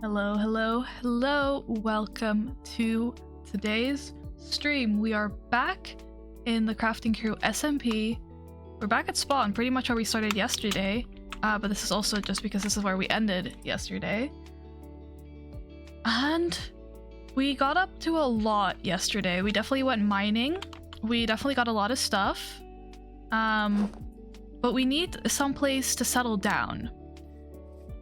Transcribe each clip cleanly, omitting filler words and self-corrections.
Hello, hello, hello. Welcome to today's stream. We are back in the CraftingCrew SMP. We're back at spawn, pretty much where we started yesterday. But this is also just because this is where we ended yesterday. And we got up to a lot yesterday. We definitely went mining. We definitely got a lot of stuff. But we need some place to settle down.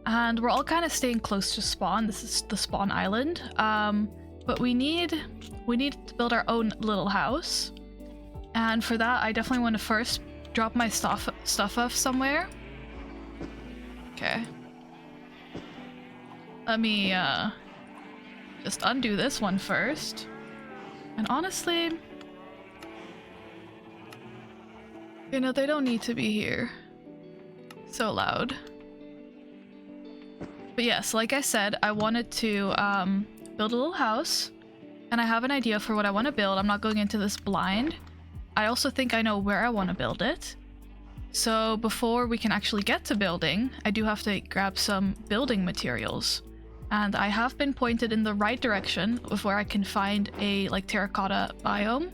And we're all kind of staying close to spawn. This is the spawn island. But we need to build our own little house. And for that, I definitely want to first drop my stuff off somewhere. Okay. Let me just undo this one first. And honestly, you know, they don't need to be here so loud. But yes, like I said, I wanted to build a little house, and I have an idea for what I want to build. I'm not going into this blind. I also think I know where I want to build it. So before we can actually get to building, I do have to grab some building materials. And I have been pointed in the right direction of where I can find a like terracotta biome.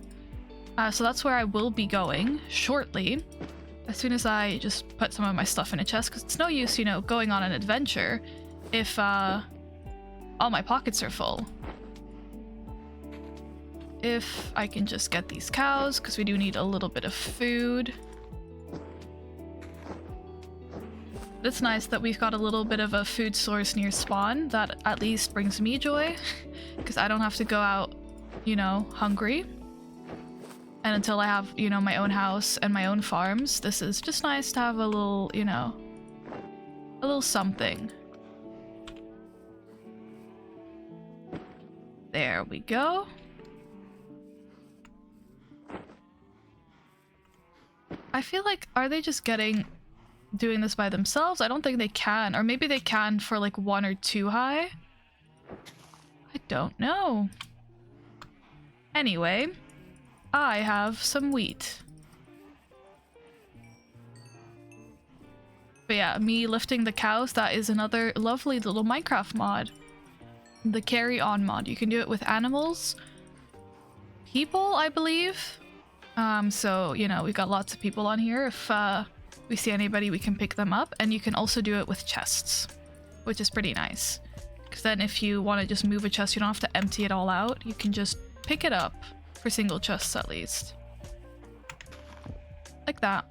So that's where I will be going shortly, as soon as I just put some of my stuff in a chest, because it's no use, you know, going on an adventure if all my pockets are full. If I can just get these cows, because we do need a little bit of food. It's nice that we've got a little bit of a food source near spawn. That at least brings me joy, because I don't have to go out, you know, hungry. And until I have, you know, my own house and my own farms, this is just nice to have a little, you know, a little something. There we go. I feel like, are they just doing this by themselves? I don't think they can. Or maybe they can for like 1 or 2 high. I don't know. Anyway, I have some wheat. But yeah, me lifting the cows, that is another lovely little Minecraft mod. The carry on mod. You can do it with animals. People, I believe. So, you know, we've got lots of people on here. If we see anybody, we can pick them up. And you can also do it with chests, which is pretty nice. Because then if you want to just move a chest, you don't have to empty it all out. You can just pick it up for single chests at least. Like that.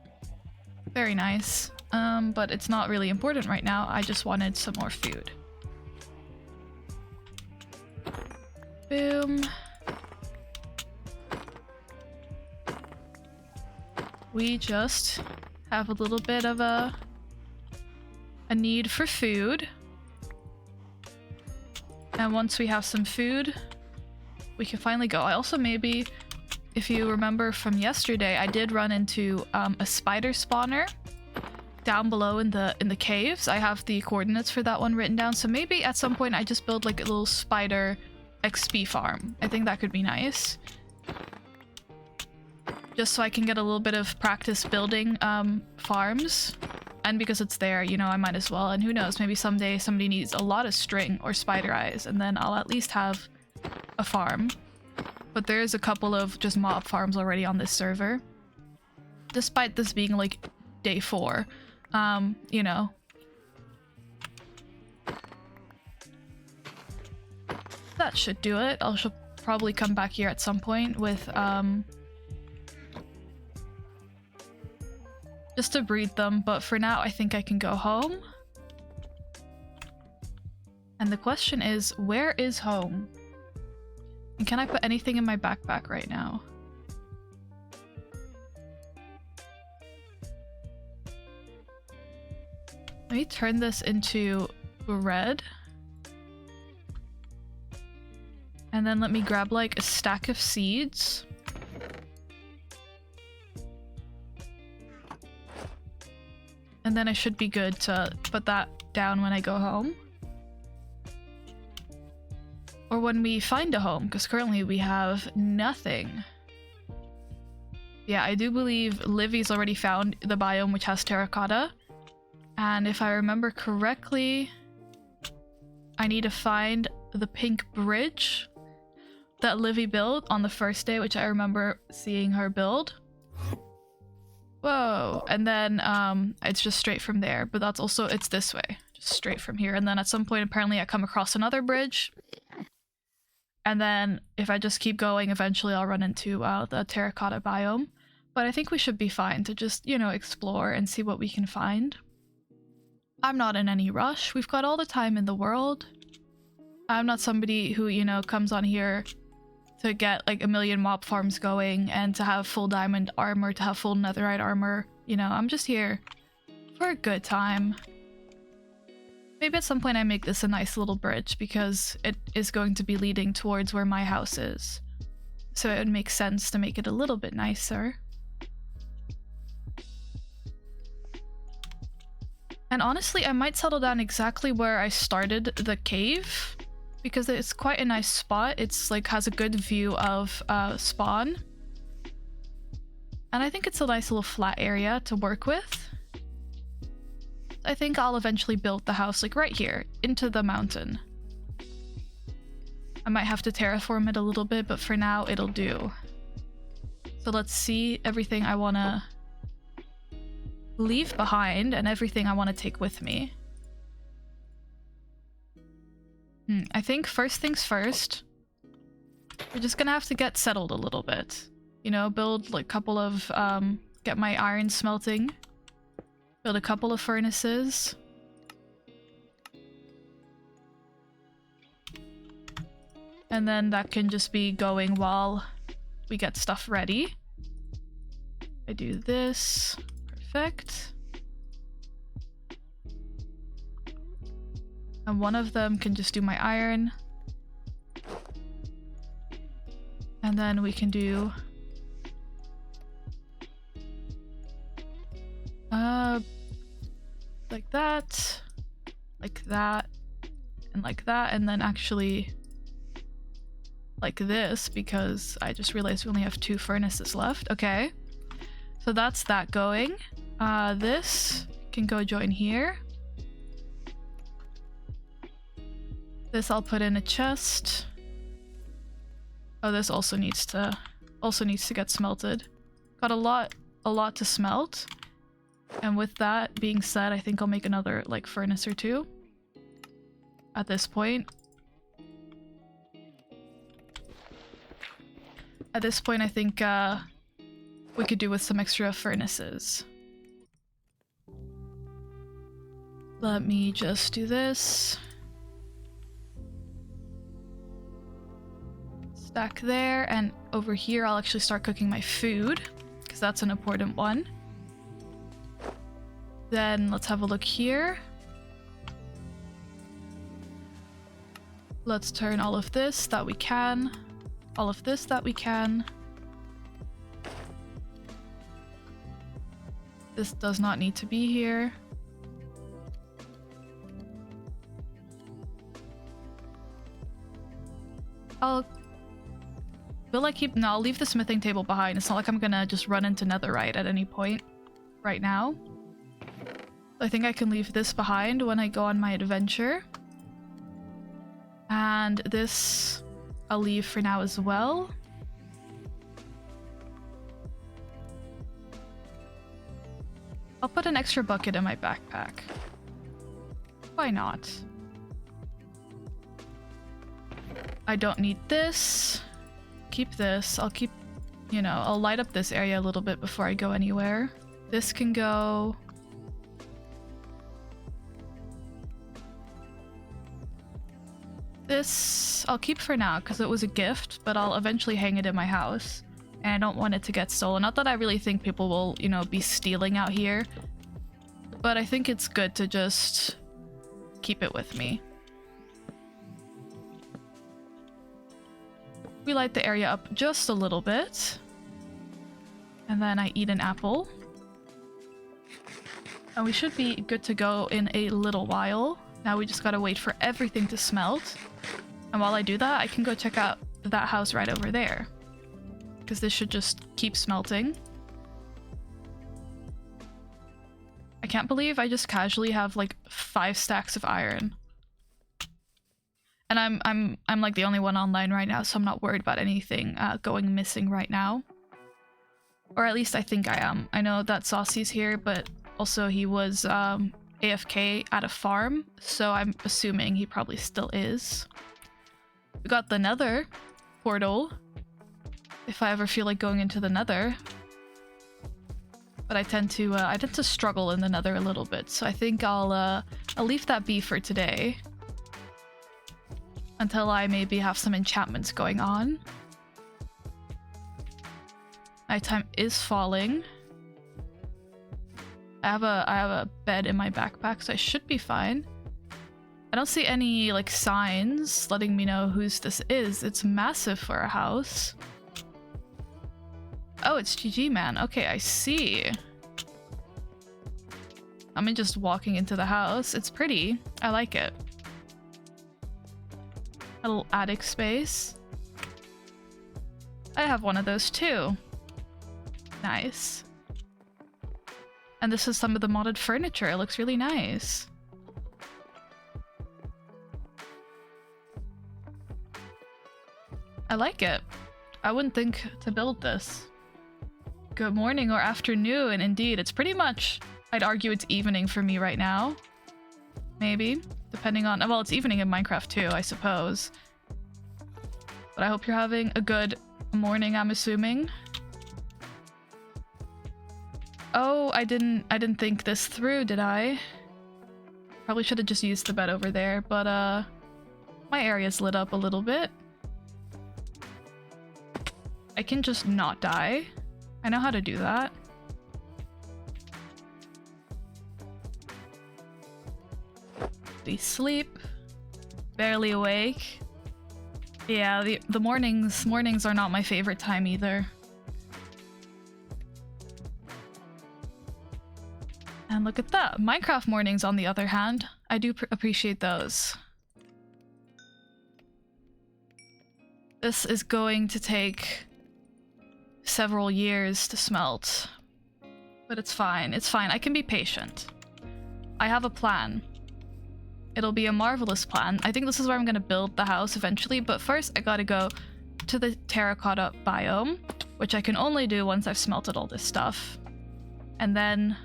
Very nice. But it's not really important right now. I just wanted some more food. Boom. We just have a little bit of a need for food. And once we have some food, we can finally go. I also maybe, if you remember from yesterday, I did run into a spider spawner down below in the caves. I have the coordinates for that one written down. So maybe at some point I just build like a little spider XP farm. I think that could be nice. Just so I can get a little bit of practice building farms. And because it's there, you know, I might as well. And who knows, maybe someday somebody needs a lot of string or spider eyes, and then I'll at least have a farm. But there is a couple of just mob farms already on this server. Despite this being like day 4, you know. That should do it. I should probably come back here at some point with just to breed them, but for now I think I can go home. And the question is, where is home? And can I put anything in my backpack right now? Let me turn this into red. And then let me grab like a stack of seeds. And then I should be good to put that down when I go home. Or when we find a home, because currently we have nothing. Yeah, I do believe Livy's already found the biome which has terracotta. And if I remember correctly, I need to find the pink bridge that Livy built on the first day, which I remember seeing her build. Whoa, and then it's just straight from there, but that's also, it's this way, just straight from here. And then at some point, apparently I come across another bridge. And then if I just keep going, eventually I'll run into the terracotta biome. But I think we should be fine to just, you know, explore and see what we can find. I'm not in any rush. We've got all the time in the world. I'm not somebody who, you know, comes on here to get like a million mob farms going and to have full diamond armor, to have full netherite armor. You know, I'm just here for a good time. Maybe at some point I make this a nice little bridge because it is going to be leading towards where my house is. So it would make sense to make it a little bit nicer. And honestly, I might settle down exactly where I started the cave because it's quite a nice spot. It's like has a good view of spawn. And I think it's a nice little flat area to work with. I think I'll eventually build the house like right here into the mountain. I might have to terraform it a little bit, but for now it'll do. So let's see everything I want to leave behind and everything I want to take with me. I think first things first, we're just gonna have to get settled a little bit. You know, build like a couple of, get my iron smelting. Build a couple of furnaces. And then that can just be going while we get stuff ready. I do this. Perfect. And one of them can just do my iron. And then we can do like that, and like that, and then actually like this because I just realized we only have 2 furnaces left. Okay, so that's that going. This can go join here. This I'll put in a chest. Oh, this also needs to get smelted. Got a lot to smelt. And with that being said, I think I'll make another like furnace or 2 at this point. At this point, I think we could do with some extra furnaces. Let me just do this. Stack there, and over here I'll actually start cooking my food because that's an important one. Then let's have a look here. Let's turn all of this that we can. All of this that we can. This does not need to be here. I'll leave the smithing table behind. It's not like I'm gonna just run into netherite at any point right now. I think I can leave this behind when I go on my adventure. And this I'll leave for now as well. I'll put an extra bucket in my backpack. Why not? I don't need this. Keep this. I'll keep, you know, I'll light up this area a little bit before I go anywhere. This can go. This I'll keep for now because it was a gift, but I'll eventually hang it in my house. And I don't want it to get stolen. Not that I really think people will, you know, be stealing out here. But I think it's good to just keep it with me. We light the area up just a little bit. And then I eat an apple. And we should be good to go in a little while. Now we just gotta wait for everything to smelt. And while I do that, I can go check out that house right over there. Because this should just keep smelting. I can't believe I just casually have like 5 stacks of iron. And I'm like the only one online right now, so I'm not worried about anything going missing right now. Or at least I think I am. I know that Saucy's here, but also he was AFK at a farm, so I'm assuming he probably still is. We got the Nether portal, if I ever feel like going into the Nether. But I tend to struggle in the Nether a little bit, so I think I'll leave that be for today. Until I maybe have some enchantments going on. Nighttime is falling. I have a bed in my backpack, so I should be fine. I don't see any like signs letting me know whose this is. It's massive for a house. Oh, it's GG man. Okay, I see. I'm just walking into the house. It's pretty. I like it. A little attic space. I have one of those too. Nice. And this is some of the modded furniture. It looks really nice. I like it. I wouldn't think to build this. Good morning or afternoon, indeed. It's pretty much, I'd argue it's evening for me right now. Maybe. Depending on, well, it's evening in Minecraft too, I suppose. But I hope you're having a good morning, I'm assuming. Oh, I didn't think this through, did I? Probably should have just used the bed over there, but my area's lit up a little bit. I can just not die. I know how to do that. We sleep. Barely awake. Yeah, the mornings are not my favorite time either. And look at that. Minecraft mornings, on the other hand, I do appreciate those. This is going to take several years to smelt. But it's fine. It's fine. I can be patient. I have a plan. It'll be a marvelous plan. I think this is where I'm going to build the house eventually, but first I gotta go to the terracotta biome, which I can only do once I've smelted all this stuff. And then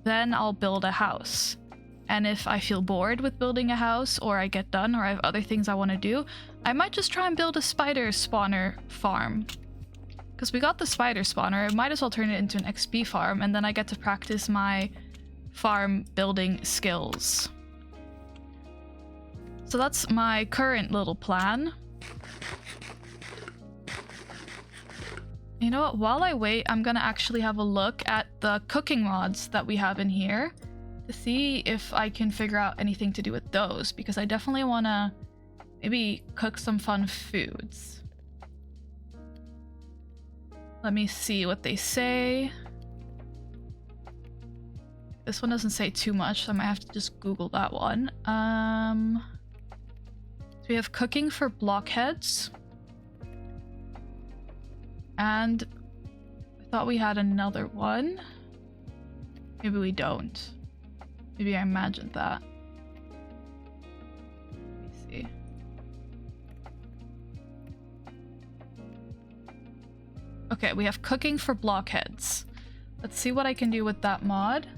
I'll build a house. And if I feel bored with building a house, or I get done, or I have other things I want to do, I might just try and build a spider spawner farm. Because we got the spider spawner, I might as well turn it into an XP farm, and then I get to practice my farm building skills. So that's my current little plan. You know what, while I wait, I'm gonna actually have a look at the cooking mods that we have in here to see if I can figure out anything to do with those, because I definitely wanna maybe cook some fun foods. Let me see what they say. This one doesn't say too much, so I might have to just Google that one. So we have cooking for blockheads. And I thought we had another one. Maybe we don't. Maybe I imagined that. Let me see. Okay, we have cooking for blockheads. Let's see what I can do with that mod.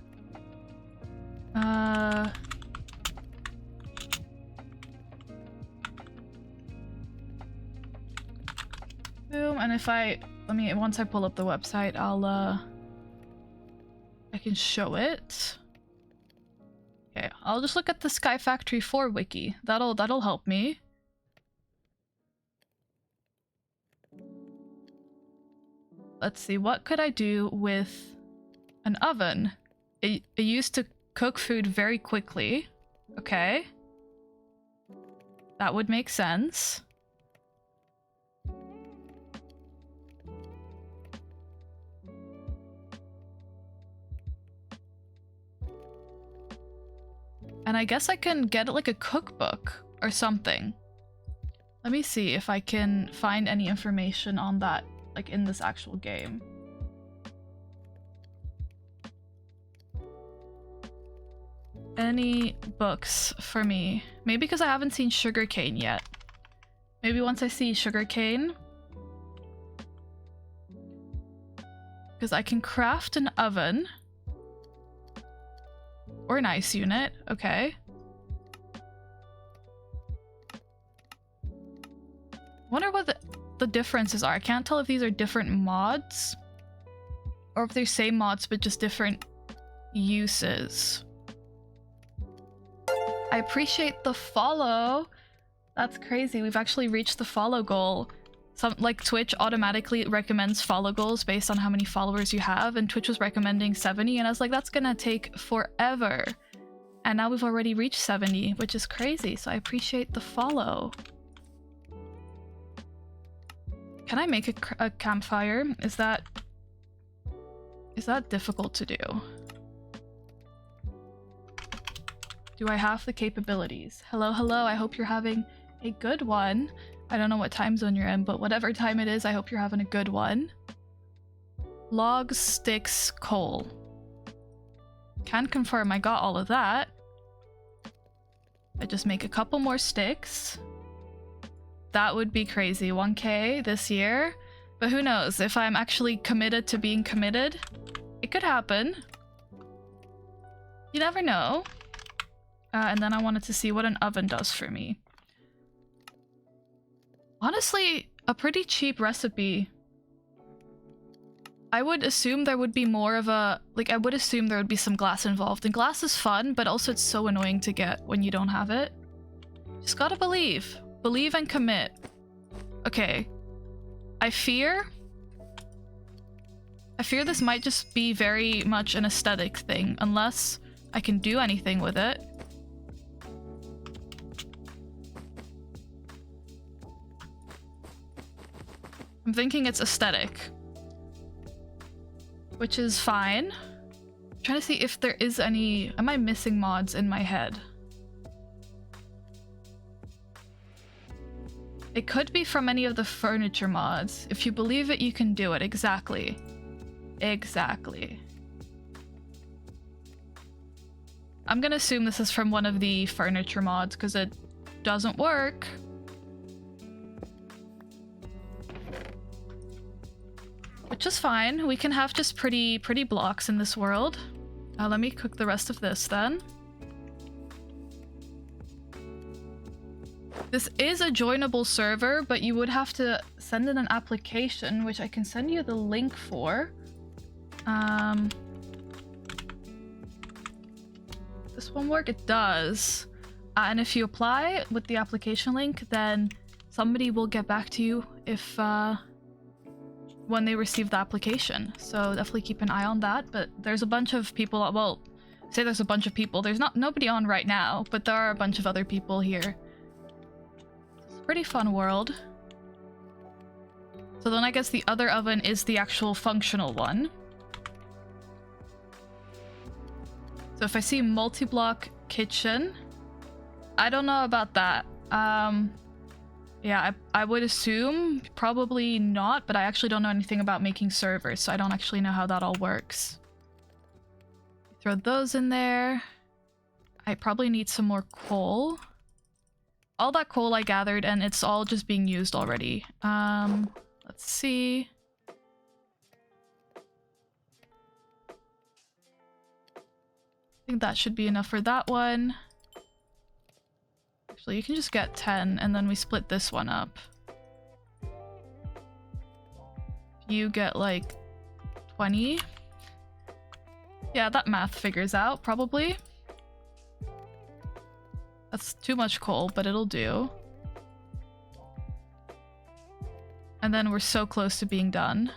Boom, and if once I pull up the website, I can show it. Okay, I'll just look at the Sky Factory 4 wiki. That'll help me. Let's see, what could I do with an oven? It used to cook food very quickly. Okay. That would make sense. And I guess I can get like a cookbook or something. Let me see if I can find any information on that, like in this actual game. any books for me? Maybe because I haven't seen sugarcane yet. Maybe once I see sugarcane. Because I can craft an oven. Or an ice unit. Okay. Wonder what the differences are. I can't tell if these are different mods. Or if they're same mods but just different uses. I appreciate the follow. That's crazy. We've actually reached the follow goal. Like Twitch automatically recommends follow goals based on how many followers you have, and Twitch was recommending 70, and I was like, that's gonna take forever. And now we've already reached 70, which is crazy, so I appreciate the follow. Can I make a campfire? Is that difficult to do? Do I have the capabilities? Hello, hello, I hope you're having a good one. I don't know what time zone you're in, but whatever time it is, I hope you're having a good one. Logs, sticks, coal. Can confirm I got all of that. I just make a couple more sticks. That would be crazy. 1K this year. But who knows? If I'm actually committed to being committed, it could happen. You never know. And then I wanted to see what an oven does for me. Honestly, a pretty cheap recipe. I would assume there would be more of a... Like, I would assume there would be some glass involved. And glass is fun, but also it's so annoying to get when you don't have it. Just gotta believe. Believe and commit. Okay. I fear this might just be very much an aesthetic thing, unless I can do anything with it. I'm thinking it's aesthetic. Which is fine. I'm trying to see if there is any... Am I missing mods in my head? It could be from any of the furniture mods. If you believe it, you can do it. Exactly. Exactly. I'm gonna assume this is from one of the furniture mods because it doesn't work. Which is fine. We can have just pretty blocks in this world. Let me cook the rest of this then. This is a joinable server, but you would have to send in an application, which I can send you the link for. This one work? It does. And if you apply with the application link, then somebody will get back to you if when they receive the application. So definitely keep an eye on that. But there's a bunch of people, well, say there's a bunch of people. There's nobody on right now, but there are a bunch of other people here. It's a pretty fun world. So then I guess the other oven is the actual functional one. So if I see multi-block kitchen, I don't know about that. Yeah, I would assume probably not, but I actually don't know anything about making servers, so I don't actually know how that all works. Throw those in there. I probably need some more coal. All that coal I gathered, and it's all just being used already. Let's see. I think that should be enough for that one. Actually, you can just get 10 and then we split this one up. You get like 20. Yeah, that math figures out, probably. That's too much coal, but it'll do. And then we're so close to being done.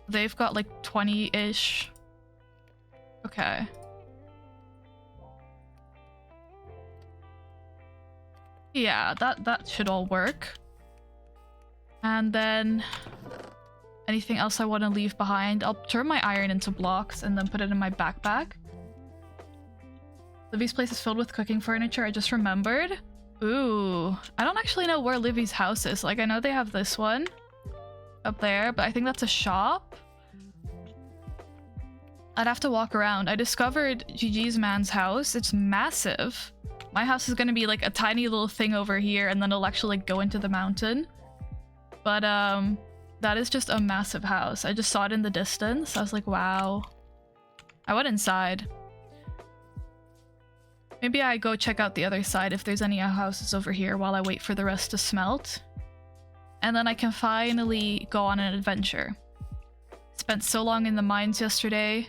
They've got like 20-ish. Okay. Yeah, that should all work. And then anything else I want to leave behind? I'll turn my iron into blocks and then put it in my backpack. Livy's place is filled with cooking furniture, I just remembered. Ooh, I don't actually know where Livy's house is. Like, I know they have this one up there, but I think that's a shop. I'd have to walk around. I discovered GG's man's house. It's massive. My house is gonna be like a tiny little thing over here, and then it'll actually like go into the mountain. But that is just a massive house. I just saw it in the distance. I was like, wow. I went inside. Maybe I go check out the other side if there's any houses over here while I wait for the rest to smelt. And then I can finally go on an adventure. Spent so long in the mines yesterday.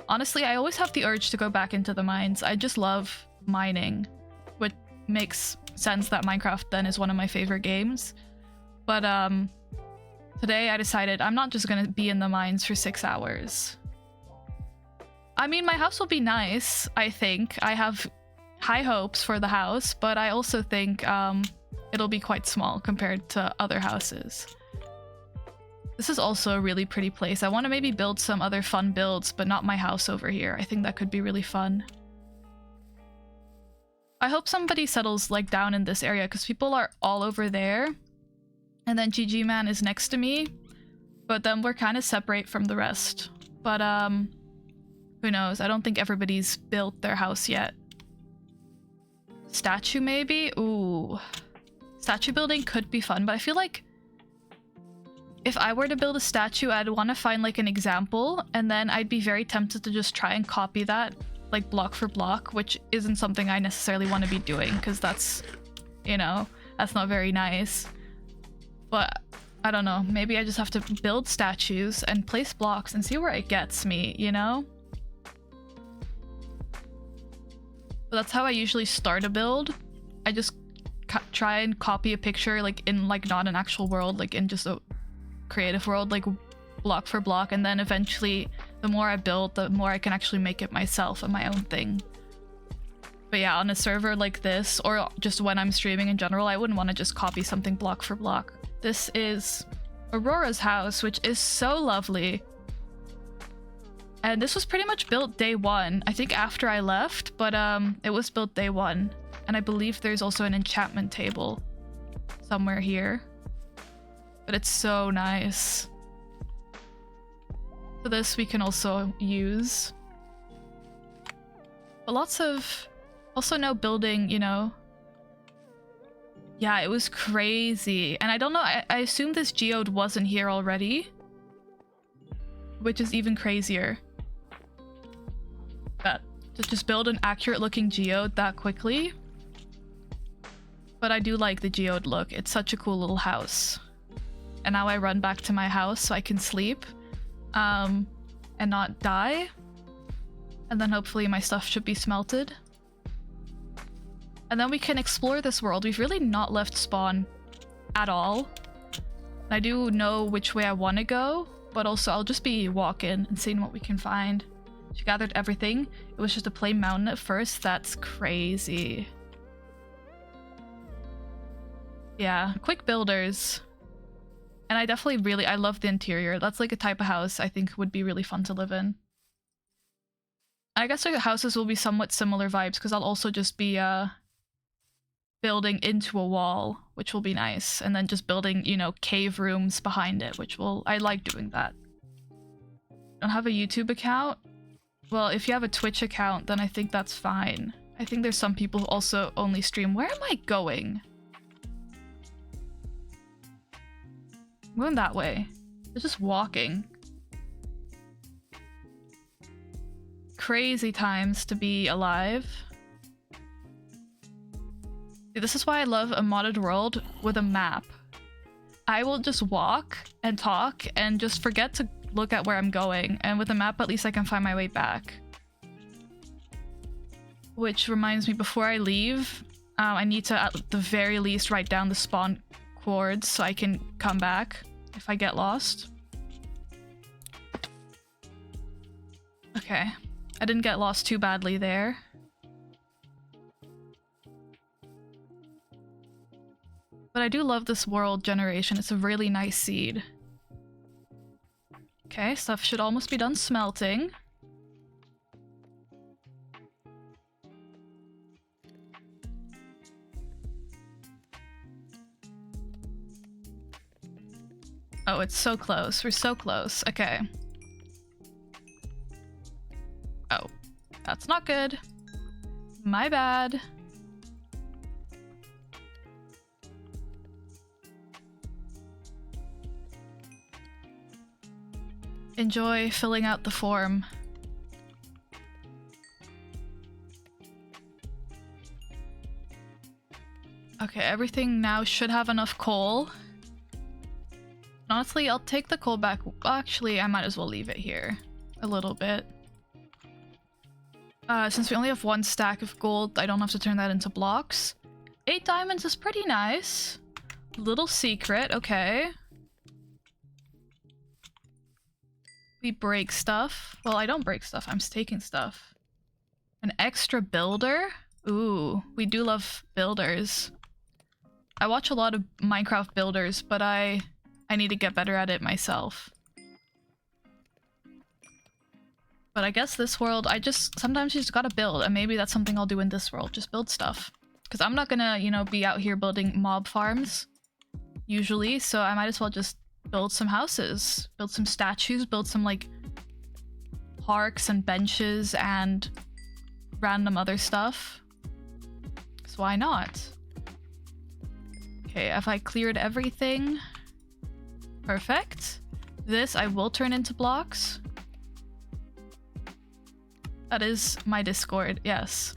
Honestly, I always have the urge to go back into the mines. I just love mining, which makes sense that Minecraft then is one of my favorite games. But today I decided I'm not just gonna be in the mines for 6 hours. I mean, my house will be nice, I think. I have high hopes for the house, but I also think it'll be quite small compared to other houses. This is also a really pretty place. I want to maybe build some other fun builds, but not my house over here. I think that could be really fun. I hope somebody settles like down in this area because people are all over there. And then GG Man is next to me, but then we're kind of separate from the rest. But who knows? I don't think everybody's built their house yet. Statue maybe? Ooh. Statue building could be fun, but I feel like if I were to build a statue, I'd want to find like an example, and then I'd be very tempted to just try and copy that like block for block, which isn't something I necessarily want to be doing because that's, you know, that's not very nice. But I don't know, maybe I just have to build statues and place blocks and see where it gets me, you know? But that's how I usually start a build. I just try and copy a picture like in like not an actual world, like in just a creative world, like block for block, and then eventually the more I build, the more I can actually make it myself and my own thing. But yeah, on a server like this, or just when I'm streaming in general, I wouldn't want to just copy something block for block. This is Aurora's house, which is so lovely. And this was pretty much built day one. I think after I left, but it was built day one. And I believe there's also an enchantment table somewhere here. But it's so nice. So this we can also use. But lots of also no building, you know. Yeah, it was crazy. And I don't know, I assume this geode wasn't here already. Which is even crazier. But to just build an accurate looking geode that quickly. But I do like the geode look. It's such a cool little house. And now I run back to my house so I can sleep. And not die. And then hopefully my stuff should be smelted. And then we can explore this world. We've really not left spawn at all. I do know which way I want to go, but also I'll just be walking and seeing what we can find. She gathered everything. It was just a plain mountain at first. That's crazy. Yeah, quick builders. And I definitely I love the interior. That's like a type of house I think would be really fun to live in. I guess our houses will be somewhat similar vibes because I'll also just be building into a wall, which will be nice. And then just building, you know, cave rooms behind it, I like doing that. Don't have a YouTube account? Well, if you have a Twitch account, then I think that's fine. I think there's some people who also only stream. Where am I going? I'm going that way. They're just walking. Crazy times to be alive. See, this is why I love a modded world with a map. I will just walk and talk and just forget to look at where I'm going, and with a map at least I can find my way back. Which reminds me, before I leave, I need to at the very least write down the spawn coords so I can come back if I get lost. Okay, I didn't get lost too badly there. But I do love this world generation. It's a really nice seed. Okay, stuff should almost be done smelting. Oh, it's so close. We're so close. Okay. That's not good. My bad. Enjoy filling out the form. Okay, everything now should have enough coal. Honestly, I'll take the coal back. Actually, I might as well leave it here a little bit. Since we only have 1 stack of gold, I don't have to turn that into blocks. 8 diamonds is pretty nice. Little secret, okay. We break stuff. Well, I don't break stuff, I'm taking stuff. An extra builder? Ooh, we do love builders. I watch a lot of Minecraft builders, but I need to get better at it myself. But I guess this world, sometimes you just gotta build, and maybe that's something I'll do in this world, just build stuff. Because I'm not gonna, you know, be out here building mob farms, usually, so I might as well just build some houses, build some statues, build some, like, parks and benches and random other stuff. So why not? Okay, have I cleared everything? Perfect. This I will turn into blocks. That is my Discord, yes.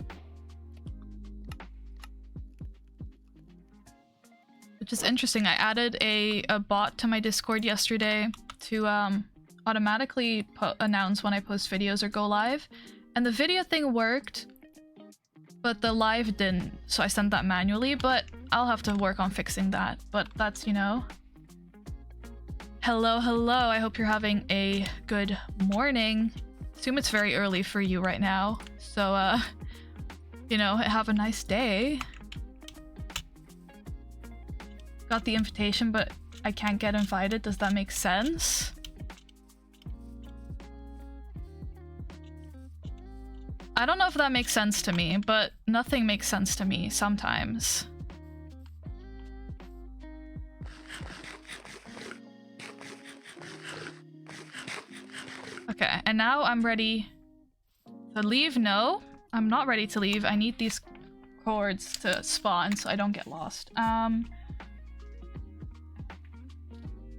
Which is interesting. I added a bot to my Discord yesterday to automatically announce when I post videos or go live. And the video thing worked, but the live didn't. So I sent that manually, but I'll have to work on fixing that. But that's, you know. Hello, hello. I hope you're having a good morning. Assume it's very early for you right now. So, you know, have a nice day. Got the invitation, but I can't get invited. Does that make sense? I don't know if that makes sense to me, but nothing makes sense to me sometimes. Okay, and now I'm ready to leave. No, I'm not ready to leave. I need these cords to spawn so I don't get lost.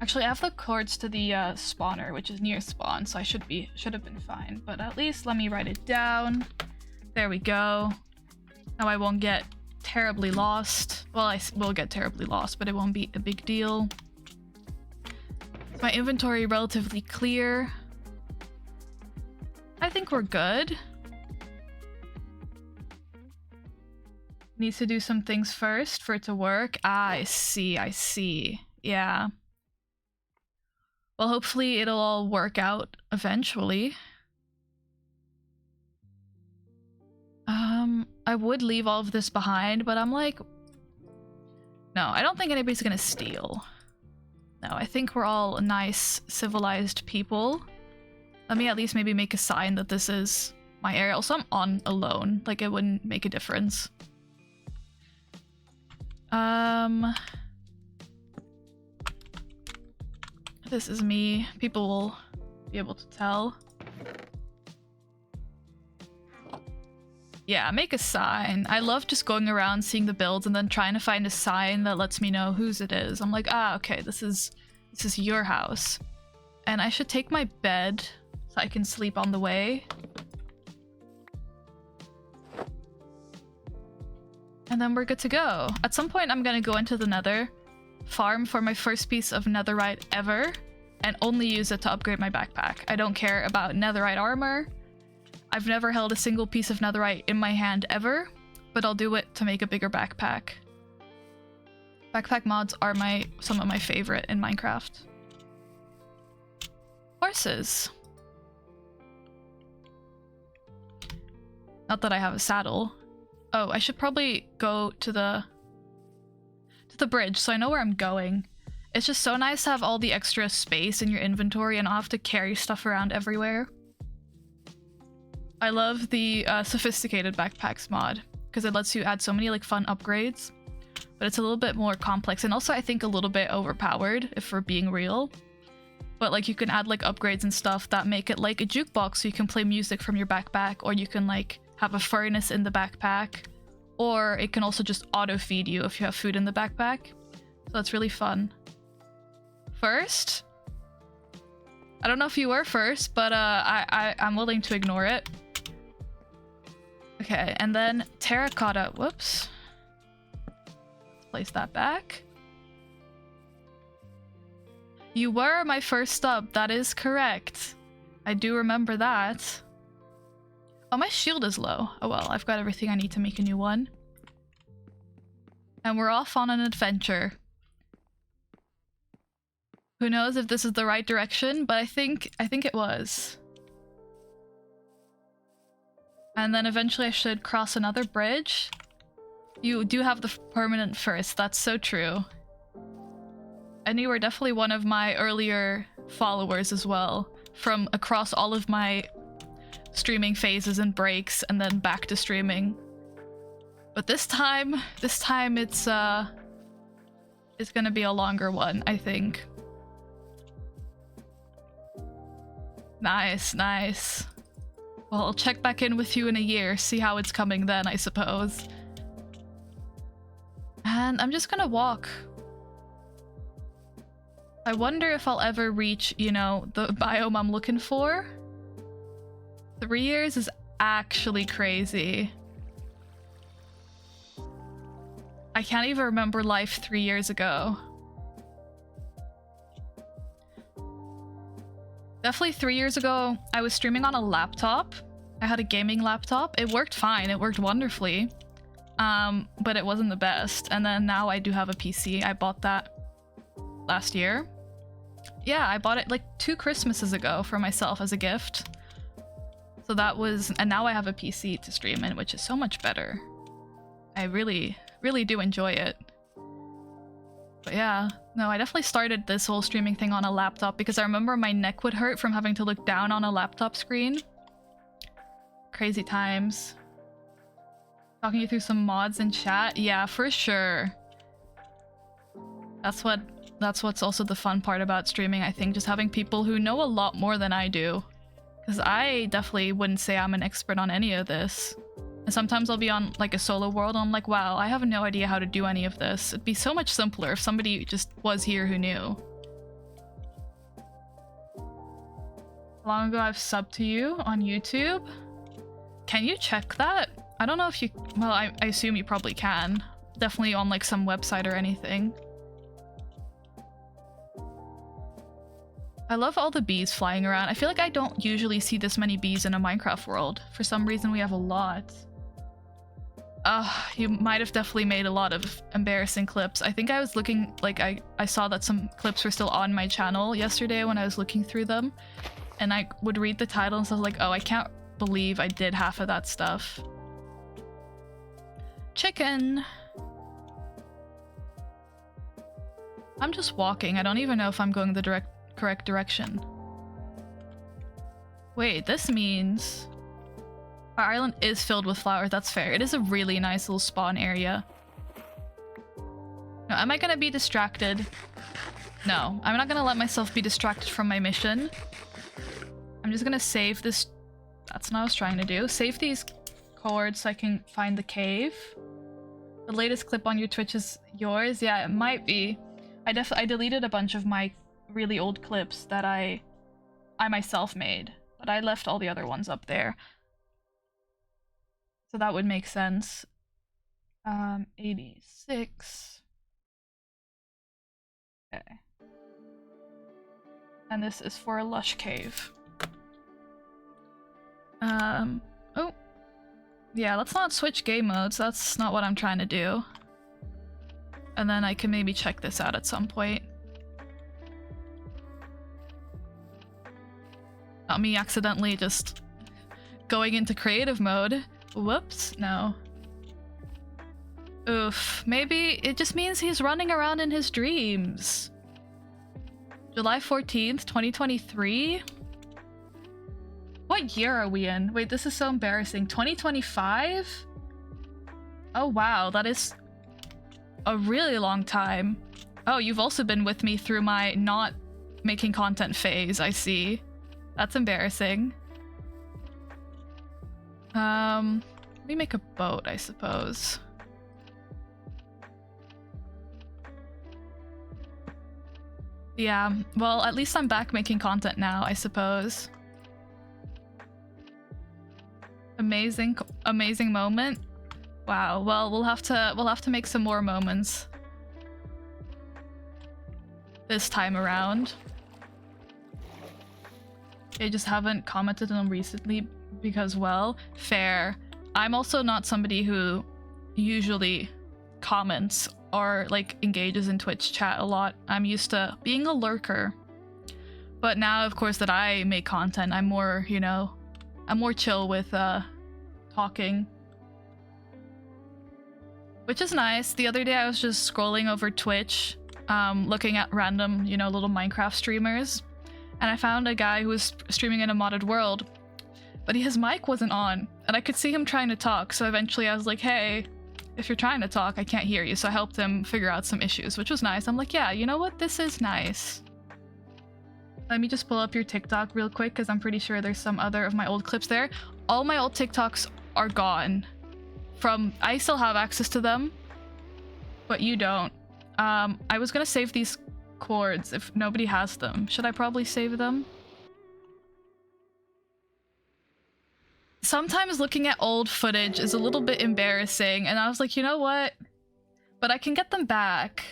Actually, I have the cords to the spawner, which is near spawn, so I should have been fine. But at least let me write it down. There we go. Now I won't get terribly lost. Well, I will get terribly lost, but it won't be a big deal. My inventory relatively clear. I think we're good. Needs to do some things first for it to work. Ah, I see. Yeah. Well, hopefully it'll all work out eventually. I would leave all of this behind, but I'm like... No, I don't think anybody's gonna steal. No, I think we're all nice, civilized people. Let me at least maybe make a sign that this is my area. Also, I'm on alone. Like, it wouldn't make a difference. This is me. People will be able to tell. Yeah, make a sign. I love just going around seeing the builds and then trying to find a sign that lets me know whose it is. I'm like, ah, okay, this is your house. And I should take my bed so I can sleep on the way. And then we're good to go. At some point, I'm gonna go into the Nether, farm for my first piece of netherite ever, and only use it to upgrade my backpack. I don't care about netherite armor. I've never held a single piece of netherite in my hand ever, but I'll do it to make a bigger backpack. Backpack mods are some of my favorite in Minecraft. Horses. Not that I have a saddle. Oh, I should probably go to the bridge so I know where I'm going. It's just so nice to have all the extra space in your inventory and not have to carry stuff around everywhere. I love the sophisticated backpacks mod because it lets you add so many like fun upgrades, but it's a little bit more complex and also I think a little bit overpowered if we're being real. But like you can add like upgrades and stuff that make it like a jukebox so you can play music from your backpack, or you can like have a furnace in the backpack, or it can also just auto feed you if you have food in the backpack. So that's really fun. First, I don't know if you were first, but I'm willing to ignore it. Okay, and then terracotta. Whoops. Let's place that back. You were my first up. That is correct. I do remember that. Oh, my shield is low. Oh well, I've got everything I need to make a new one. And we're off on an adventure. Who knows if this is the right direction, but I think it was. And then eventually I should cross another bridge. You do have the permanent first, that's so true. And you were definitely one of my earlier followers as well, from across all of my streaming phases and breaks and then back to streaming. But this time it's gonna be a longer one, I think. Nice, nice. Well, I'll check back in with you in a year, see how it's coming then, I suppose. And I'm just gonna walk. I wonder if I'll ever reach, you know, the biome I'm looking for. 3 years is actually crazy. I can't even remember life 3 years ago. Definitely 3 years ago, I was streaming on a laptop. I had a gaming laptop. It worked fine. It worked wonderfully. But it wasn't the best. And then now I do have a PC. I bought that last year. Yeah, I bought it like 2 Christmases ago for myself as a gift. So that was, and now I have a PC to stream in, which is so much better. I really, really do enjoy it. But yeah, no, I definitely started this whole streaming thing on a laptop because I remember my neck would hurt from having to look down on a laptop screen. Crazy times. Talking you through some mods in chat? Yeah, for sure. That's what's also the fun part about streaming, I think, just having people who know a lot more than I do. Because I definitely wouldn't say I'm an expert on any of this. And sometimes I'll be on like a solo world and I'm like, wow, I have no idea how to do any of this. It'd be so much simpler if somebody just was here who knew. How long ago I've subbed to you on YouTube? Can you check that? I don't know if you... Well, I assume you probably can. Definitely on like some website or anything. I love all the bees flying around. I feel like I don't usually see this many bees in a Minecraft world. For some reason we have a lot. You might have definitely made a lot of embarrassing clips. I think I was looking, like I saw that some clips were still on my channel yesterday when I was looking through them. And I would read the title and so I was like, oh, I can't believe I did half of that stuff. Chicken! I'm just walking. I don't even know if I'm going the correct direction. Wait, this means our island is filled with flowers. That's fair. It is a really nice little spawn area. No, am I gonna be distracted? No, I'm not gonna let myself be distracted from my mission. I'm just gonna save this. That's not what I was trying to do. Save these chords so I can find the cave. The latest clip on your Twitch is yours? Yeah, it might be. I deleted a bunch of my really old clips that I myself made, but I left all the other ones up there. So that would make sense. 86. Okay. And this is for a lush cave. Oh. Yeah, let's not switch game modes. That's not what I'm trying to do. And then I can maybe check this out at some point. Not me accidentally just going into creative mode. Whoops, no. Oof, maybe it just means he's running around in his dreams. July 14th, 2023? What year are we in? Wait, this is so embarrassing. 2025? Oh wow, that is a really long time. Oh, you've also been with me through my not making content phase, I see. That's embarrassing. Let me make a boat, I suppose. Yeah, well, at least I'm back making content now, I suppose. Amazing moment. Wow. Well, we'll have to make some more moments this time around. I just haven't commented on them recently because, well, fair. I'm also not somebody who usually comments or like engages in Twitch chat a lot. I'm used to being a lurker. But now, of course, that I make content, I'm more, you know, I'm more chill with talking. Which is nice. The other day I was just scrolling over Twitch, looking at random, you know, little Minecraft streamers. And I found a guy who was streaming in a modded world, but his mic wasn't on. And I could see him trying to talk, so eventually I was like, hey, if you're trying to talk, I can't hear you. So I helped him figure out some issues, which was nice. I'm like, yeah, you know what? This is nice. Let me just pull up your TikTok real quick, because I'm pretty sure there's some other of my old clips there. All my old TikToks are gone. I still have access to them, but you don't. I was gonna save these chords if nobody has them. Should I probably save them? Sometimes looking at old footage is a little bit embarrassing, and I was like, you know what? But I can get them back.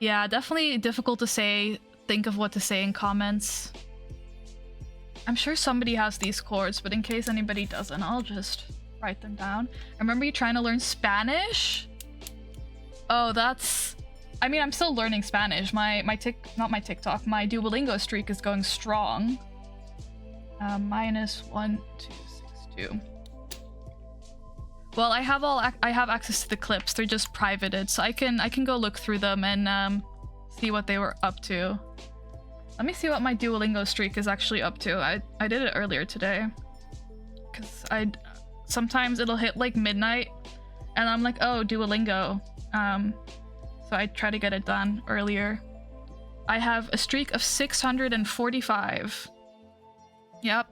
Yeah, definitely difficult to think of what to say in comments. I'm sure somebody has these chords, but in case anybody doesn't, I'll just write them down. I remember you trying to learn Spanish? Oh, that's... I mean, I'm still learning Spanish. My Duolingo streak is going strong. -1262. Well, I have access to the clips. They're just privated, so I can go look through them and see what they were up to. Let me see what my Duolingo streak is actually up to. I did it earlier today, because sometimes it'll hit like midnight, and I'm like, oh, Duolingo. So I try to get it done earlier. I have a streak of 645. Yep.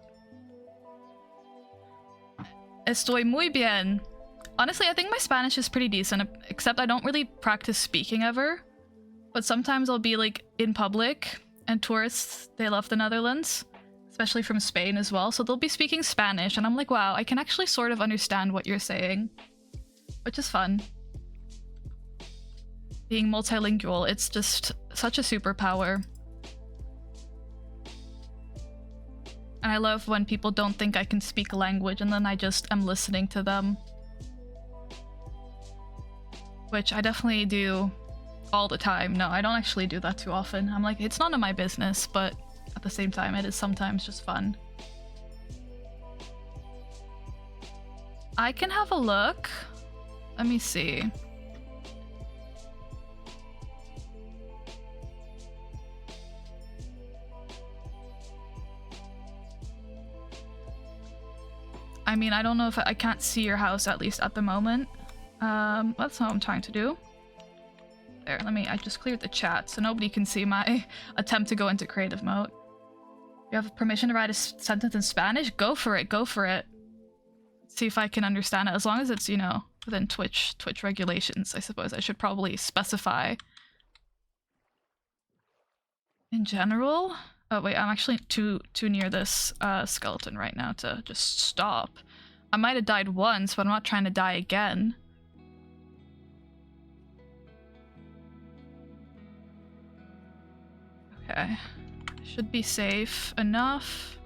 Estoy muy bien. Honestly, I think my Spanish is pretty decent, except I don't really practice speaking ever. But sometimes I'll be like in public, and tourists, they love the Netherlands, especially from Spain as well, so they'll be speaking Spanish, and I'm like, wow, I can actually sort of understand what you're saying, which is fun. Being multilingual, it's just such a superpower. And I love when people don't think I can speak a language and then I just am listening to them. Which I definitely do all the time. No, I don't actually do that too often. I'm like, it's none of my business, but at the same time, it is sometimes just fun. I can have a look. Let me see. I mean, I don't know if I can't see your house, at least at the moment. That's what I'm trying to do. There, I just cleared the chat so nobody can see my attempt to go into creative mode. You have permission to write a sentence in Spanish? Go for it, go for it. See if I can understand it, as long as it's, you know, within Twitch regulations. I suppose I should probably specify. In general? Oh wait, I'm actually too near this skeleton right now to just stop. I might have died once, but I'm not trying to die again. Okay. Should be safe enough.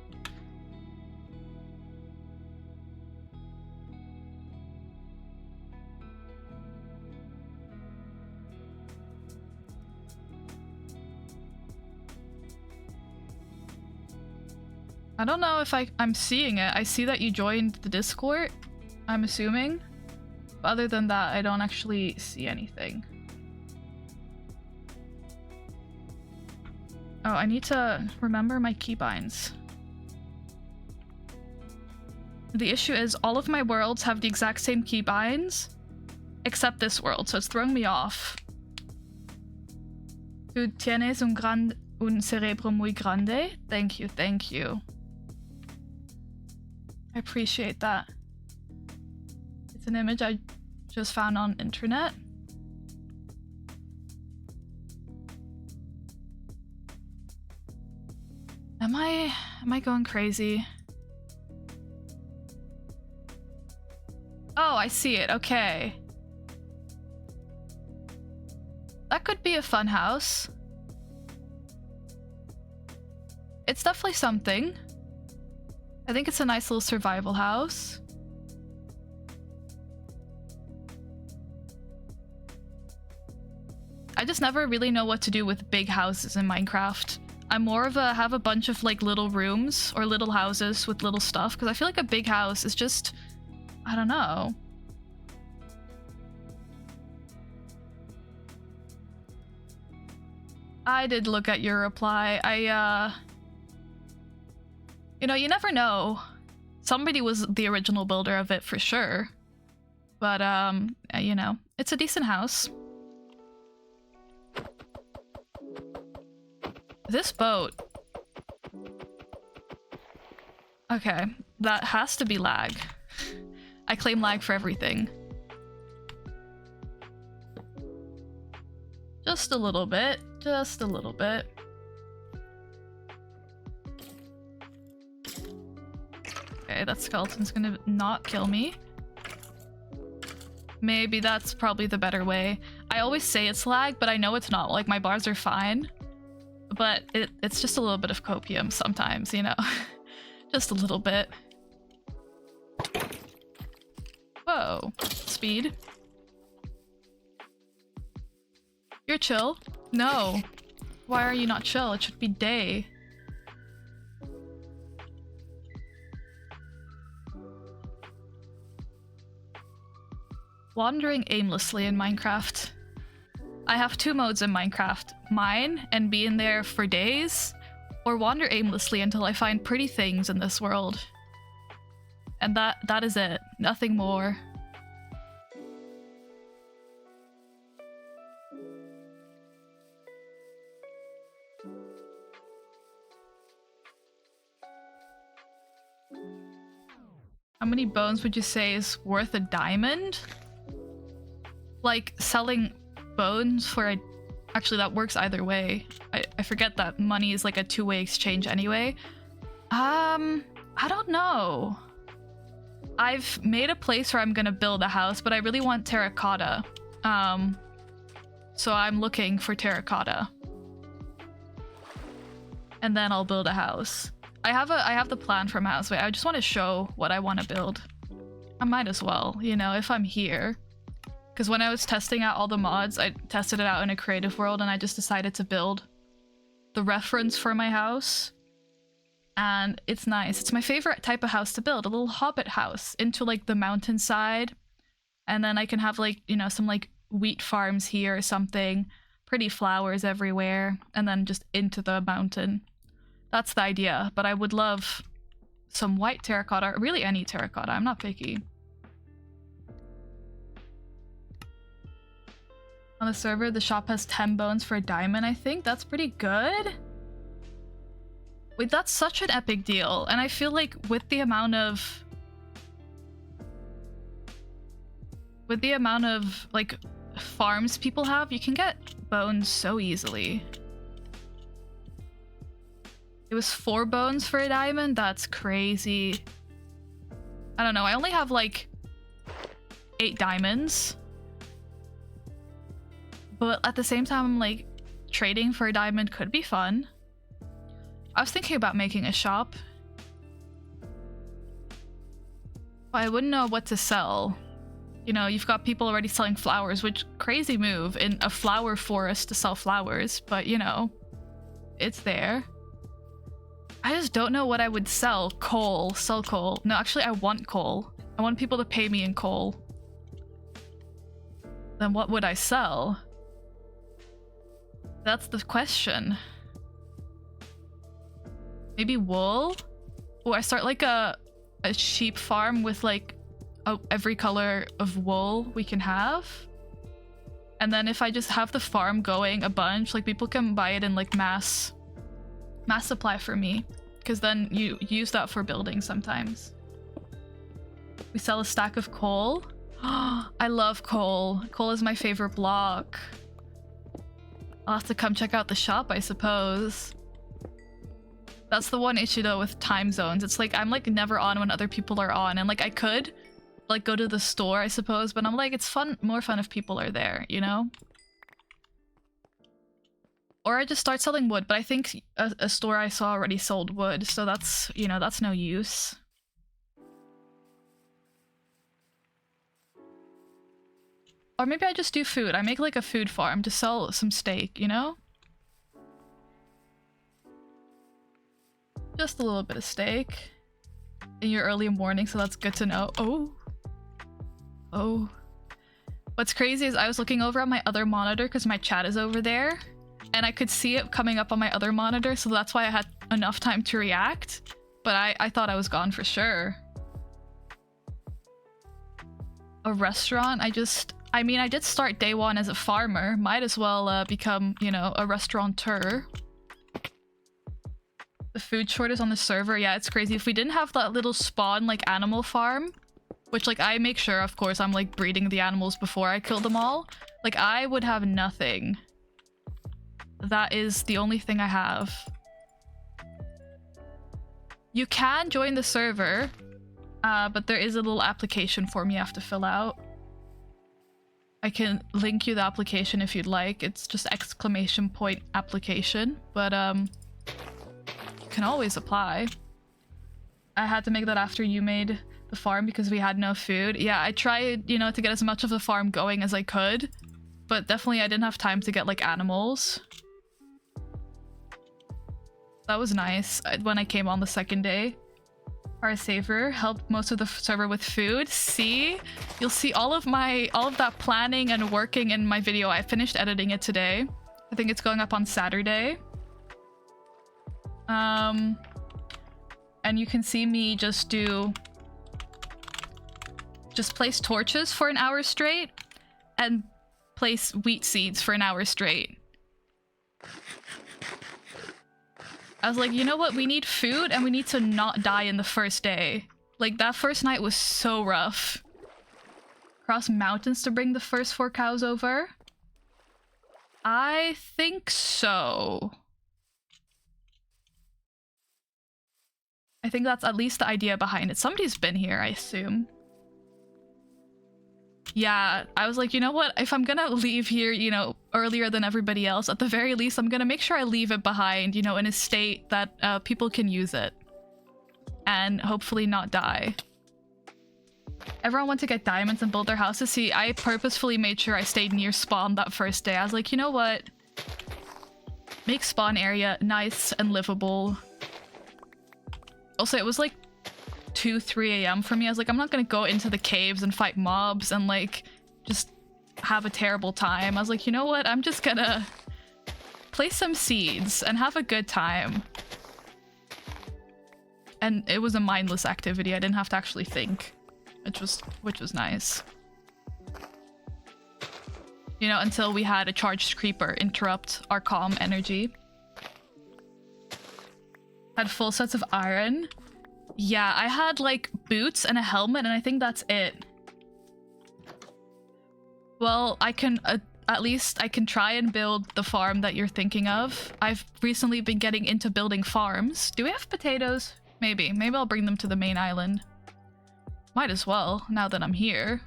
I don't know if I'm seeing it. I see that you joined the Discord, I'm assuming. But other than that, I don't actually see anything. Oh, I need to remember my keybinds. The issue is all of my worlds have the exact same keybinds, except this world, so it's throwing me off. Tu tienes un cerebro muy grande? Thank you, thank you. I appreciate that. It's an image I just found on internet. Am I going crazy? Oh, I see it. Okay. That could be a fun house. It's definitely something. I think it's a nice little survival house. I just never really know what to do with big houses in Minecraft. I'm more of have a bunch of like little rooms or little houses with little stuff, because I feel like a big house is just, I don't know. I did look at your reply. You know, you never know. Somebody was the original builder of it for sure. But, you know, it's a decent house. This boat. Okay, that has to be lag. I claim lag for everything. Just a little bit. Just a little bit. Okay, that skeleton's gonna not kill me. Maybe that's probably the better way. I always say it's lag, but I know it's not. Like, my bars are fine. But it's just a little bit of copium sometimes, you know? Just a little bit. Whoa. Speed. You're chill? No. Why are you not chill? It should be day. Wandering aimlessly in Minecraft. I have two modes in Minecraft. Mine, and be in there for days, or wander aimlessly until I find pretty things in this world. And that is it. Nothing more. How many bones would you say is worth a diamond? Like, selling bones for a... Actually, that works either way. I forget that money is like a two-way exchange anyway. I don't know. I've made a place where I'm gonna build a house, but I really want terracotta. So I'm looking for terracotta. And then I'll build a house. I have the plan for my house, but I just want to show what I want to build. I might as well, you know, if I'm here. Because when I was testing out all the mods, I tested it out in a creative world and I just decided to build the reference for my house. And it's nice. It's my favorite type of house to build. A little hobbit house into like the mountainside. And then I can have like, you know, some like wheat farms here or something. Pretty flowers everywhere. And then just into the mountain. That's the idea. But I would love some white terracotta. Really any terracotta. I'm not picky. On the server, the shop has 10 bones for a diamond, I think. That's pretty good. Wait, that's such an epic deal. And I feel like with the amount of like farms people have, you can get bones so easily. It was 4 bones for a diamond? That's crazy. I don't know, I only have like 8 diamonds. But at the same time, I'm like, trading for a diamond could be fun. I was thinking about making a shop. But I wouldn't know what to sell. You know, you've got people already selling flowers, which crazy move in a flower forest to sell flowers. But, you know, it's there. I just don't know what I would sell. Coal. Sell coal. No, actually, I want coal. I want people to pay me in coal. Then what would I sell? That's the question. Maybe wool? Or I start like a sheep farm with like every color of wool we can have. And then if I just have the farm going a bunch, like people can buy it in like mass supply for me. Because then you use that for building sometimes. We sell a stack of coal. I love coal. Coal is my favorite block. I'll have to come check out the shop, I suppose. That's the one issue though with time zones. It's like I'm like never on when other people are on, and like I could like go to the store, I suppose, but I'm like it's fun, more fun if people are there, you know? Or I just start selling wood, but I think a store I saw already sold wood, so that's, you know, that's no use. Or maybe I just do food. I make like a food farm to sell some steak, you know? Just a little bit of steak in your early morning, so that's good to know. Oh. What's crazy is I was looking over at my other monitor because my chat is over there, and I could see it coming up on my other monitor, so that's why I had enough time to react. But I thought I was gone for sure. A restaurant? I mean, I did start day one as a farmer. Might as well become, you know, a restaurateur. The food shortage on the server, yeah, it's crazy. If we didn't have that little spawn, like, animal farm, which, like, I make sure, of course, I'm, like, breeding the animals before I kill them all, like, I would have nothing. That is the only thing I have. You can join the server, but there is a little application form you have to fill out. I can link you the application if you'd like. It's just !application, but you can always apply. I had to make that after you made the farm because we had no food. Yeah, I tried, you know, to get as much of the farm going as I could, but definitely I didn't have time to get like animals. That was nice when I came on the second day. Our saver helped most of the server with food. See? You'll see all of that planning and working in my video. I finished editing it today. I think it's going up on Saturday. And you can see me just place torches for an hour straight and place wheat seeds for an hour straight. I was like, you know what? We need food and we need to not die in the first day. Like, that first night was so rough. Cross mountains to bring the first 4 cows over? I think so. I think that's at least the idea behind it. Somebody's been here, I assume. Yeah, I was like, you know what? If I'm gonna leave here, you know, earlier than everybody else, at the very least, I'm gonna make sure I leave it behind, you know, in a state that people can use it. And hopefully not die. Everyone went to get diamonds and build their houses. See, I purposefully made sure I stayed near spawn that first day. I was like, you know what? Make spawn area nice and livable. Also, it was like 2-3 a.m. for me. I was like, I'm not gonna go into the caves and fight mobs and like just have a terrible time. I was like, you know what? I'm just gonna place some seeds and have a good time. And it was a mindless activity. I didn't have to actually think, which was nice. You know, until we had a charged creeper interrupt our calm energy. Had full sets of iron. Yeah, I had like boots and a helmet, and I think that's it. Well, I can at least I can try and build the farm that you're thinking of. I've recently been getting into building farms. Do we have potatoes? Maybe I'll bring them to the main island. Might as well, now that I'm here.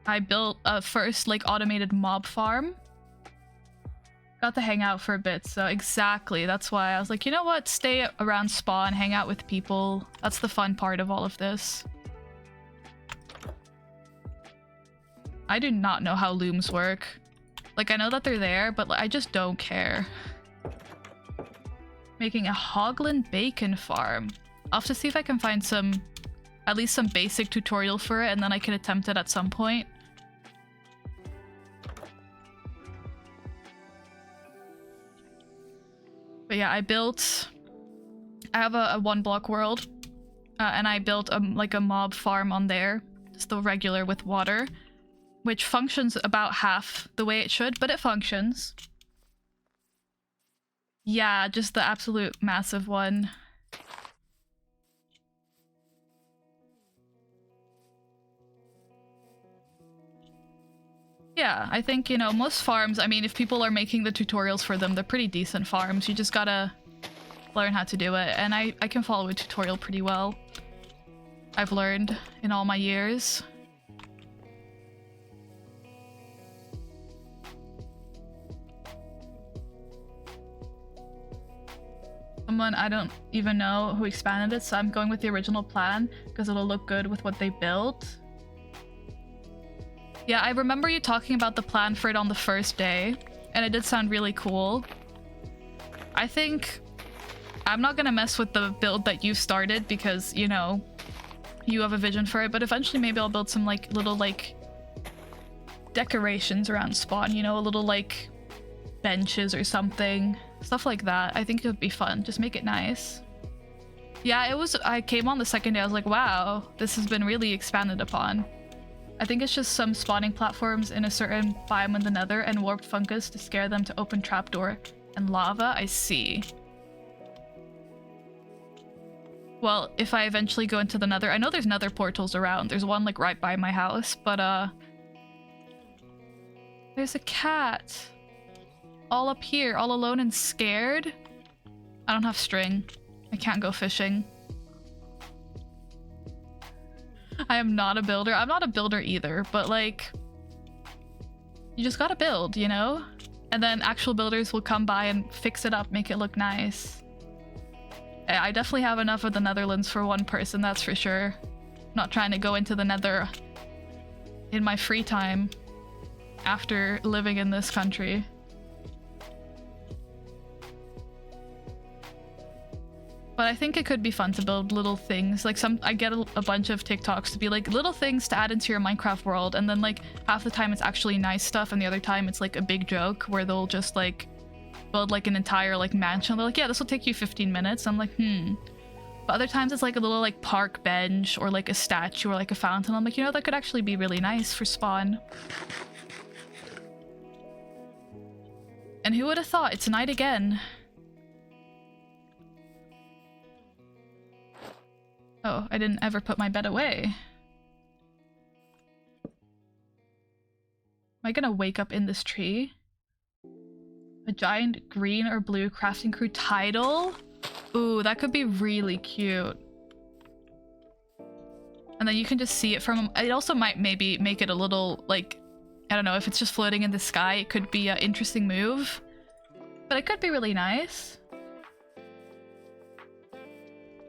I built a first like automated mob farm. Got to hang out for a bit, so exactly. That's why I was like, you know what? Stay around spawn, hang out with people. That's the fun part of all of this. I do not know how looms work. Like, I know that they're there, but I just don't care. Making a hoglin bacon farm. I'll have to see if I can find at least some basic tutorial for it, and then I can attempt it at some point. But yeah, I have a 1-block world, and I built like a mob farm on there, just the regular with water, which functions about half the way it should, but it functions. Yeah, just the absolute massive one. Yeah, I think, you know, most farms, I mean, if people are making the tutorials for them, they're pretty decent farms. You just gotta learn how to do it. And I can follow a tutorial pretty well. I've learned in all my years. Someone I don't even know who expanded it, so I'm going with the original plan because it'll look good with what they built. Yeah, I remember you talking about the plan for it on the first day, and it did sound really cool. I think I'm not gonna mess with the build that you started because, you know, you have a vision for it, but eventually maybe I'll build some like little like decorations around spawn, you know, a little like benches or something. Stuff like that. I think it would be fun. Just make it nice. Yeah, it was, I came on the second day, I was like, wow, this has been really expanded upon. I think it's just some spawning platforms in a certain biome in the nether and warped fungus to scare them to open trapdoor and lava. I see. Well, if I eventually go into the nether, I know there's nether portals around. There's one like right by my house, but there's a cat. All up here, all alone and scared. I don't have string. I can't go fishing. I am not a builder. I'm not a builder either, but like, you just gotta build, you know? And then actual builders will come by and fix it up, make it look nice. I definitely have enough of the Netherlands for one person, that's for sure. I'm not trying to go into the nether in my free time after living in this country. But I think it could be fun to build little things. Like I get a bunch of TikToks to be like little things to add into your Minecraft world, and then like half the time it's actually nice stuff and the other time it's like a big joke where they'll just like build like an entire like mansion. They're like, yeah, this will take you 15 minutes. I'm like, But other times it's like a little like park bench or like a statue or like a fountain. I'm like, you know, that could actually be really nice for spawn. And who would have thought? It's night again. Oh, I didn't ever put my bed away. Am I gonna wake up in this tree? A giant green or blue crafting crew title? Ooh, that could be really cute. And then you can just see it from... It also might maybe make it a little, like... I don't know, if it's just floating in the sky, it could be an interesting move. But it could be really nice.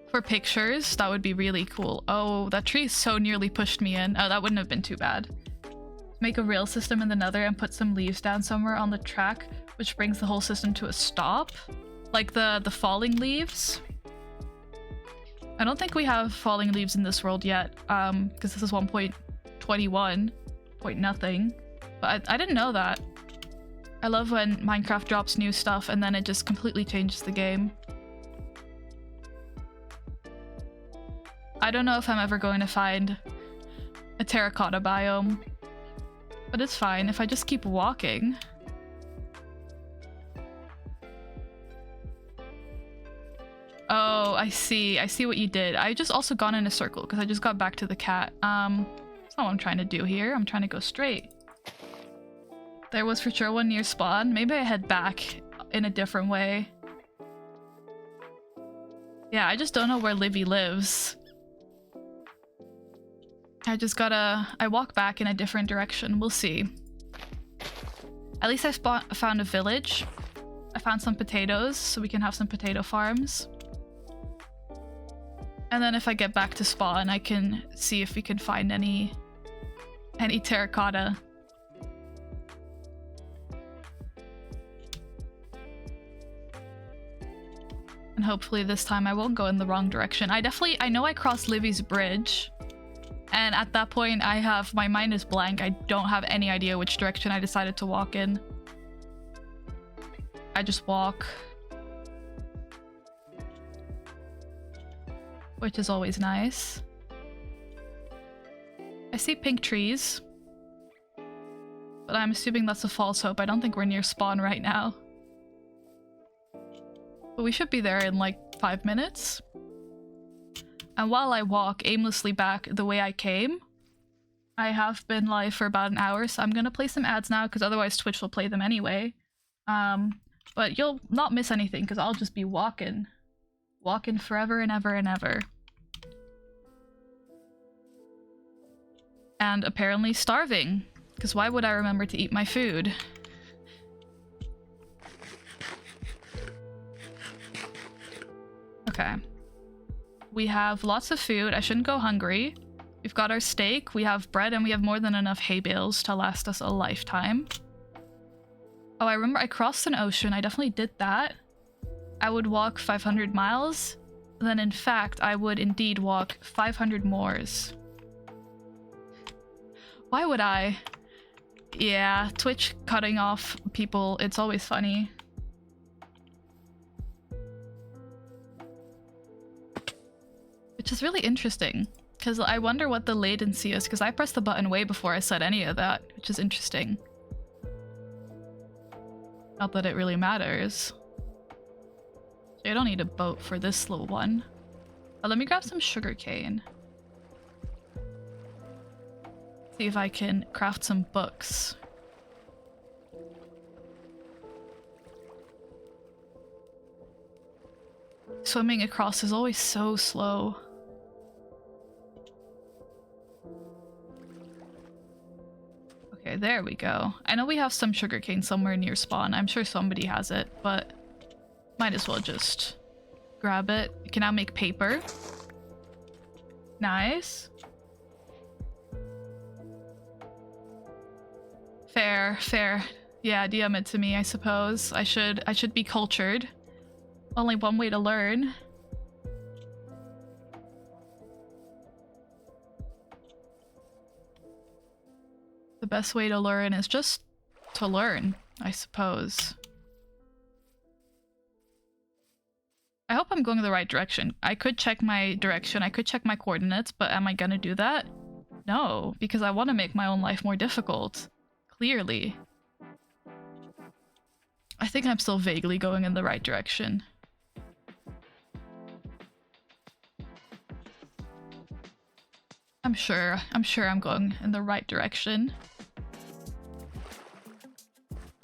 For pictures, that would be really cool. Oh, that tree so nearly pushed me in. Oh, that wouldn't have been too bad. Make a rail system in the nether and put some leaves down somewhere on the track, which brings the whole system to a stop. Like the falling leaves. I don't think we have falling leaves in this world yet, because this is 1.21 point nothing. But I didn't know that. I love when Minecraft drops new stuff and then it just completely changes the game. I don't know if I'm ever going to find a terracotta biome, but it's fine if I just keep walking. Oh, I see. I see what you did. I just also gone in a circle because I just got back to the cat. That's not what I'm trying to do here. I'm trying to go straight. There was for sure one near spawn. Maybe I head back in a different way. Yeah, I just don't know where Livy lives. I just gotta... I walk back in a different direction. We'll see. At least I found a village. I found some potatoes, so we can have some potato farms. And then if I get back to spawn, I can see if we can find any terracotta. And hopefully this time I won't go in the wrong direction. I know I crossed Livy's bridge. And at that point, my mind is blank. I don't have any idea which direction I decided to walk in. I just walk. Which is always nice. I see pink trees. But I'm assuming that's a false hope. I don't think we're near spawn right now. But we should be there in like 5 minutes. And while I walk aimlessly back the way I came, I have been live for about an hour, so I'm gonna play some ads now because otherwise Twitch will play them anyway. But you'll not miss anything because I'll just be walking forever and ever and ever. And apparently starving, because why would I remember to eat my food? Okay. We have lots of food. I shouldn't go hungry. We've got our steak, we have bread, and we have more than enough hay bales to last us a lifetime. Oh, I remember I crossed an ocean. I definitely did that. I would walk 500 miles. Then in fact, I would indeed walk 500 mores. Why would I? Yeah, Twitch cutting off people, it's always funny. Which is really interesting, because I wonder what the latency is, because I pressed the button way before I said any of that, which is interesting. Not that it really matters. I don't need a boat for this little one. But let me grab some sugarcane. See if I can craft some books. Swimming across is always so slow. Okay, there we go. I know we have some sugarcane somewhere near spawn. I'm sure somebody has it, but might as well just grab it. We can now make paper. Nice. Fair, fair. Yeah, DM it to me, I suppose. I should be cultured. Only one way to learn. The best way to learn is just to learn, I suppose. I hope I'm going the right direction. I could check my direction, I could check my coordinates, but am I gonna do that? No, because I want to make my own life more difficult. Clearly. I think I'm still vaguely going in the right direction. I'm sure I'm going in the right direction.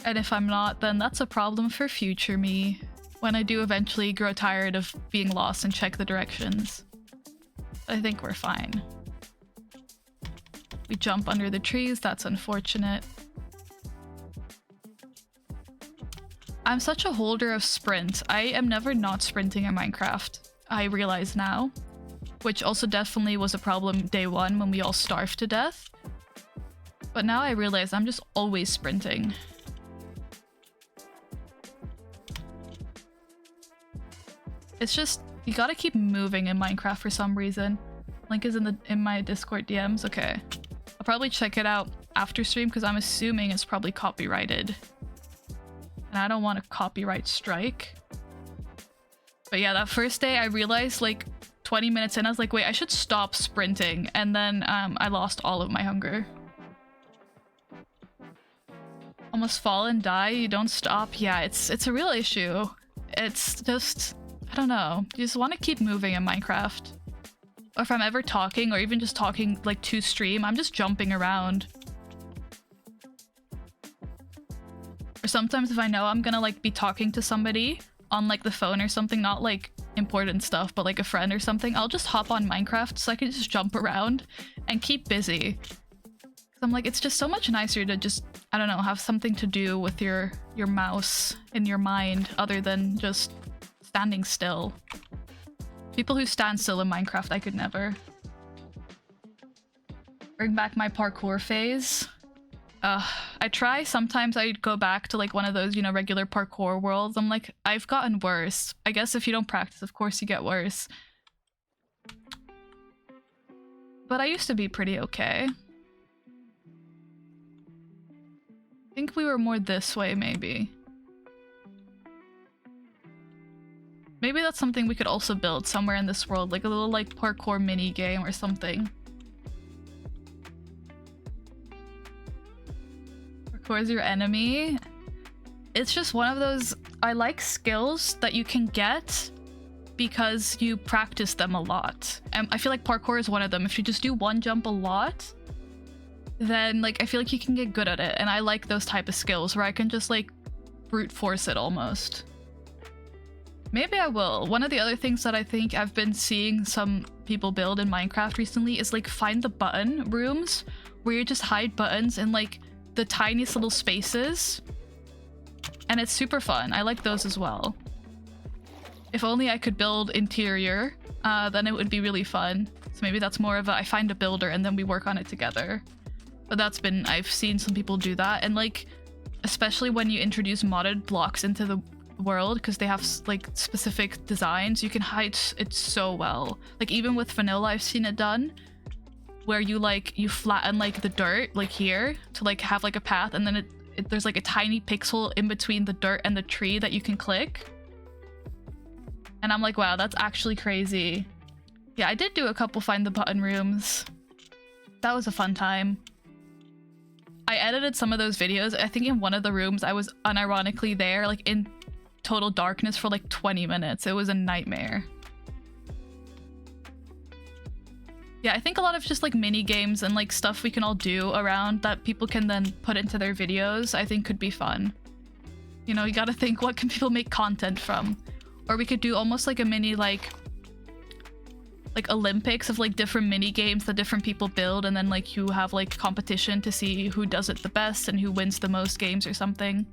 And if I'm not, then that's a problem for future me, when I do eventually grow tired of being lost and check the directions. I think we're fine. We jump under the trees, that's unfortunate. I'm such a holder of sprint. I am never not sprinting in Minecraft. I realize now. Which also definitely was a problem day one when we all starved to death. But now I realize I'm just always sprinting. It's just, you gotta keep moving in Minecraft for some reason. Link is in my Discord DMs. Okay. I'll probably check it out after stream because I'm assuming it's probably copyrighted. And I don't want a copyright strike. But yeah, that first day I realized like 20 minutes in, I was like, wait, I should stop sprinting. And then I lost all of my hunger. Almost fall and die, you don't stop. Yeah, it's a real issue. It's just, I don't know. You just want to keep moving in Minecraft. Or if I'm ever talking, or even just talking like to stream, I'm just jumping around. Or sometimes if I know I'm gonna like be talking to somebody on like the phone or something, not like important stuff, but like a friend or something, I'll just hop on Minecraft so I can just jump around and keep busy. I'm like, it's just so much nicer to just, I don't know, have something to do with your mouse in your mind other than just standing still. People who stand still in Minecraft, I could never. Bring back my parkour phase. I try, sometimes I go back to like one of those, you know, regular parkour worlds. I'm like, I've gotten worse. I guess if you don't practice, of course you get worse. But I used to be pretty okay. I think we were more this way, maybe. Maybe that's something we could also build somewhere in this world, like a little like parkour mini game or something. Parkour is your enemy. It's just one of those, I like skills that you can get because you practice them a lot. And I feel like parkour is one of them. If you just do one jump a lot, then like I feel like you can get good at it, and I like those type of skills where I can just like brute force it almost. Maybe I will. One of the other things that I think I've been seeing some people build in Minecraft recently is like find the button rooms where you just hide buttons in like the tiniest little spaces, and it's super fun. I like those as well. If only I could build interior, then it would be really fun. So maybe that's more of a I find a builder and then we work on it together. But that's been, I've seen some people do that, and like especially when you introduce modded blocks into the world, because they have like specific designs, you can hide it so well. Like even with vanilla I've seen it done where you flatten like the dirt like here to like have like a path, and then there's like a tiny pixel in between the dirt and the tree that you can click, and I'm like, wow, that's actually crazy. Yeah, I did do a couple find the button rooms. That was a fun time. I edited some of those videos. I think in one of the rooms I was unironically there like in total darkness for like 20 minutes. It was a nightmare. Yeah, I think a lot of just like mini games and like stuff we can all do around that people can then put into their videos, I think could be fun. You know, you gotta think, what can people make content from? Or we could do almost like a mini like Olympics of like different mini games that different people build, and then like you have like competition to see who does it the best and who wins the most games or something.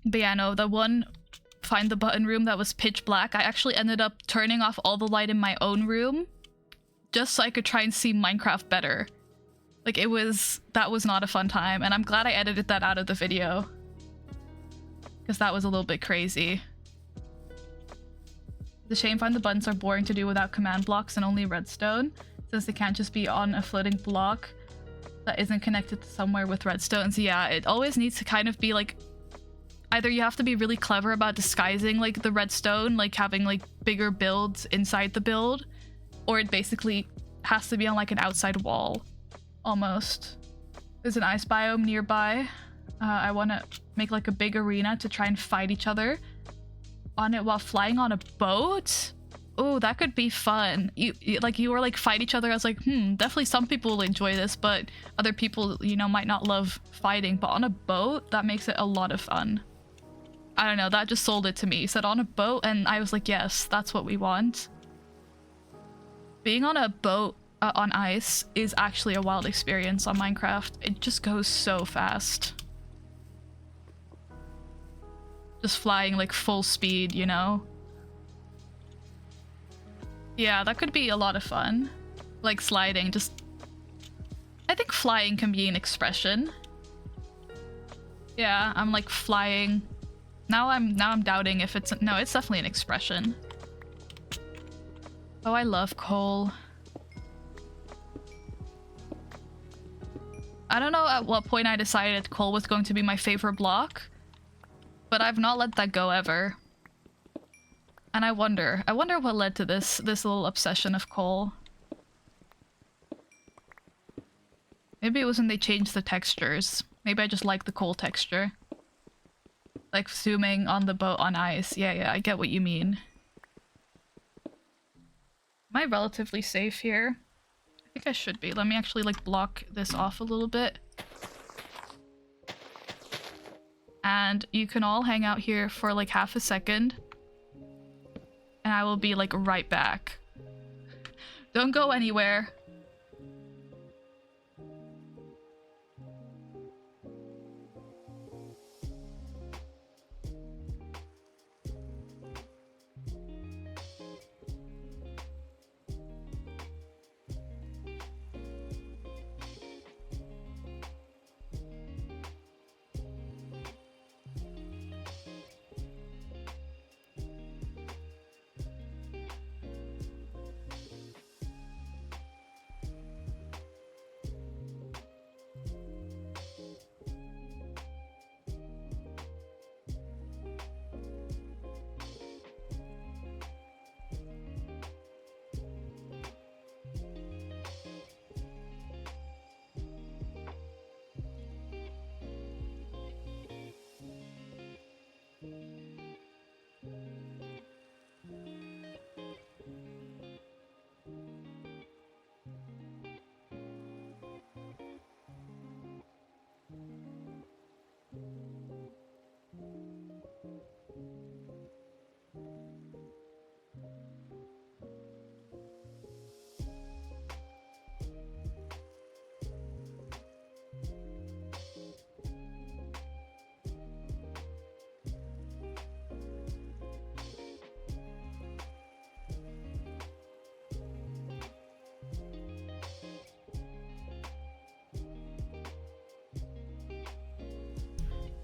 But yeah, no, the one find the button room that was pitch black, I actually ended up turning off all the light in my own room just so I could try and see Minecraft better. Like that was not a fun time, and I'm glad I edited that out of the video, because that was a little bit crazy. The shame find the buttons are boring to do without command blocks and only redstone, since they can't just be on a floating block that isn't connected to somewhere with redstone. So yeah, it always needs to kind of be like, either you have to be really clever about disguising like the redstone, like having like bigger builds inside the build, or it basically has to be on like an outside wall almost. There's an ice biome nearby. I want to make like a big arena to try and fight each other on it while flying on a boat. Oh, that could be fun. You were like fight each other. I was like, definitely some people will enjoy this, but other people, you know, might not love fighting. But on a boat, that makes it a lot of fun. I don't know, that just sold it to me. It said on a boat, and I was like, yes, that's what we want. Being on a boat on ice is actually a wild experience on Minecraft. It just goes so fast. Just flying like full speed, you know? Yeah, that could be a lot of fun. Like sliding, just... I think flying can be an expression. Yeah, I'm like flying. Now I'm doubting if it's... No, it's definitely an expression. Oh, I love coal. I don't know at what point I decided coal was going to be my favorite block, but I've not let that go ever. And I wonder what led to this little obsession of coal. Maybe it was when they changed the textures. Maybe I just like the coal texture. Like zooming on the boat on ice. Yeah, I get what you mean. Am I relatively safe here? I think I should be. Let me actually like block this off a little bit. And you can all hang out here for like half a second. And I will be like right back. Don't go anywhere.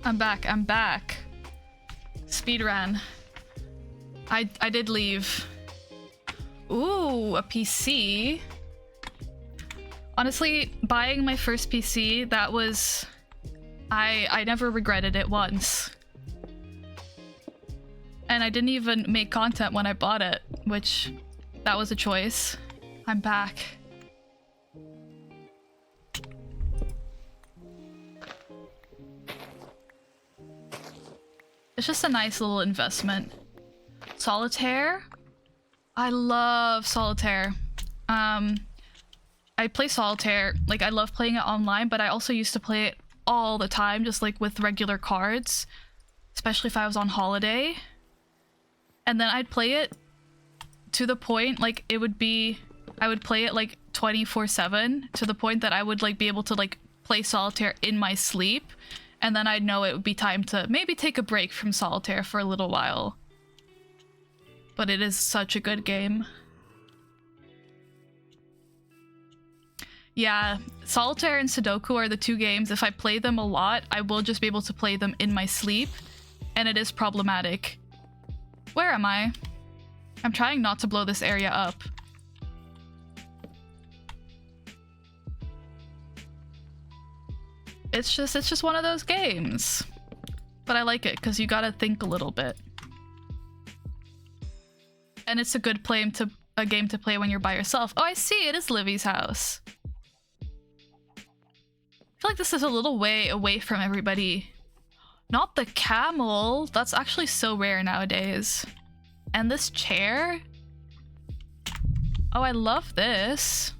I'm back. I'm back. Speedrun. I did leave. Ooh, a PC. Honestly, buying my first PC, that was... I never regretted it once. And I didn't even make content when I bought it, which... that was a choice. I'm back. It's just a nice little investment. Solitaire? I love Solitaire. I play Solitaire, like I love playing it online, but I also used to play it all the time, just like with regular cards, especially if I was on holiday. And then I'd play it to the point, like it would be, I would play it like 24/7 to the point that I would like be able to like play Solitaire in my sleep. And then I'd know it would be time to maybe take a break from Solitaire for a little while. But it is such a good game. Yeah, Solitaire and Sudoku are the two games, if I play them a lot, I will just be able to play them in my sleep. And it is problematic. Where am I? I'm trying not to blow this area up. It's just one of those games. But I like it because you gotta think a little bit. And it's a good game to play when you're by yourself. Oh, I see, it is Livy's house. I feel like this is a little way away from everybody. Not the camel. That's actually so rare nowadays. And this chair? Oh, I love this.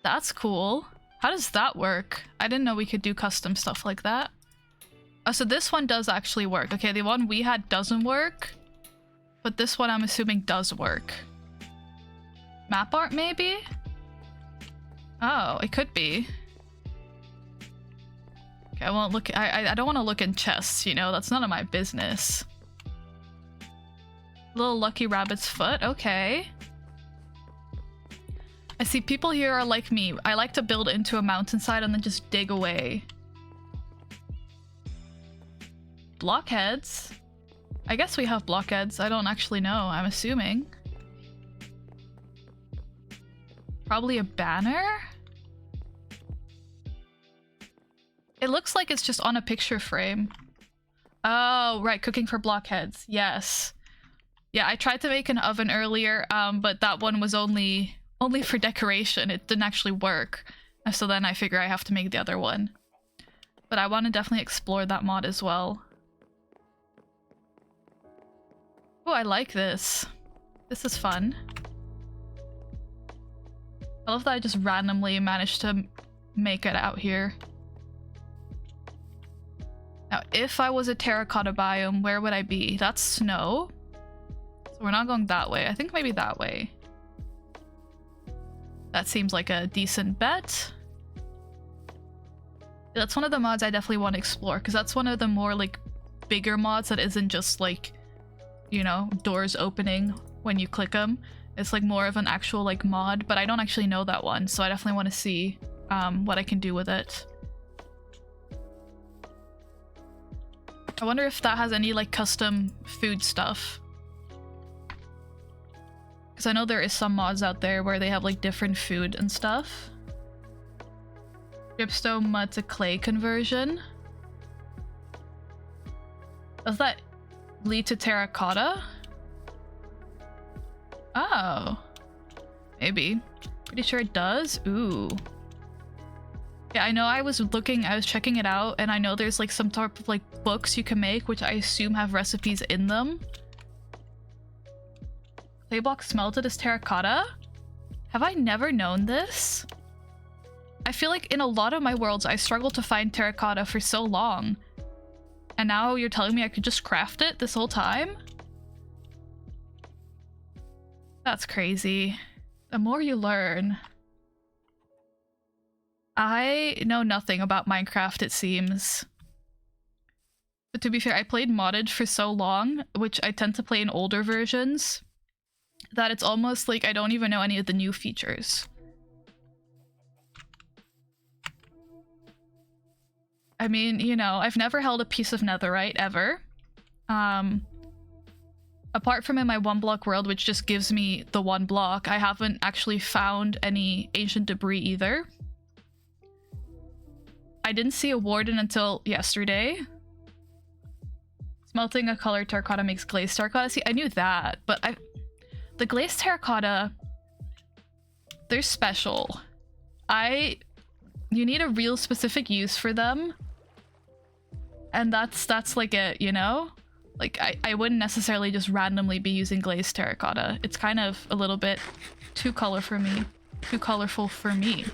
That's cool. How does that work? I didn't know we could do custom stuff like that. Oh, so this one does actually work. Okay, the one we had doesn't work. But this one I'm assuming does work. Map art, maybe? Oh, it could be. Okay, I won't look. I don't want to look in chests, you know? That's none of my business. Little lucky rabbit's foot. Okay. I see people here are like me. I like to build into a mountainside and then just dig away. Blockheads? I guess we have blockheads. I don't actually know. I'm assuming. Probably a banner? It looks like it's just on a picture frame. Oh, right. Cooking for blockheads. Yes. Yeah, I tried to make an oven earlier, but that one was only for decoration. It didn't actually work. So then I figure I have to make the other one. But I want to definitely explore that mod as well. Oh, I like this. This is fun. I love that I just randomly managed to make it out here. Now, if I was a terracotta biome, where would I be? That's snow. So we're not going that way. I think maybe that way. That seems like a decent bet. That's one of the mods I definitely want to explore, because that's one of the more like bigger mods that isn't just like, you know, doors opening when you click them. It's like more of an actual like mod, but I don't actually know that one, so I definitely want to see what I can do with it. I wonder if that has any like custom food stuff. Because I know there is some mods out there where they have like different food and stuff. Dripstone mud to clay conversion. Does that lead to terracotta? Oh. Maybe. Pretty sure it does. Ooh. Yeah, I know I was checking it out, and I know there's like some type of like books you can make, which I assume have recipes in them. Clay block smelted as terracotta? Have I never known this? I feel like in a lot of my worlds I struggled to find terracotta for so long. And now you're telling me I could just craft it this whole time? That's crazy. The more you learn. I know nothing about Minecraft, it seems. But to be fair, I played modded for so long, which I tend to play in older versions, that it's almost like I don't even know any of the new features. I mean, you know, I've never held a piece of netherite ever. Apart from in my 1-block world, which just gives me the 1 block, I haven't actually found any ancient debris either. I didn't see a warden until yesterday. Smelting a colored terracotta makes glazed terracotta. See, I knew that, but the glazed terracotta, they're special. You need a real specific use for them. And that's like it, you know? Like, I wouldn't necessarily just randomly be using glazed terracotta. It's kind of a little bit too colorful for me.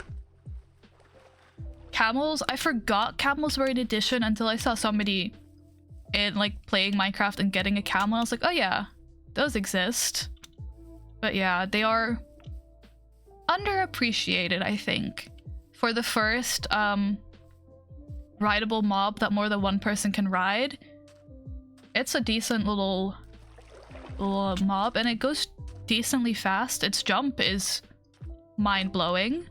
Camels, I forgot camels were in addition until I saw somebody in like playing Minecraft and getting a camel. I was like, oh yeah, those exist. But yeah, they are underappreciated, I think. For the first rideable mob that more than one person can ride, it's a decent little mob, and it goes decently fast. Its jump is mind-blowing.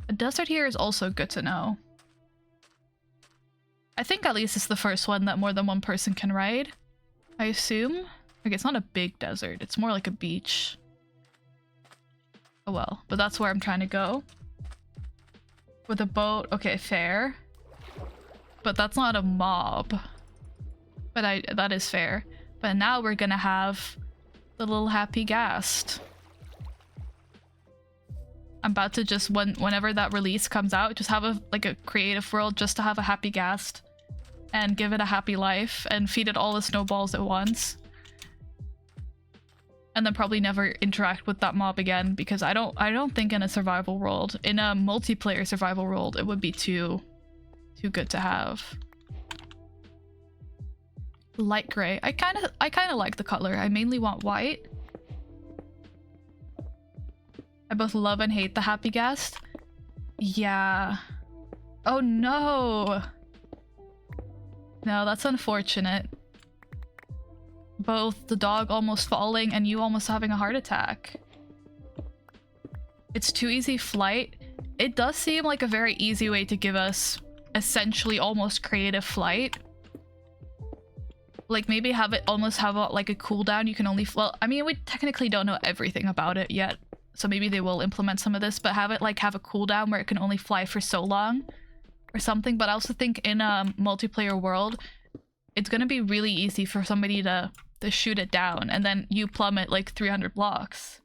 A desert here is also good to know. I think at least it's the first one that more than one person can ride, I assume. Like, it's not a big desert, it's more like a beach. Oh well, but that's where I'm trying to go. With a boat, okay, fair. But that's not a mob. But that is fair. But now we're gonna have the little happy ghast. I'm about to just, whenever that release comes out, just have a creative world just to have a happy ghast. And give it a happy life and feed it all the snowballs at once. And then probably never interact with that mob again, because I don't think in a survival world, in a multiplayer survival world, it would be too good to have. Light gray. I kind of like the color. I mainly want white. I both love and hate the happy ghast. Yeah. Oh no. No, that's unfortunate. Both the dog almost falling and you almost having a heart attack. It's too easy flight. It does seem like a very easy way to give us essentially almost creative flight. Like maybe have it almost have like a cooldown. You can only, well, I mean, we technically don't know everything about it yet, so maybe they will implement some of this, but have it like have a cooldown where it can only fly for so long or something. But I also think in a multiplayer world, it's gonna be really easy for somebody to shoot it down and then you plummet like 300 blocks.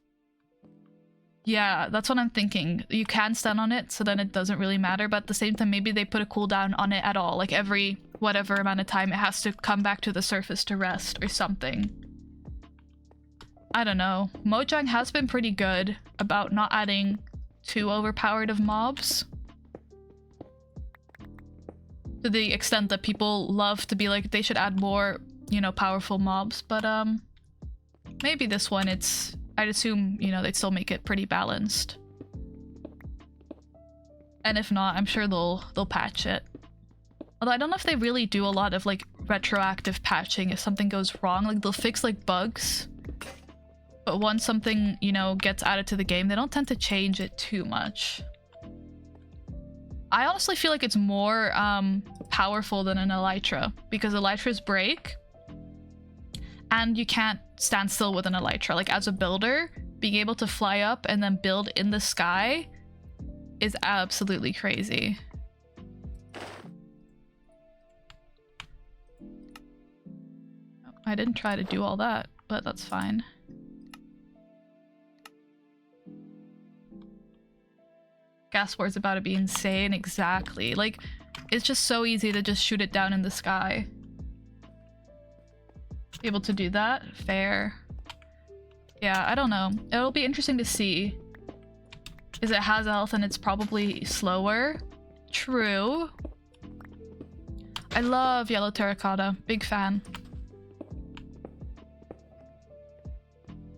Yeah, that's what I'm thinking. You can stand on it, so then it doesn't really matter, but at the same time, maybe they put a cooldown on it at all. Like every whatever amount of time, it has to come back to the surface to rest or something. I don't know. Mojang has been pretty good about not adding too overpowered of mobs. To the extent that people love to be like, they should add more, you know, powerful mobs, but maybe this one, I'd assume, you know, they'd still make it pretty balanced. And if not, I'm sure they'll patch it. Although I don't know if they really do a lot of like retroactive patching if something goes wrong. Like they'll fix like bugs, but once something, you know, gets added to the game, they don't tend to change it too much. I honestly feel like it's more powerful than an elytra, because elytras break and you can't stand still with an elytra. Like as a builder, being able to fly up and then build in the sky is absolutely crazy. I didn't try to do all that, but that's fine. Gas war's about to be insane, exactly. Like, it's just so easy to just shoot it down in the sky. Be able to do that? Fair. Yeah, I don't know. It'll be interesting to see. Because it has health and it's probably slower. True. I love yellow terracotta. Big fan.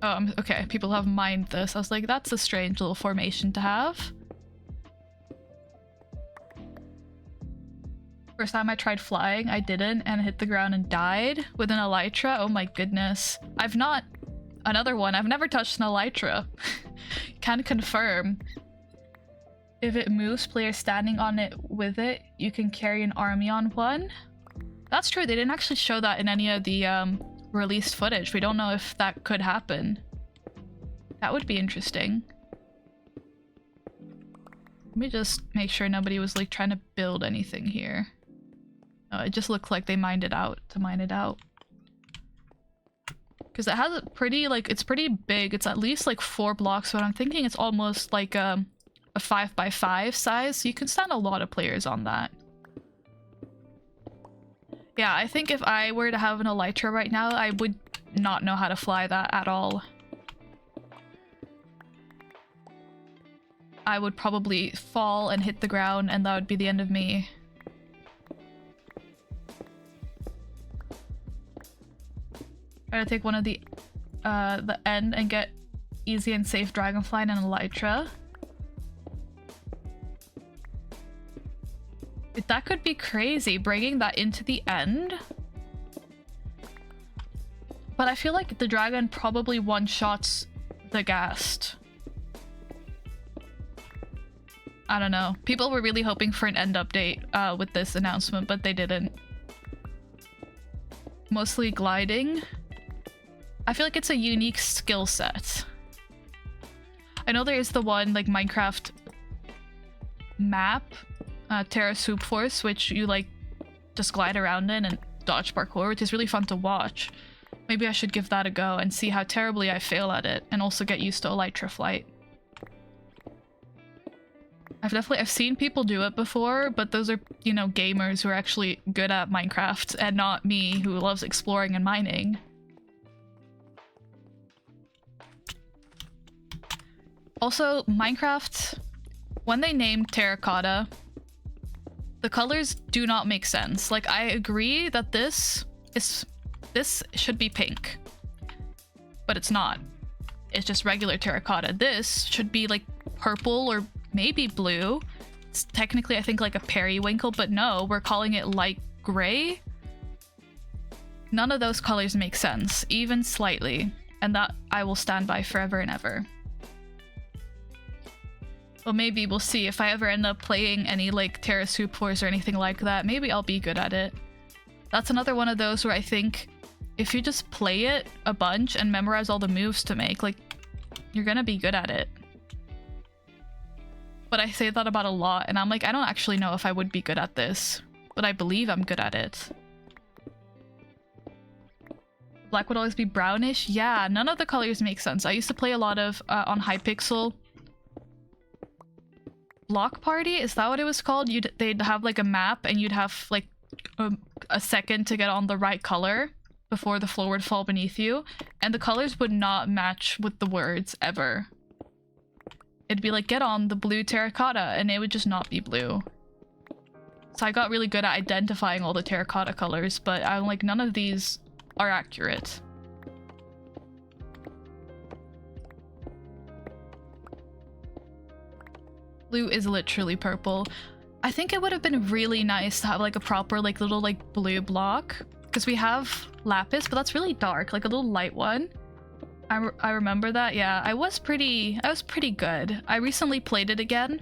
Oh, okay. People have mined this. I was like, that's a strange little formation to have. First time I tried flying, I didn't and hit the ground and died with an elytra. Oh my goodness. I've never touched an elytra. Can confirm. If it moves, players standing on it with it, you can carry an army on one. That's true, they didn't actually show that in any of the released footage. We don't know if that could happen. That would be interesting. Let me just make sure nobody was like trying to build anything here. No, it just looked like they mined it out to mine it out. Because it has a pretty, like, it's pretty big. It's at least like 4 blocks, but I'm thinking it's almost like a 5x5 size, so you can stand a lot of players on that. Yeah, I think if I were to have an elytra right now, I would not know how to fly that at all. I would probably fall and hit the ground, and that would be the end of me. Try to take one of the end and get easy and safe dragonfly and an elytra. That could be crazy, bringing that into the end. But I feel like the dragon probably one-shots the ghast. I don't know. People were really hoping for an end update with this announcement, but they didn't. Mostly gliding. I feel like it's a unique skill set. I know there is the one, like, Minecraft map, Terra Soup Force, which you, like, just glide around in and dodge parkour, which is really fun to watch. Maybe I should give that a go and see how terribly I fail at it, and also get used to elytra flight. I've seen people do it before, but those are, you know, gamers who are actually good at Minecraft, and not me, who loves exploring and mining. Also, Minecraft, when they named terracotta, the colors do not make sense. Like, I agree that this should be pink, but it's not. It's just regular terracotta. This should be like purple or maybe blue. It's technically, I think, like a periwinkle, but no, we're calling it light gray. None of those colors make sense, even slightly, and that I will stand by forever and ever. Well, maybe we'll see. If I ever end up playing any like Terra Soup Force or anything like that, maybe I'll be good at it. That's another one of those where I think if you just play it a bunch and memorize all the moves to make, like, you're gonna be good at it. But I say that about a lot, and I'm like, I don't actually know if I would be good at this, but I believe I'm good at it. Black would always be brownish? Yeah, none of the colors make sense. I used to play a lot of, on Hypixel, Block Party? Is that what it was called? They'd have like a map, and you'd have like a second to get on the right color before the floor would fall beneath you, and the colors would not match with the words ever. It'd be like, get on the blue terracotta, and it would just not be blue. So I got really good at identifying all the terracotta colors, but I'm like, none of these are accurate. Blue is literally purple. I think it would have been really nice to have like a proper like little like blue block, because we have lapis, but that's really dark, like a little light one. I remember that. Yeah, I was pretty good. I recently played it again,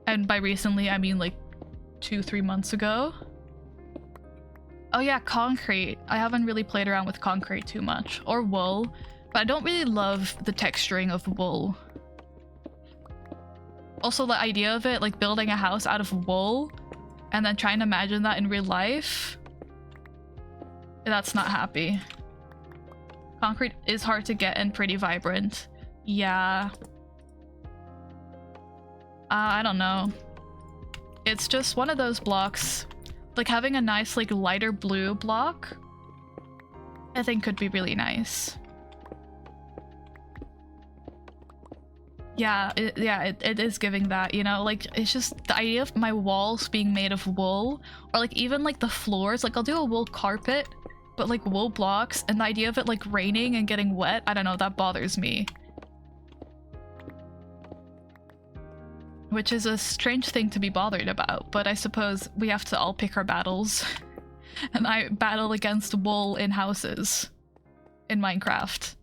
and by recently I mean like 2-3 months ago. Oh yeah, concrete. I haven't really played around with concrete too much, or wool, but I don't really love the texturing of wool. Also, the idea of it, like building a house out of wool and then trying to imagine that in real life, that's not happy. Concrete is hard to get and pretty vibrant. Yeah. I don't know. It's just one of those blocks. Like having a nice like lighter blue block, I think could be really nice. Yeah, it is giving that, you know, like it's just the idea of my walls being made of wool, or like even like the floors, like I'll do a wool carpet, but like wool blocks, and the idea of it like raining and getting wet, I don't know, that bothers me. Which is a strange thing to be bothered about, but I suppose we have to all pick our battles. And I battle against wool in houses in Minecraft.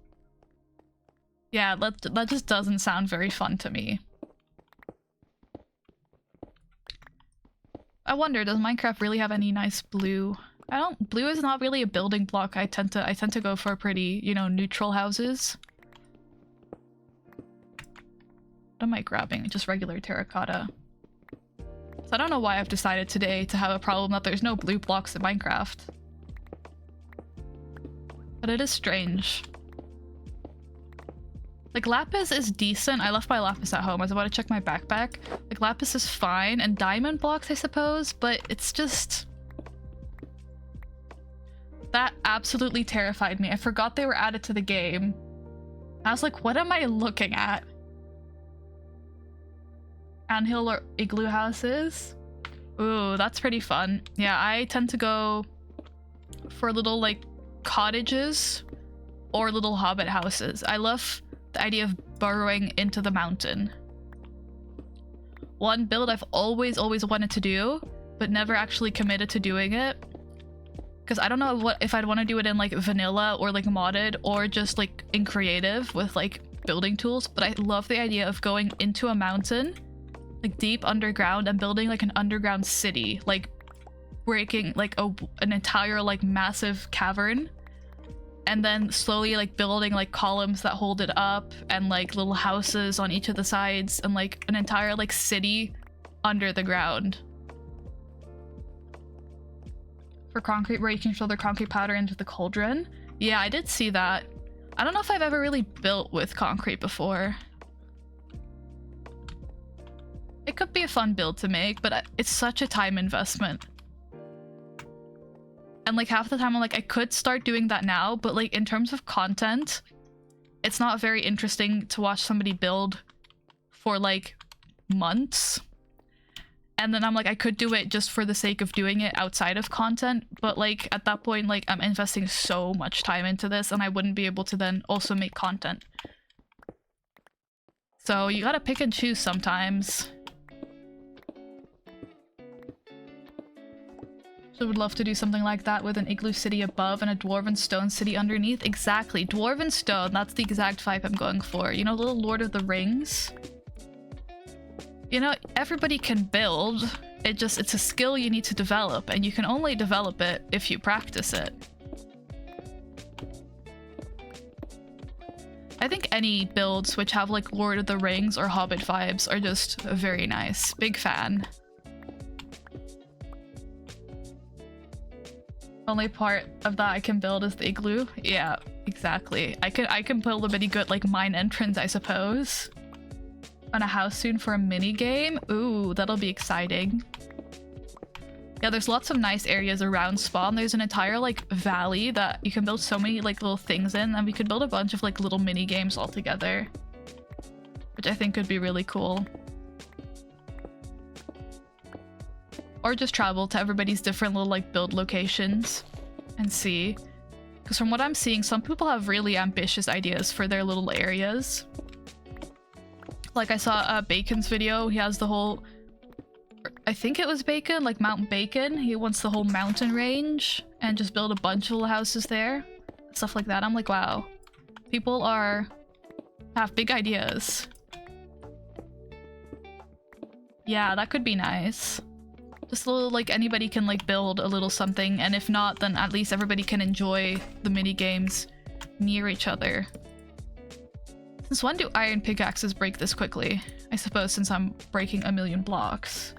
Yeah, that just doesn't sound very fun to me. I wonder, does Minecraft really have any nice blue? Blue is not really a building block. I tend to go for pretty, you know, neutral houses. What am I grabbing? Just regular terracotta. So I don't know why I've decided today to have a problem that there's no blue blocks in Minecraft. But it is strange. Like, lapis is decent. I left my lapis at home. I was about to check my backpack. Like, lapis is fine. And diamond blocks, I suppose. But it's just... that absolutely terrified me. I forgot they were added to the game. I was like, what am I looking at? Anthill or igloo houses? Ooh, that's pretty fun. Yeah, I tend to go for little, like, cottages or little hobbit houses. I love the idea of burrowing into the mountain. One build I've always wanted to do, but never actually committed to doing it. Because I don't know if I'd want to do it in, like, vanilla or, like, modded or just, like, in creative with, like, building tools. But I love the idea of going into a mountain, like, deep underground, and building, like, an underground city, like breaking, like, an entire, like, massive cavern, and then slowly, like, building, like, columns that hold it up, and, like, little houses on each of the sides, and, like, an entire, like, city under the ground. For concrete, where you can throw the concrete powder into the cauldron. Yeah, I did see that. I don't know if I've ever really built with concrete before. It could be a fun build to make, but it's such a time investment. And, like, half the time I'm like, I could start doing that now, but, like, in terms of content, it's not very interesting to watch somebody build for, like, months. And then I'm like, I could do it just for the sake of doing it outside of content, but, like, at that point, like, I'm investing so much time into this, and I wouldn't be able to then also make content. So you gotta pick and choose sometimes. So would love to do something like that with an igloo city above and a dwarven stone city underneath. Exactly, dwarven stone, that's the exact vibe I'm going for. You know, little Lord of the Rings? You know, everybody can build. It's a skill you need to develop, and you can only develop it if you practice it. I think any builds which have, like, Lord of the Rings or Hobbit vibes are just very nice. Big fan. Only part of that I can build is the igloo. Yeah, exactly. I can build a pretty good, like, mine entrance, I suppose. On a house soon for a mini game. Ooh, that'll be exciting. Yeah, there's lots of nice areas around spawn. There's an entire, like, valley that you can build so many, like, little things in, and we could build a bunch of, like, little mini games all together, which I think could be really cool. Or just travel to everybody's different little, like, build locations and see. Because from what I'm seeing, some people have really ambitious ideas for their little areas. Like, I saw Bacon's video. He has the whole... I think it was Bacon, like Mount Bacon. He wants the whole mountain range and just build a bunch of little houses there. Stuff like that. I'm like, wow. People have big ideas. Yeah, that could be nice. Just a little, like, anybody can, like, build a little something, and if not, then at least everybody can enjoy the mini games near each other. Since when do iron pickaxes break this quickly? I suppose since I'm breaking a million blocks.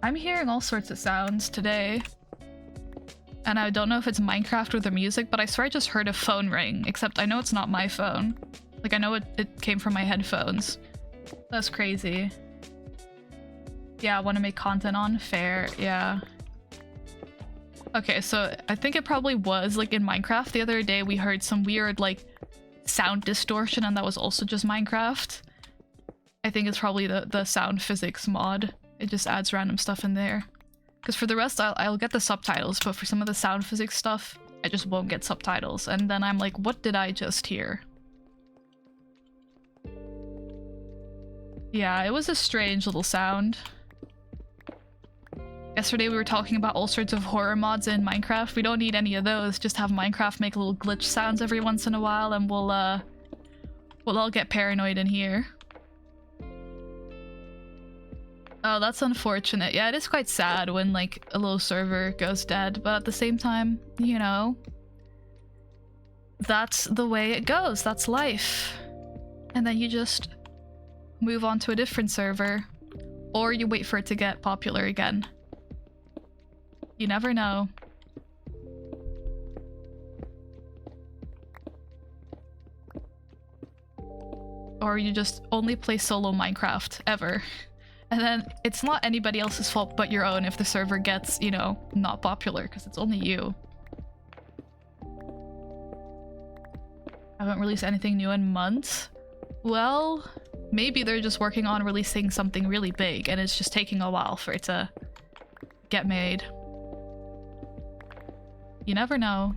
I'm hearing all sorts of sounds today. And I don't know if it's Minecraft or the music, but I swear I just heard a phone ring, except I know it's not my phone. Like, I know it came from my headphones. That's crazy. Yeah, I want to make content on? Fair, yeah. Okay, so I think it probably was, like, in Minecraft. The other day we heard some weird, like, sound distortion, and that was also just Minecraft. I think it's probably the sound physics mod. It just adds random stuff in there. Because for the rest, I'll get the subtitles, but for some of the sound physics stuff, I just won't get subtitles. And then I'm like, what did I just hear? Yeah, it was a strange little sound. Yesterday we were talking about all sorts of horror mods in Minecraft. We don't need any of those, just have Minecraft make little glitch sounds every once in a while, and we'll all get paranoid in here. Oh, that's unfortunate. Yeah, it is quite sad when like a little server goes dead, but at the same time, you know, that's the way it goes. That's life. And then you just move on to a different server, or you wait for it to get popular again. You never know. Or you just only play solo Minecraft ever. And then it's not anybody else's fault but your own if the server gets, you know, not popular, because it's only you. I haven't released anything new in months. Well, maybe they're just working on releasing something really big and it's just taking a while for it to get made. You never know.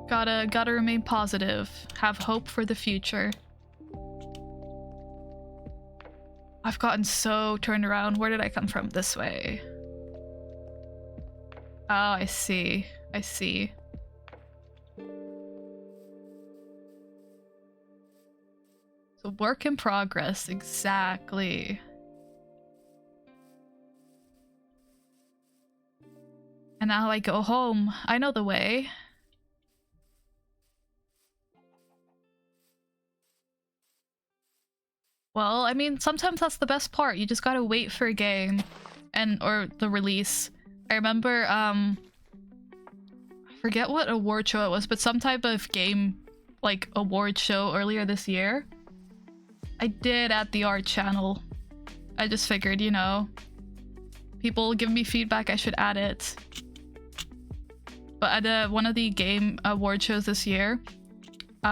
Gotta remain positive. Have hope for the future. I've gotten so turned around. Where did I come from? This way. Oh, I see. I see. So work in progress, exactly. And now I go home. I know the way. Well, I mean, sometimes that's the best part. You just gotta wait for a game or the release. I remember, I forget what award show it was, but some type of game, like, award show earlier this year. I did at the art channel. I just figured, you know, people give me feedback, I should add it. But at one of the game award shows this year,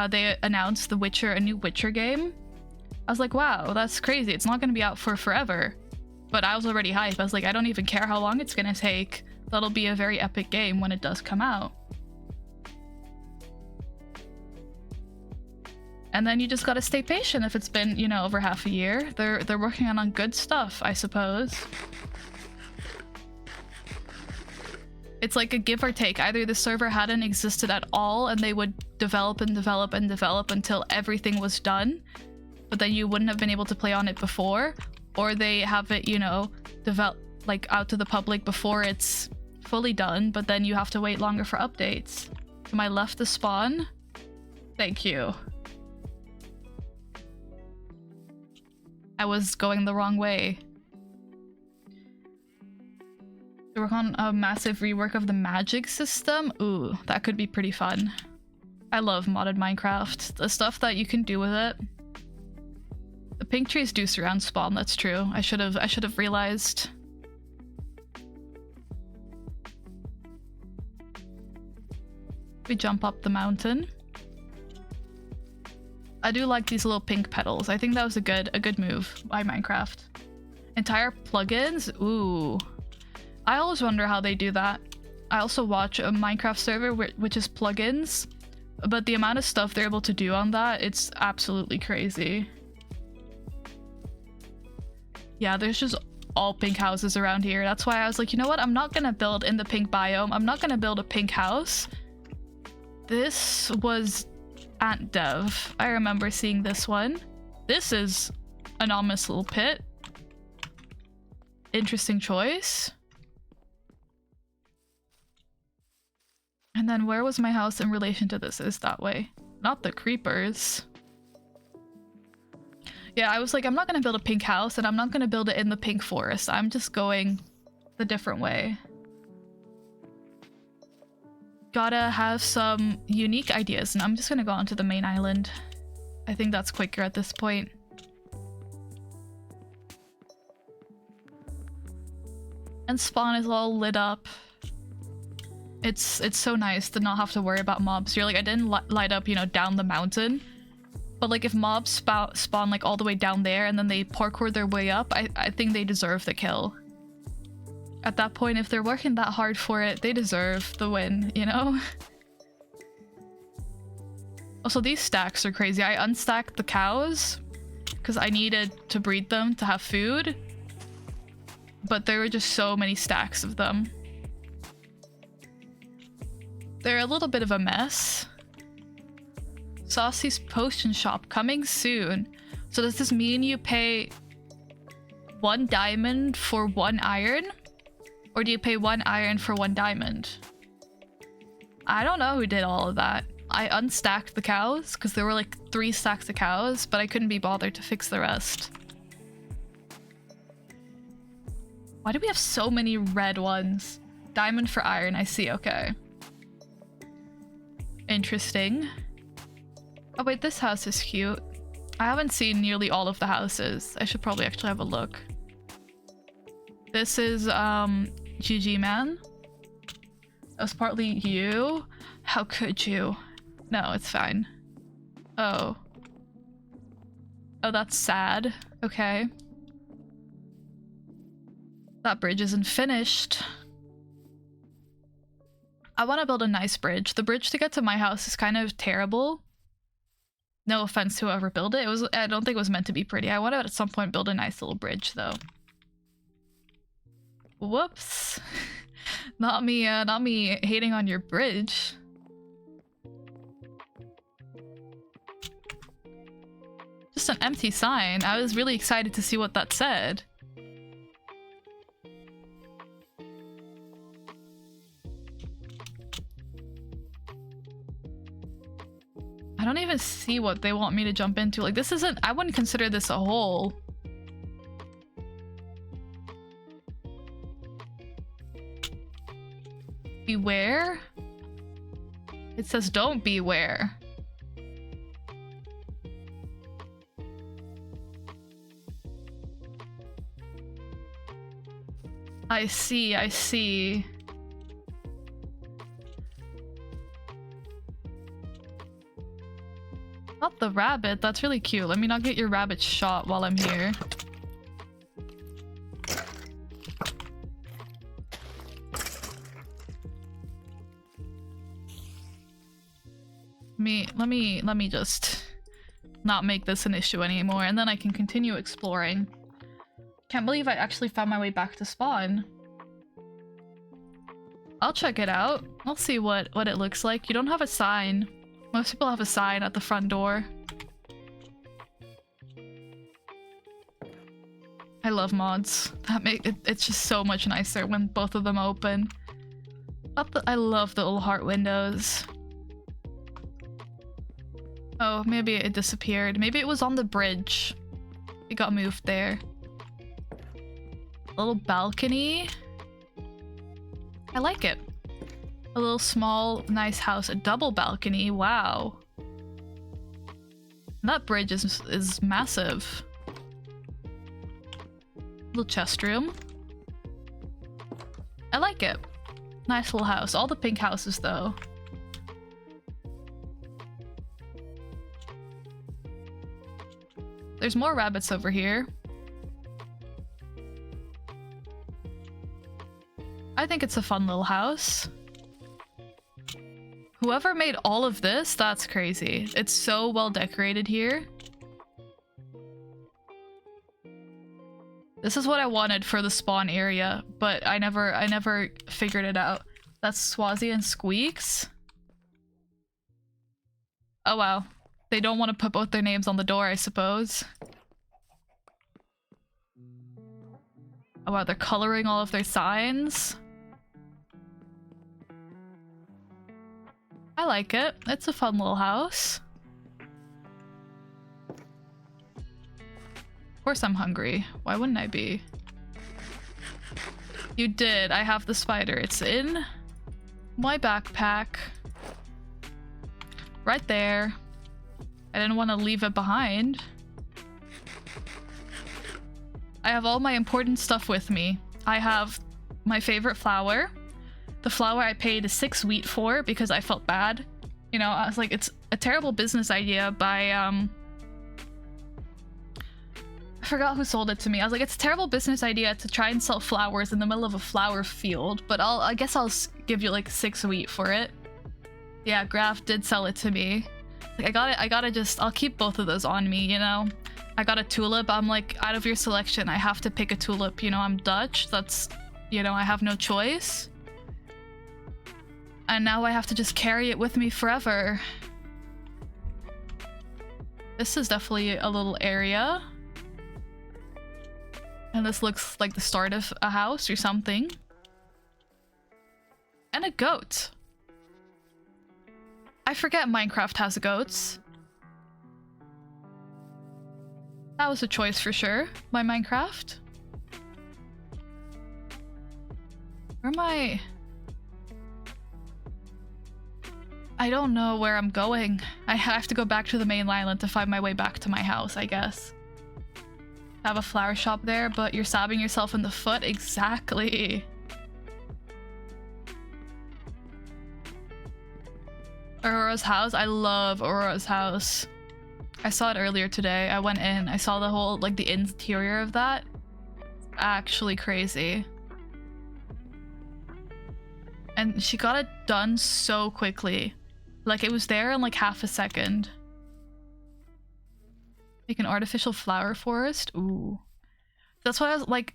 they announced a new Witcher game. I was like, wow, that's crazy. It's not going to be out for forever. But I was already hyped. I was like, I don't even care how long it's going to take. That'll be a very epic game when it does come out. And then you just gotta stay patient if it's been, you know, over half a year. They're working on good stuff, I suppose. It's like a give or take. Either the server hadn't existed at all and they would develop and develop and develop until everything was done, but then you wouldn't have been able to play on it before, or they have it, you know, like out to the public before it's fully done, but then you have to wait longer for updates. Am I left to spawn? Thank you. I was going the wrong way. To work on a massive rework of the magic system? Ooh, that could be pretty fun. I love modded Minecraft. The stuff that you can do with it. The pink trees do surround spawn, that's true. I should have realized. We jump up the mountain. I do like these little pink petals. I think that was a good move by Minecraft. Entire plugins? Ooh. I always wonder how they do that. I also watch a Minecraft server which is plugins, but the amount of stuff they're able to do on that, it's absolutely crazy. Yeah, there's just all pink houses around here. That's why I was like, you know what? I'm not gonna build in the pink biome. I'm not gonna build a pink house. This was Ant Dev. I remember seeing this one. This is an ominous little pit. Interesting choice. And then where was my house in relation to this? Is that way? Not the creepers. Yeah, I was like, I'm not gonna build a pink house and I'm not gonna build it in the pink forest. I'm just going the different way. Gotta have some unique ideas, and I'm just gonna go onto the main island. I think that's quicker at this point. And spawn is all lit up. It's so nice to not have to worry about mobs. You're like, I didn't light up, you know, down the mountain. But like if mobs spawn like all the way down there and then they parkour their way up, I think they deserve the kill. At that point, if they're working that hard for it, they deserve the win, you know? Also, these stacks are crazy. I unstacked the cows because I needed to breed them to have food. But there were just so many stacks of them. They're a little bit of a mess. Saucy's potion shop coming soon. So does this mean you pay 1 diamond for 1 iron? Or do you pay 1 iron for 1 diamond? I don't know who did all of that. I unstacked the cows because there were like 3 stacks of cows, but I couldn't be bothered to fix the rest. Why do we have so many red ones? Diamond for iron, I see, okay. Interesting. Oh wait, this house is cute. I haven't seen nearly all of the houses. I should probably actually have a look. This is, GG man. That was partly you? How could you? No, it's fine. Oh. Oh, that's sad. Okay. That bridge isn't finished. I want to build a nice bridge. The bridge to get to my house is kind of terrible. No offense to whoever built it. I don't think it was meant to be pretty. I want to at some point build a nice little bridge though. Whoops. Not me hating on your bridge. Just an empty sign. I was really excited to see what that said. I don't even see what they want me to jump into. Like, this isn't— I wouldn't consider this a hole. Beware? It says don't beware. I see, I see. Not the rabbit, that's really cute. Let me not get your rabbit shot while I'm here. Let me just not make this an issue anymore, and then I can continue exploring. Can't believe I actually found my way back to spawn. I'll check it out. I'll see what it looks like. You don't have a sign. Most people have a sign at the front door. I love mods. It's just so much nicer when both of them open. I love the little heart windows. Oh, maybe it disappeared. Maybe it was on the bridge. It got moved there. A little balcony. I like it. A little small, nice house. A double balcony. Wow. That bridge is massive. Little chest room. I like it. Nice little house. All the pink houses, though. There's more rabbits over here. I think it's a fun little house. Whoever made all of this, that's crazy. It's so well decorated here. This is what I wanted for the spawn area, but I never figured it out. That's Swazi and Squeaks. Oh wow. They don't want to put both their names on the door, I suppose. Oh wow, they're coloring all of their signs. I like it. It's a fun little house. Of course I'm hungry. Why wouldn't I be? You did. I have the spider. It's in my backpack. Right there. I didn't want to leave it behind. I have all my important stuff with me. I have my favorite flour. The flour I paid 6 wheat for because I felt bad. You know, I was like, it's a terrible business idea by, I forgot who sold it to me. I was like, it's a terrible business idea to try and sell flowers in the middle of a flower field, but I guess I'll give you like 6 wheat for it. Yeah, Graf did sell it to me. Like, I'll keep both of those on me, you know? I got a tulip. I'm like, out of your selection, I have to pick a tulip. You know, I'm Dutch. That's, you know, I have no choice. And now I have to just carry it with me forever. This is definitely a little area. And this looks like the start of a house or something. And a goat. I forget Minecraft has goats. That was a choice for sure by Minecraft. Where am I? I don't know where I'm going. I have to go back to the main island to find my way back to my house, I guess. I have a flower shop there, but you're stabbing yourself in the foot? Exactly. Aurora's house? I love Aurora's house. I saw it earlier today. I went in. I saw the whole, like, the interior of that. It's actually crazy. And she got it done so quickly. Like, it was there in like half a second. Make an artificial flower forest? Ooh. That's why I was like,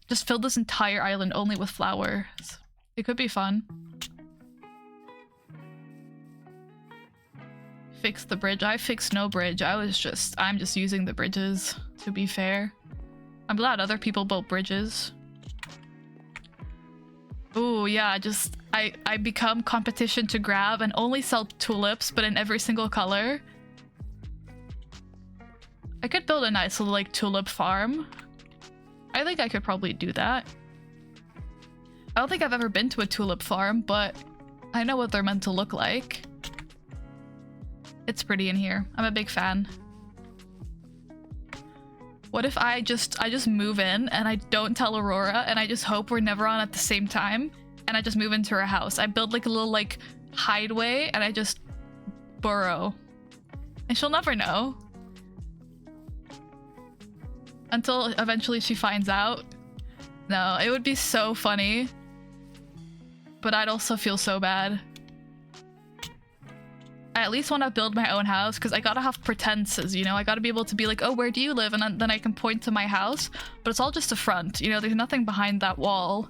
just fill this entire island only with flowers. It could be fun. Fix the bridge. I fixed no bridge. I'm just using the bridges, to be fair. I'm glad other people built bridges. Ooh, yeah, I become competition to grab and only sell tulips, but in every single color. I could build a nice little, like, tulip farm. I think I could probably do that. I don't think I've ever been to a tulip farm, but I know what they're meant to look like. It's pretty in here. I'm a big fan. What if I just move in and I don't tell Aurora and I just hope we're never on at the same time and I just move into her house? I build like a little like hideaway and I just burrow. And she'll never know. Until eventually she finds out. No, it would be so funny. But I'd also feel so bad. I at least want to build my own house because I gotta have pretenses, you know? I gotta be able to be like, oh, where do you live? And then I can point to my house, but it's all just a front, you know? There's nothing behind that wall.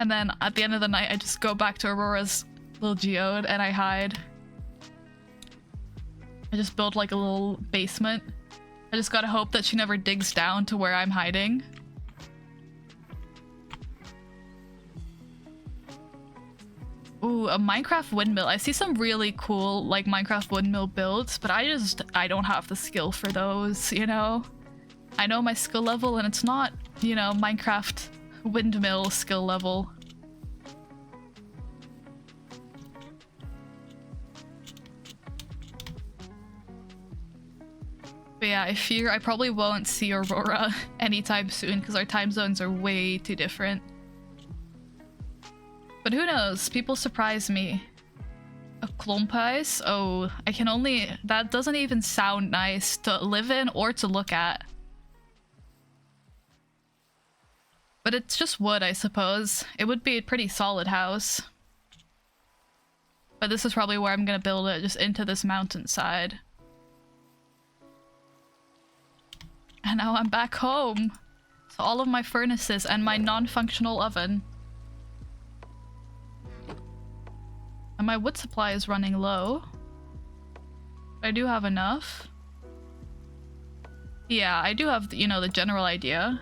And then at the end of the night, I just go back to Aurora's little geode and I hide. I just build like a little basement. I just gotta hope that she never digs down to where I'm hiding. Ooh, a Minecraft windmill. I see some really cool, like, Minecraft windmill builds, but I don't have the skill for those, you know? I know my skill level and it's not, you know, Minecraft windmill skill level. But yeah, I fear I probably won't see Aurora anytime soon because our time zones are way too different. But who knows? People surprise me. A klomphuis? Oh, I can only... That doesn't even sound nice to live in or to look at. But it's just wood, I suppose. It would be a pretty solid house. But this is probably where I'm gonna build it, just into this mountainside. And now I'm back home. So all of my furnaces and my non-functional oven. And my wood supply is running low. I do have enough. Yeah, I do have, you know, the general idea.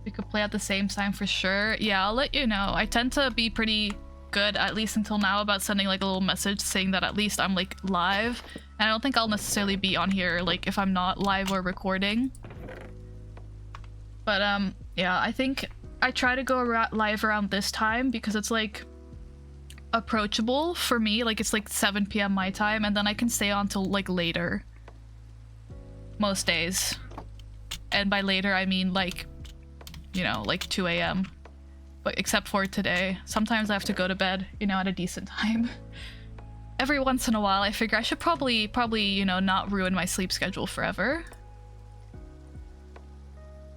We could play at the same time for sure. Yeah, I'll let you know. I tend to be pretty good, at least until now, about sending like a little message saying that at least I'm like live. And I don't think I'll necessarily be on here like if I'm not live or recording. But yeah, I think I try to go live around this time because it's like approachable for me. Like it's like 7 p.m. my time and then I can stay on till like later. Most days. And by later I mean like, you know, like 2 a.m. But except for today. Sometimes I have to go to bed, you know, at a decent time. Every once in a while I figure I should probably, you know, not ruin my sleep schedule forever.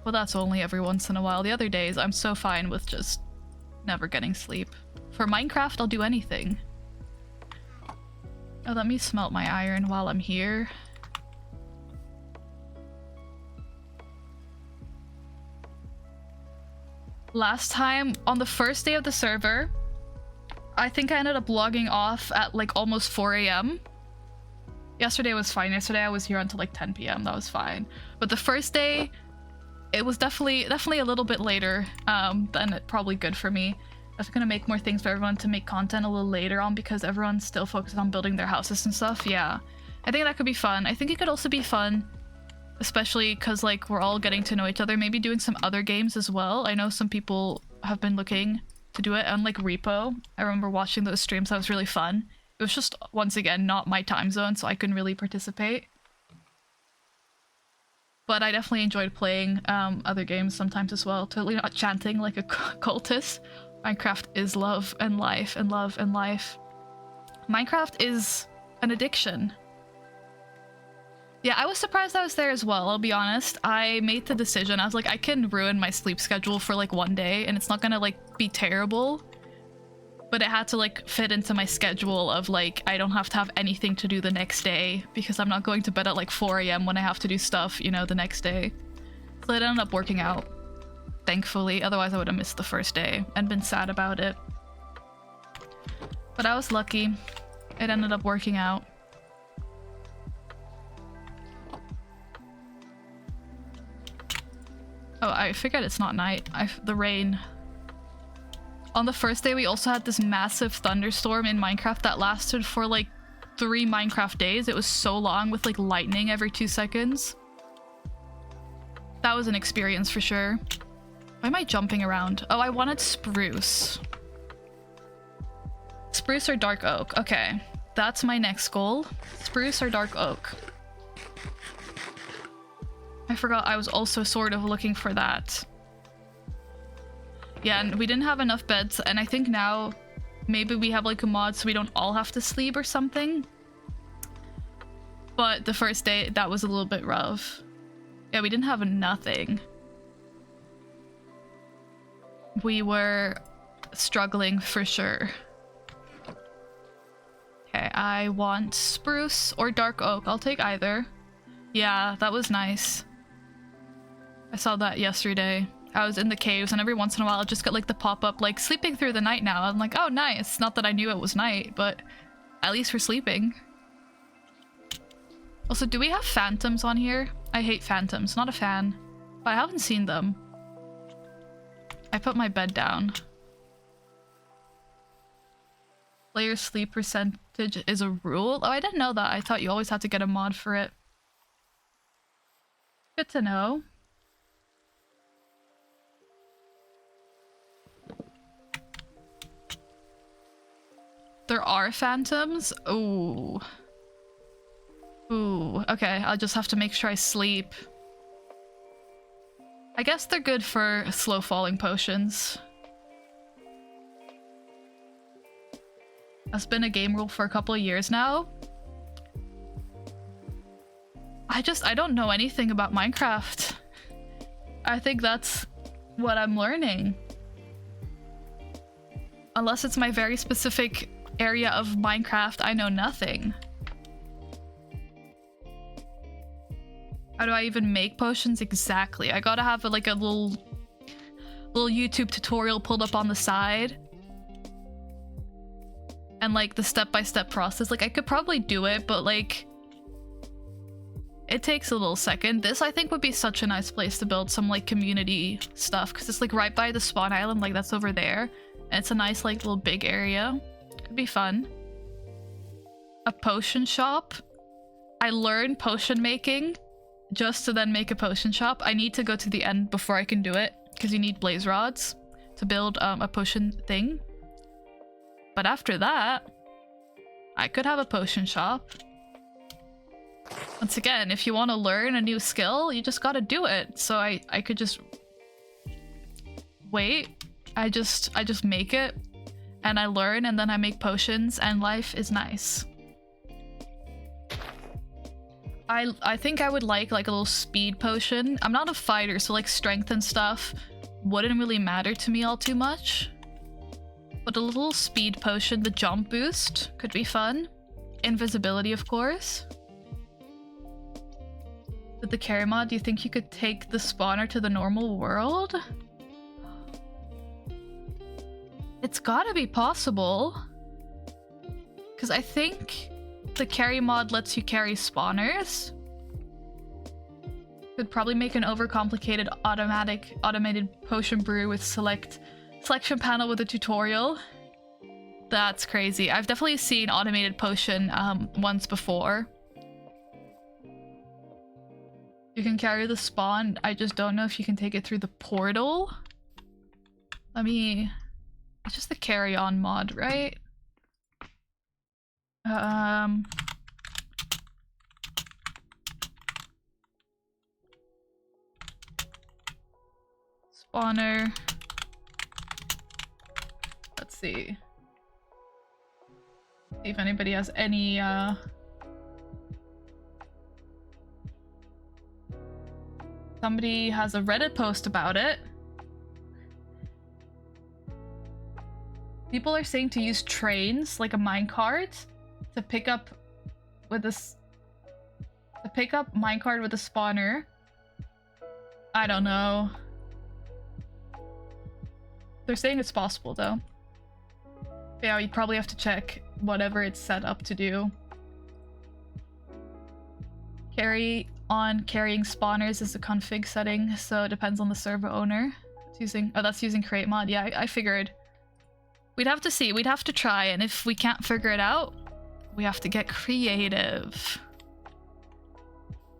Well, that's only every once in a while. The other days, I'm so fine with just never getting sleep. For Minecraft, I'll do anything. Oh, let me smelt my iron while I'm here. Last time, on the first day of the server, I think I ended up logging off at like almost 4 a.m. Yesterday was fine. Yesterday I was here until like 10 p.m. That was fine. But the first day, it was definitely a little bit later than probably good for me. I was gonna make more things for everyone to make content a little later on because everyone's still focused on building their houses and stuff. Yeah, I think that could be fun. I think it could also be fun, especially because like we're all getting to know each other. Maybe doing some other games as well. I know some people have been looking to do it on like Repo. I remember watching those streams. That was really fun. It was just, once again, not my time zone, so I couldn't really participate. But I definitely enjoyed playing other games sometimes as well. Totally not chanting like a cultist. Minecraft is love and life and love and life. Minecraft is an addiction. Yeah, I was surprised I was there as well, I'll be honest. I made the decision. I was like, I can ruin my sleep schedule for like one day and it's not gonna like be terrible. But it had to like fit into my schedule of like, I don't have to have anything to do the next day because I'm not going to bed at like 4 a.m. when I have to do stuff, you know, the next day. So it ended up working out, thankfully. Otherwise I would have missed the first day and been sad about it. But I was lucky. It ended up working out. Oh, I figured it's not night. The rain. On the first day, we also had this massive thunderstorm in Minecraft that lasted for like 3 Minecraft days. It was so long with like lightning every 2 seconds. That was an experience for sure. Why am I jumping around? Oh, I wanted spruce. Spruce or dark oak? Okay, that's my next goal. Spruce or dark oak? I forgot I was also sort of looking for that. Yeah, and we didn't have enough beds, and I think now maybe we have like a mod so we don't all have to sleep or something. But the first day, that was a little bit rough. Yeah, we didn't have nothing. We were struggling for sure. Okay, I want spruce or dark oak. I'll take either. Yeah, that was nice. I saw that yesterday. I was in the caves and every once in a while I'd just get like the pop-up like sleeping through the night now. I'm like, oh nice. Not that I knew it was night, but at least we're sleeping. Also, do we have phantoms on here? I hate phantoms, not a fan. But I haven't seen them. I put my bed down. Player sleep percentage is a rule? Oh, I didn't know that. I thought you always had to get a mod for it. Good to know. There are phantoms? Ooh. Ooh, okay, I'll just have to make sure I sleep. I guess they're good for slow falling potions. That's been a game rule for a couple of years now. I don't know anything about Minecraft. I think that's what I'm learning. Unless it's my very specific area of Minecraft, I know nothing. How do I even make potions exactly? I gotta have like a little YouTube tutorial pulled up on the side. And like the step-by-step process. Like I could probably do it, but like it takes a little second. This I think would be such a nice place to build some like community stuff because it's like right by the spawn island, like that's over there. And it's a nice like little big area. Could be fun. A potion shop. I learned potion making just to then make a potion shop. I need to go to the end before I can do it because you need blaze rods to build a potion thing. But after that, I could have a potion shop. Once again, if you want to learn a new skill, you just gotta do it. So I could just wait. I just make it and I learn and then I make potions and life is nice. I think I would like a little speed potion. I'm not a fighter, so like strength and stuff wouldn't really matter to me all too much. But a little speed potion, the jump boost, could be fun. Invisibility, of course. With the carry mod, do you think you could take the spawner to the normal world? It's gotta be possible. Because I think the carry mod lets you carry spawners. Could probably make an overcomplicated automated potion brew with selection panel with a tutorial. That's crazy. I've definitely seen automated potion once before. You can carry the spawn. I just don't know if you can take it through the portal. It's just the carry on mod, right? Spawner. Let's see. See if anybody has any somebody has a Reddit post about it. People are saying to use trains, like a minecart, to pick up minecart with a spawner. I don't know. They're saying it's possible though. Yeah, you'd probably have to check whatever it's set up to do. Carrying spawners is a config setting, so it depends on the server owner. That's using create mod. Yeah, I figured. We'd have to see. We'd have to try, and if we can't figure it out, we have to get creative.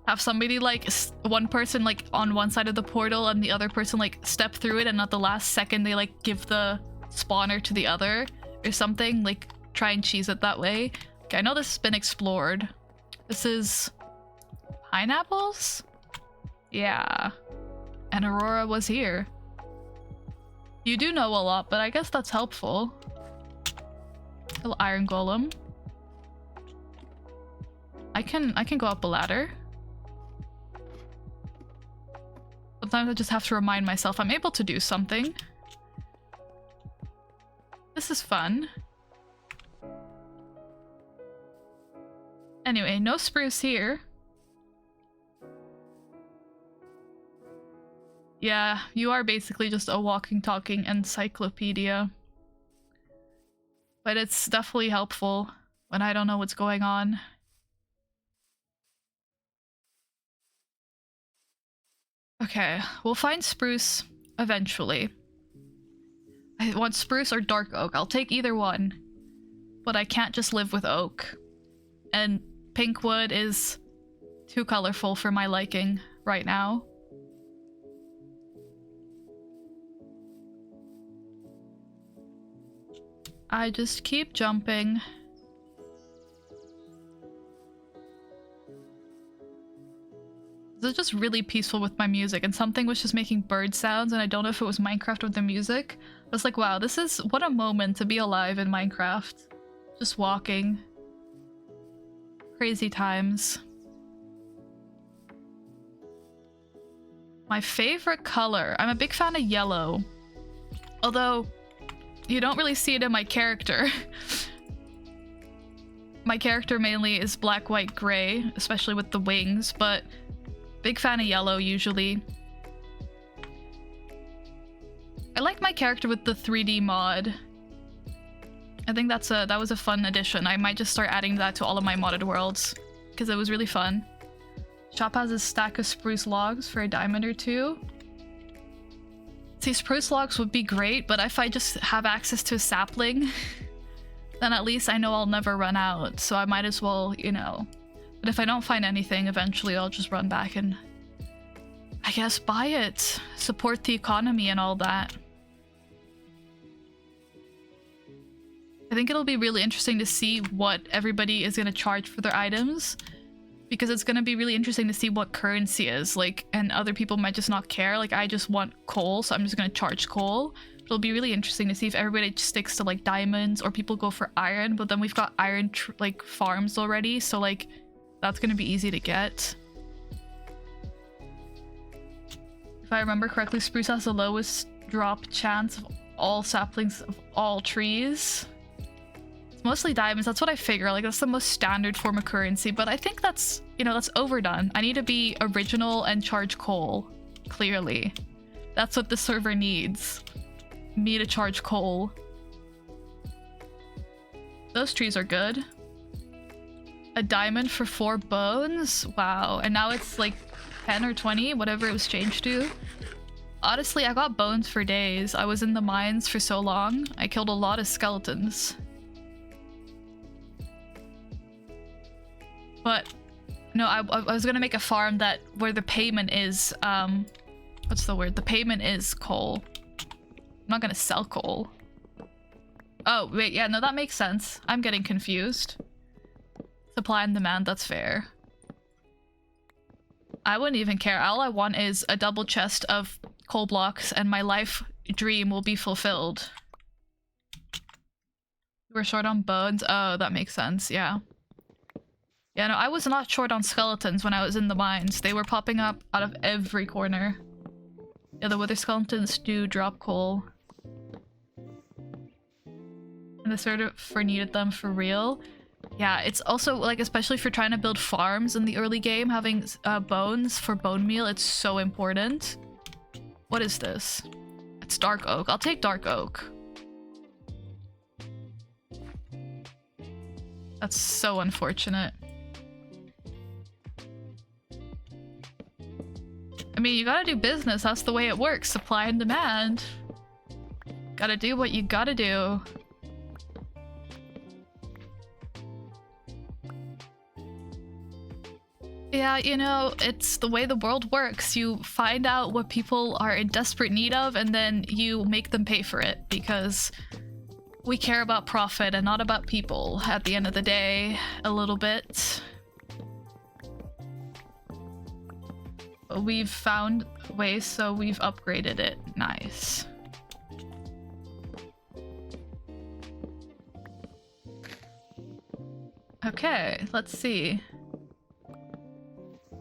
Have somebody like one person like on one side of the portal and the other person like step through it, and at the last second they like give the spawner to the other or something. Like try and cheese it that way. Okay, I know this has been explored. This is pineapples? Yeah. And Aurora was here. You do know a lot, but I guess that's helpful. Little iron golem. I can go up a ladder. Sometimes I just have to remind myself I'm able to do something. This is fun. Anyway, no spruce here. Yeah, you are basically just a walking, talking encyclopedia. But it's definitely helpful when I don't know what's going on. Okay, we'll find spruce eventually. I want spruce or dark oak. I'll take either one. But I can't just live with oak. And pink wood is too colorful for my liking right now. I just keep jumping. This is just really peaceful with my music, and something was just making bird sounds, and I don't know if it was Minecraft with the music. I was like, wow, what a moment to be alive in Minecraft. Just walking. Crazy times. My favorite color. I'm a big fan of yellow. Although, you don't really see it in my character. My character mainly is black, white, gray, especially with the wings, but big fan of yellow usually. I like my character with the 3D mod. I think that was a fun addition. I might just start adding that to all of my modded worlds because it was really fun. Shop has a stack of spruce logs for a diamond or two. See, spruce logs would be great, but if I just have access to a sapling, then at least I know I'll never run out, so I might as well, you know. But if I don't find anything, eventually I'll just run back and, I guess, buy it. Support the economy and all that. I think it'll be really interesting to see what everybody is going to charge for their items, because it's going to be really interesting to see what currency is, like, and other people might just not care. Like, I just want coal, so I'm just going to charge coal. It'll be really interesting to see if everybody just sticks to like diamonds or people go for iron, but then we've got iron like farms already, so like that's going to be easy to get. If I remember correctly, spruce has the lowest drop chance of all saplings of all trees. Mostly diamonds, that's what I figure, like that's the most standard form of currency, but I think that's, you know, that's overdone. I need to be original and charge coal, clearly. That's what the server needs. Me to charge coal. Those trees are good. A diamond for 4 bones? Wow. And now it's like 10 or 20, whatever it was changed to. Honestly, I got bones for days. I was in the mines for so long. I killed a lot of skeletons. But no, I was gonna make a farm where the payment is, what's the word? The payment is coal. I'm not gonna sell coal. Oh, wait, yeah, no, that makes sense. I'm getting confused. Supply and demand, that's fair. I wouldn't even care. All I want is a double chest of coal blocks and my life dream will be fulfilled. We're short on bones? Oh, that makes sense, yeah. Yeah, no, I was not short on skeletons when I was in the mines. They were popping up out of every corner. Yeah, the wither skeletons do drop coal. And the server needed them for real. Yeah, it's also, like, especially if you're trying to build farms in the early game, having bones for bone meal, it's so important. What is this? It's dark oak. I'll take dark oak. That's so unfortunate. I mean, you gotta do business. That's the way it works. Supply and demand. Gotta do what you gotta do. Yeah, you know, it's the way the world works. You find out what people are in desperate need of, and then you make them pay for it, because we care about profit and not about people at the end of the day, a little bit. We've found ways, so we've upgraded it. Nice. Okay, let's see.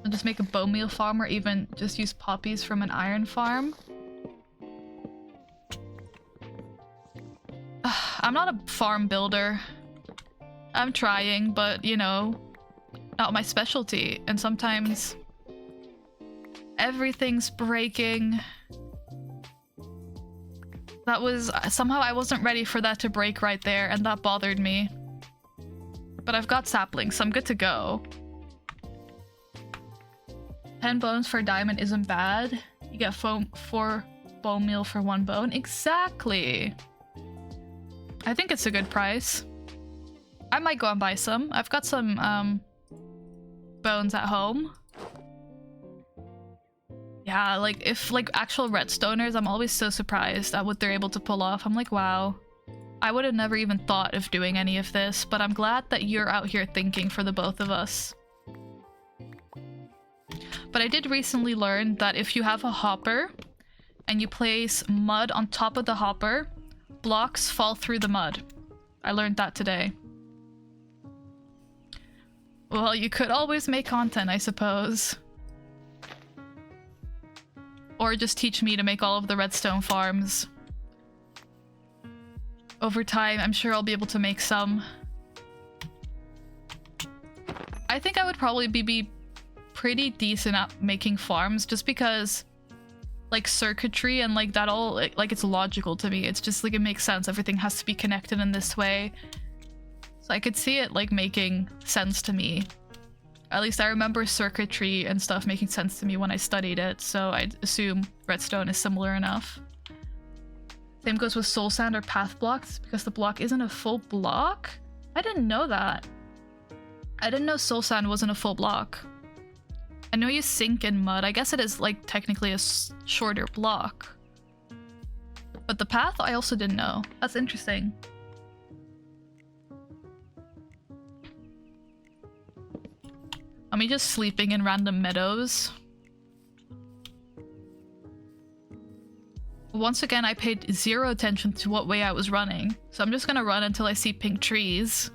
I'll just make a bone meal farm or even just use poppies from an iron farm. I'm not a farm builder. I'm trying, but you know, not my specialty. And sometimes everything's breaking. That was somehow I wasn't ready for that to break right there, and that bothered me. But I've got saplings, so I'm good to go. 10 bones for a diamond isn't bad. You get 4 bone meal for 1 bone. Exactly. I think it's a good price. I might go and buy some. I've got some bones at home. Yeah, like if like actual redstoners, I'm always so surprised at what they're able to pull off. I'm like, wow. I would have never even thought of doing any of this, but I'm glad that you're out here thinking for the both of us. But I did recently learn that if you have a hopper and you place mud on top of the hopper, blocks fall through the mud. I learned that today. Well, you could always make content, I suppose. Or just teach me to make all of the redstone farms. Over time, I'm sure I'll be able to make some. I think I would probably be pretty decent at making farms, just because like circuitry and like that all like it's logical to me. It's just like it makes sense. Everything has to be connected in this way. So I could see it like making sense to me. At least I remember circuitry and stuff making sense to me when I studied it, so I'd assume redstone is similar enough. Same goes with soul sand or path blocks, because the block isn't a full block? I didn't know that. I didn't know soul sand wasn't a full block. I know you sink in mud. I guess it is like technically a shorter block. But the path I also didn't know. That's interesting. I'm just sleeping in random meadows. Once again, I paid 0 attention to what way I was running. So I'm just gonna run until I see pink trees.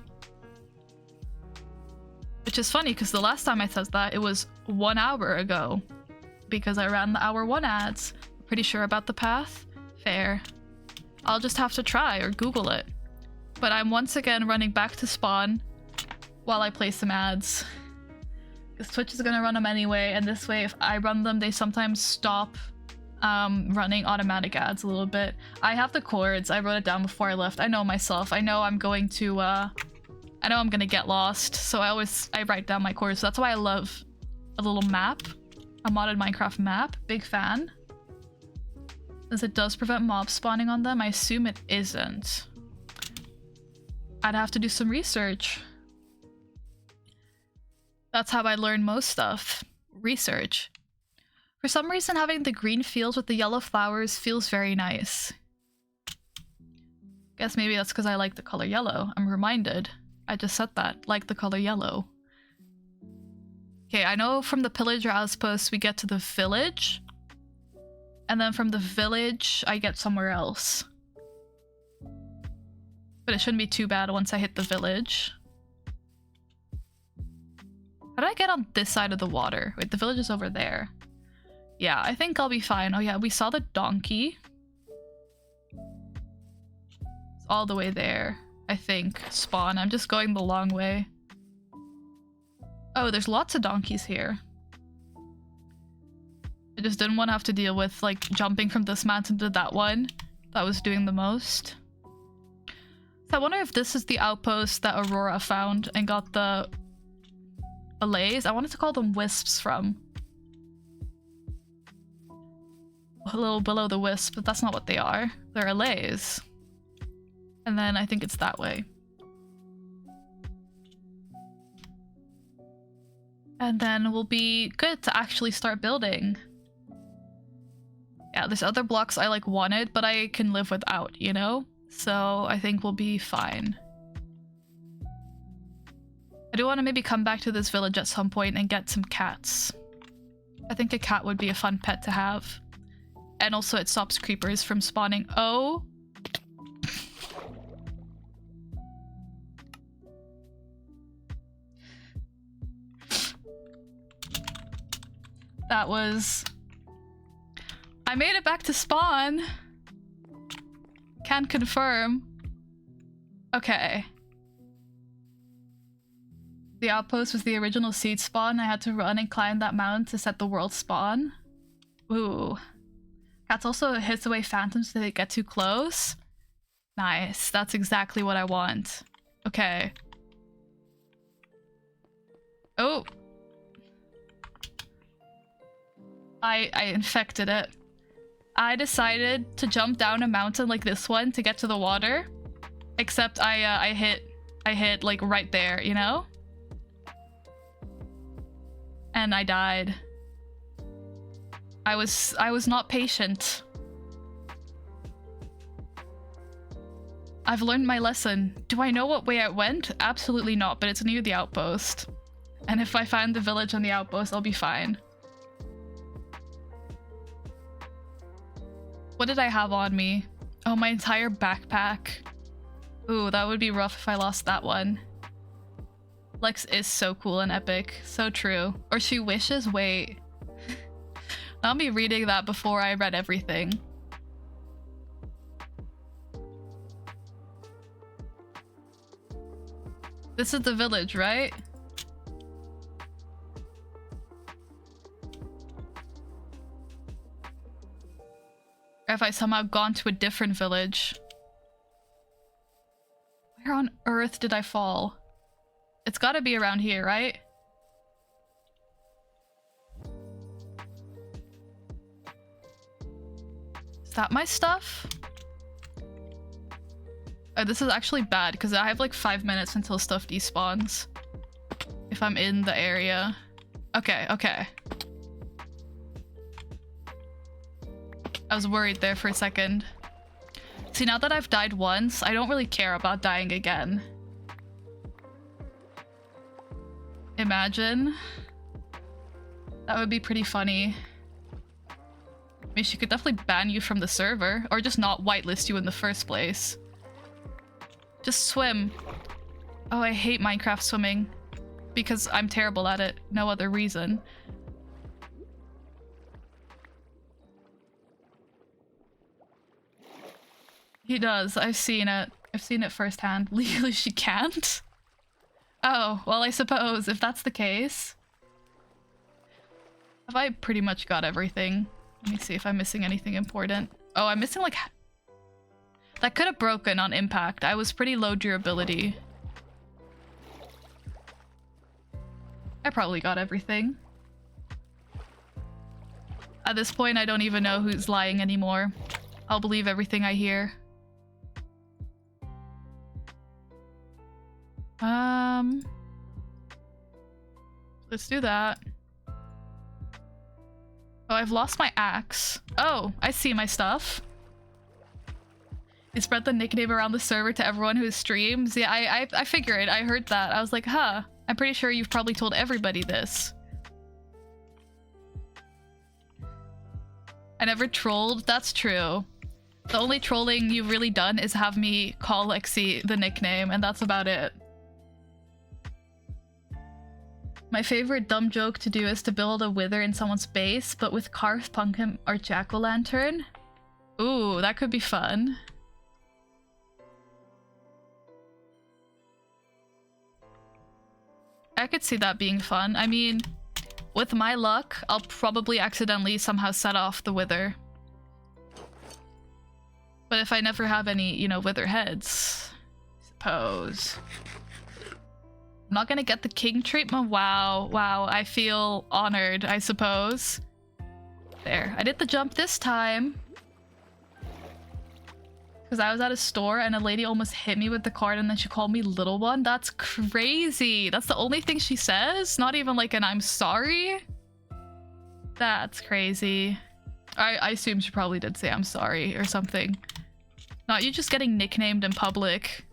Which is funny, because the last time I said that, it was 1 hour ago. Because I ran the hour 1 ads. Pretty sure about the path? Fair. I'll just have to try or Google it. But I'm once again running back to spawn while I play some ads. Because Twitch is gonna run them anyway, and this way if I run them, they sometimes stop running automatic ads a little bit. I have the chords. I wrote it down before I left. I know myself. I know I'm going to I know I'm gonna get lost, so I write down my chords. So that's why I love a little map, a modded Minecraft map. Big fan. As it does prevent mob spawning on them. I assume it isn't. I'd have to do some research. That's how I learn most stuff. Research. For some reason, having the green fields with the yellow flowers feels very nice. Guess maybe that's because I like the color yellow. I'm reminded. I just said that. Like the color yellow. Okay, I know from the pillager outpost we get to the village. And then from the village, I get somewhere else. But it shouldn't be too bad once I hit the village. How do I get on this side of the water? Wait, the village is over there. Yeah, I think I'll be fine. Oh yeah, we saw the donkey. It's all the way there, I think. Spawn. I'm just going the long way. Oh, there's lots of donkeys here. I just didn't want to have to deal with, like, jumping from this mountain to that one. That was doing the most. So I wonder if this is the outpost that Aurora found and got the allays. I wanted to call them wisps from. A little below the wisp, but that's not what they are. They're allays. And then I think it's that way. And then we'll be good to actually start building. Yeah, there's other blocks I like wanted, but I can live without, you know? So I think we'll be fine. I do want to maybe come back to this village at some point and get some cats. I think a cat would be a fun pet to have. And also it stops creepers from spawning. Oh. That was... I made it back to spawn. Can confirm. Okay. The outpost was the original seed spawn. I had to run and climb that mountain to set the world spawn. Ooh. Cats also hits away phantoms if they get too close. Nice. That's exactly what I want. Okay. Oh. I infected it. I decided to jump down a mountain like this one to get to the water. Except I hit like right there, you know? And I died. I was not patient. I've learned my lesson. Do I know what way I went? Absolutely not, but it's near the outpost. And if I find the village on the outpost, I'll be fine. What did I have on me? Oh, my entire backpack. Ooh, that would be rough if I lost that one. Lex is so cool and epic. So true. Or she wishes? Wait. I'll be reading that before I read everything. This is the village, right? Or have I somehow gone to a different village? Where on earth did I fall? It's gotta be around here, right? Is that my stuff? Oh, this is actually bad because I have like 5 minutes until stuff despawns. If I'm in the area. Okay, okay. I was worried there for a second. See, now that I've died once, I don't really care about dying again. Imagine. That would be pretty funny. I mean, she could definitely ban you from the server, or just not whitelist you in the first place. Just swim. Oh, I hate Minecraft swimming. Because I'm terrible at it. No other reason. He does. I've seen it. I've seen it firsthand. Legally, she can't? Oh, well, I suppose if that's the case. Have I pretty much got everything? Let me see if I'm missing anything important. Oh, I'm missing like... That could have broken on impact. I was pretty low durability. I probably got everything. At this point, I don't even know who's lying anymore. I'll believe everything I hear. Let's do that. Oh, I've lost my axe. Oh, I see my stuff. You spread the nickname around the server to everyone who streams. Yeah, I figured. I heard that. I was like, huh. I'm pretty sure you've probably told everybody this. I never trolled. That's true. The only trolling you've really done is have me call Lexi the nickname, and that's about it. My favorite dumb joke to do is to build a wither in someone's base, but with carved pumpkin or jack-o'-lantern. Ooh, that could be fun. I could see that being fun. I mean, with my luck, I'll probably accidentally somehow set off the wither. But if I never have any, you know, wither heads, I suppose. I'm not gonna get the king treatment? Wow, wow, I feel honored, I suppose. There, I did the jump this time. Because I was at a store and a lady almost hit me with the cart and then she called me little one. That's crazy. That's the only thing she says? Not even like an I'm sorry? That's crazy. I assume she probably did say I'm sorry or something. Not you just getting nicknamed in public.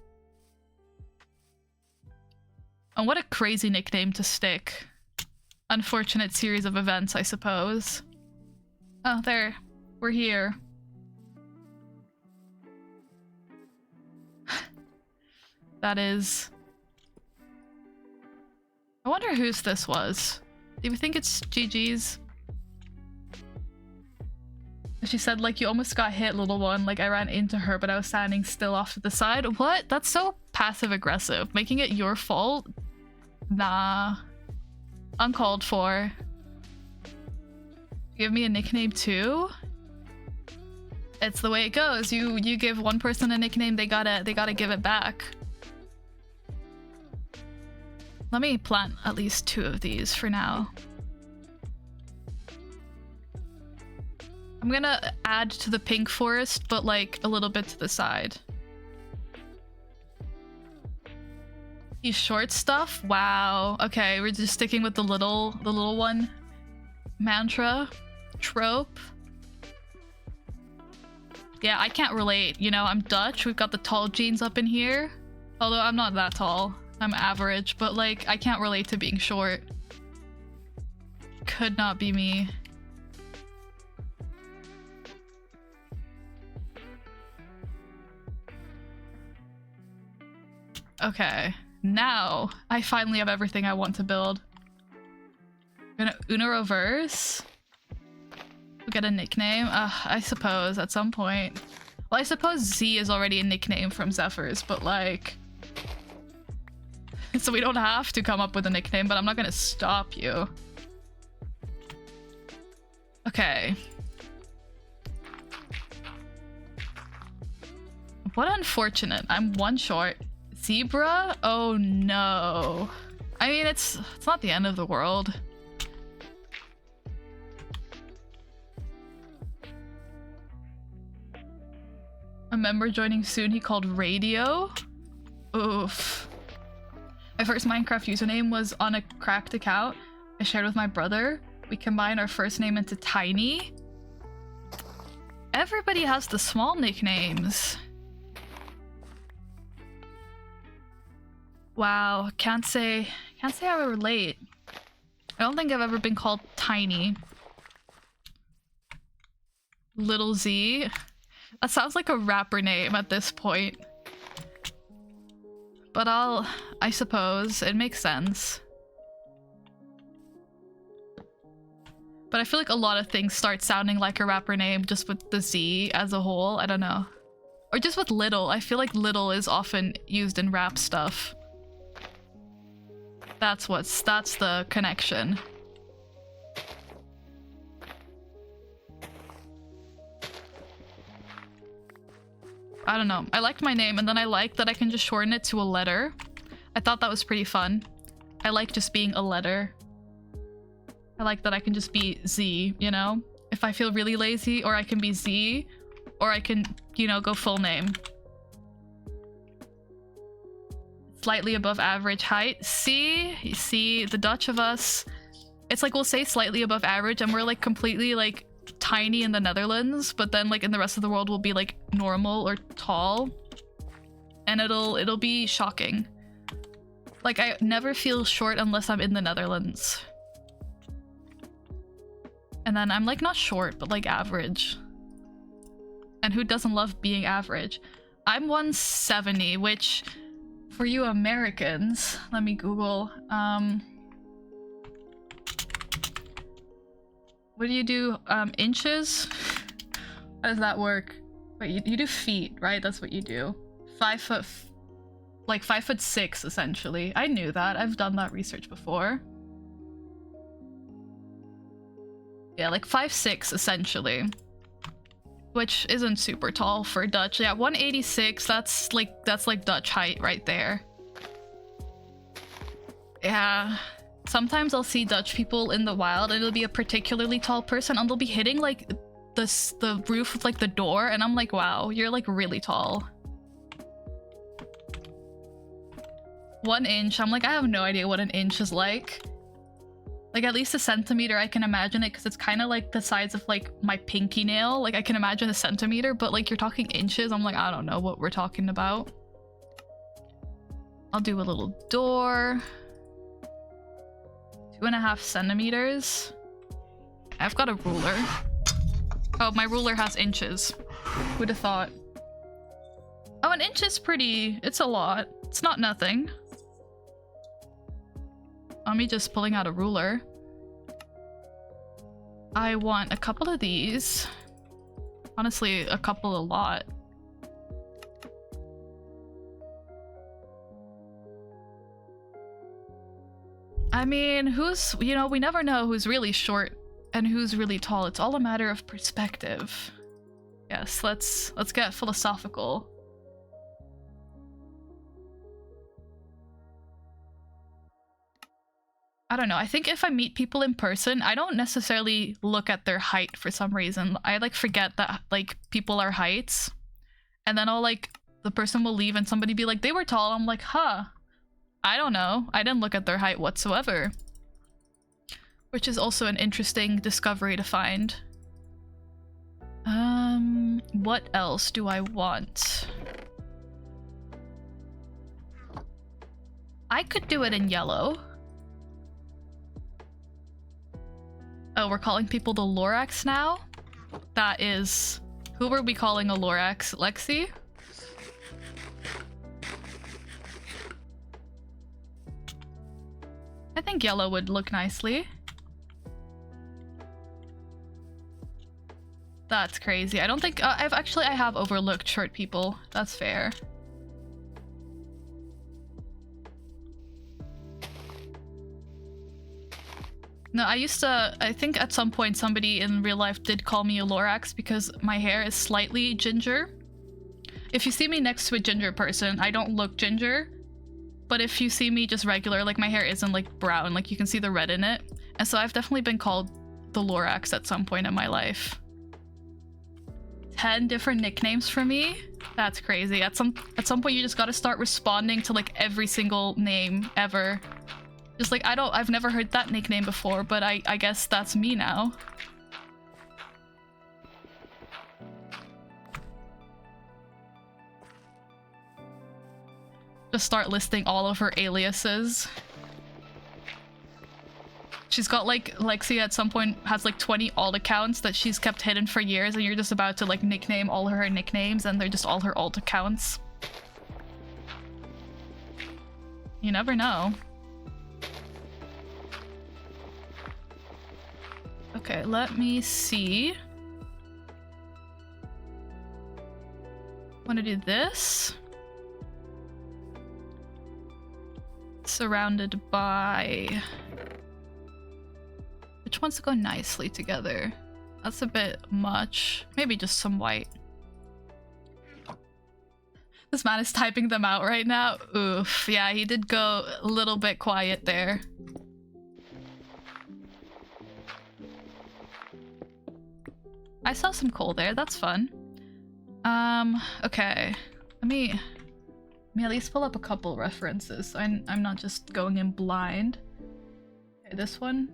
And what a crazy nickname to stick. Unfortunate series of events, I suppose. Oh, there. We're here. That is... I wonder whose this was. Do you think it's Gigi's? She said, like, you almost got hit, little one. Like, I ran into her, but I was standing still off to the side. What? That's so passive-aggressive. Making it your fault? Nah. Uncalled for. Give me a nickname too? It's the way it goes. You give one person a nickname, they gotta give it back. Let me plant at least 2 of these for now. I'm gonna add to the pink forest, but like a little bit to the side. These short stuff? Wow. Okay, we're just sticking with the little one mantra trope. Yeah, I can't relate. You know, I'm Dutch. We've got the tall jeans up in here. Although I'm not that tall. I'm average, but like I can't relate to being short. Could not be me. Okay, now I finally have everything I want to build. I'm gonna Uno reverse. We'll get a nickname. I suppose at some point. Well, I suppose Z is already a nickname from Zephyrs, but like... So we don't have to come up with a nickname, but I'm not gonna stop you. Okay. What unfortunate. I'm 1 short. Zebra? Oh no. I mean, it's not the end of the world. A member joining soon he called Radio? Oof. My first Minecraft username was on a cracked account I shared with my brother. We combined our first name into Tiny. Everybody has the small nicknames. Wow, can't say I relate. I don't think I've ever been called Tiny. Little Z. That sounds like a rapper name at this point. But I suppose it makes sense. But I feel like a lot of things start sounding like a rapper name just with the Z as a whole. I don't know. Or just with Little. I feel like Little is often used in rap stuff. That's the connection. I don't know. I liked my name, and then I liked that I can just shorten it to a letter. I thought that was pretty fun. I like just being a letter. I like that I can just be Z, you know? If I feel really lazy, or I can be Z, or I can, you know, go full name. Slightly above average height. See? You see, the Dutch of us, it's like we'll say slightly above average, and we're like completely like tiny in the Netherlands, but then like in the rest of the world we'll be like normal or tall, and it'll be shocking. Like I never feel short unless I'm in the Netherlands, and then I'm like not short but like average, and who doesn't love being average? I'm 170, which for you Americans, let me Google, what do you do? Inches? How does that work? Wait, you do feet, right? That's what you do. 5 foot, like 5'6" essentially. I knew that. I've done that research before. Yeah, like 5'6" essentially, which isn't super tall for Dutch. Yeah, 186. That's like Dutch height right there. Yeah. Sometimes I'll see Dutch people in the wild, and it'll be a particularly tall person, and they'll be hitting like the roof with like the door, and I'm like, wow, you're like really tall. 1 inch. I'm like, I have no idea what an inch is like. Like at least a centimeter, I can imagine it, because it's kind of like the size of like my pinky nail. Like I can imagine a centimeter, but like you're talking inches, I'm like, I don't know what we're talking about. I'll do a little door. 2.5 centimeters. I've got a ruler. Oh, my ruler has inches. Who'd have thought? Oh, an inch is pretty. It's a lot. It's not nothing. Me just pulling out a ruler. I want a couple of these. Honestly, a couple a lot. I mean, you know, we never know who's really short and who's really tall. It's all a matter of perspective. Yes, let's get philosophical. I don't know. I think if I meet people in person, I don't necessarily look at their height for some reason. I like forget that like people are heights. And then I'll like, the person will leave and somebody be like, they were tall. I'm like, huh. I don't know. I didn't look at their height whatsoever. Which is also an interesting discovery to find. What else do I want? I could do it in yellow. Oh, we're calling people the Lorax now? That is... Who were we calling a Lorax? Lexi? I think yellow would look nicely. That's crazy. I don't think I have overlooked short people. That's fair. No, I think at some point somebody in real life did call me a Lorax because my hair is slightly ginger. If you see me next to a ginger person, I don't look ginger. But if you see me just regular, like my hair isn't like brown, like you can see the red in it. And so I've definitely been called the Lorax at some point in my life. 10 different nicknames for me? That's crazy. At some point you just gotta start responding to like every single name ever. Just like, I've never heard that nickname before, but I guess that's me now. Just start listing all of her aliases. She's got like, Lexi at some point has like 20 alt accounts that she's kept hidden for years, and you're just about to like nickname all her nicknames, and they're just all her alt accounts. You never know. Okay, let me see. Want to do this? Surrounded by... Which ones go nicely together? That's a bit much. Maybe just some white. This man is typing them out right now. Oof. Yeah, he did go a little bit quiet there. I saw some coal there. That's fun. Okay. Let me at least pull up a couple references so I'm not just going in blind. Okay, this one.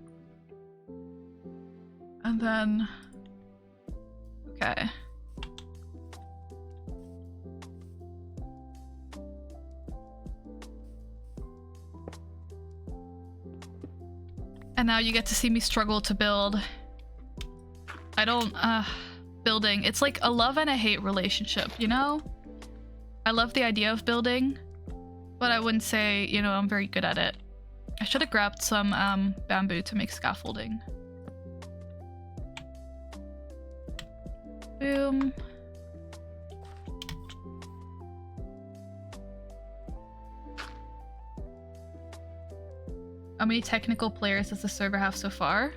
And then... Okay. And now you get to see me struggle to build. I don't, building, it's like a love and a hate relationship, you know? I love the idea of building, but I wouldn't say, you know, I'm very good at it. I should have grabbed some bamboo to make scaffolding. Boom. How many technical players does the server have so far?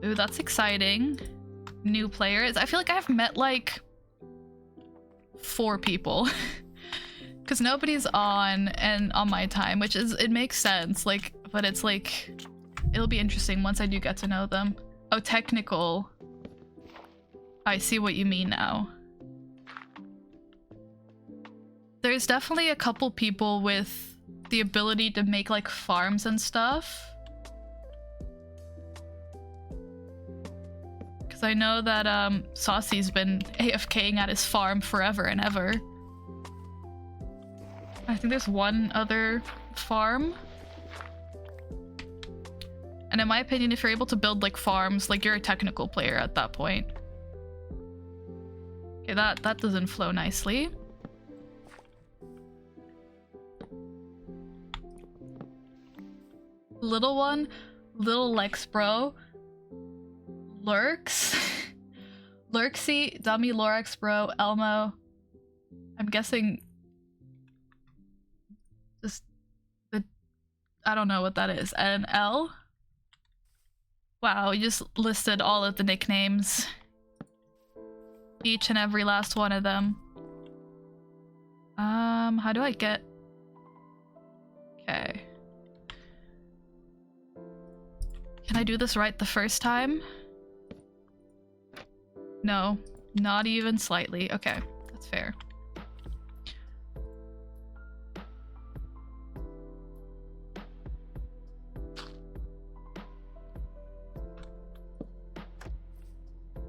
Ooh, that's exciting. New players. I feel like I've met like 4 people. Because nobody's on and on my time, which is, it makes sense. Like, but it's like, it'll be interesting once I do get to know them. Oh, technical. I see what you mean now. There's definitely a couple people with the ability to make like farms and stuff. Because I know that Saucy's been AFKing at his farm forever and ever. I think there's one other farm. And in my opinion, if you're able to build like farms, like you're a technical player at that point. Okay, that doesn't flow nicely. Little one, little Lex bro. Lurks. Lurksy, dummy Lorax bro, Elmo. I'm guessing just the, I don't know what that is. And L. Wow, you just listed all of the nicknames. Each and every last one of them. How do I get... Okay. Can I do this right the first time? No, not even slightly. Okay, that's fair.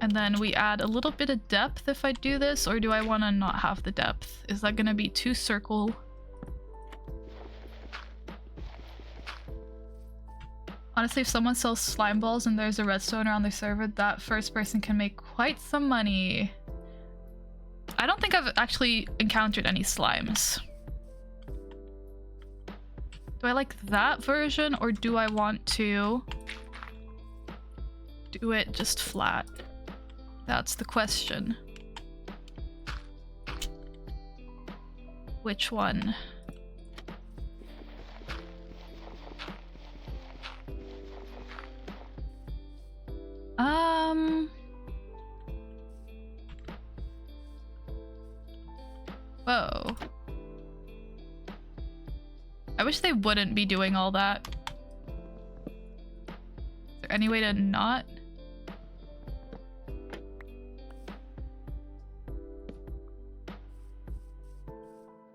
And then we add a little bit of depth if I do this, or do I want to not have the depth? Is that going to be too circle? Honestly, if someone sells slime balls and there's a redstone on their server, that first person can make quite some money. I don't think I've actually encountered any slimes. Do I like that version, or do I want to do it just flat? That's the question. Which one? Whoa. I wish they wouldn't be doing all that. Is there any way to not?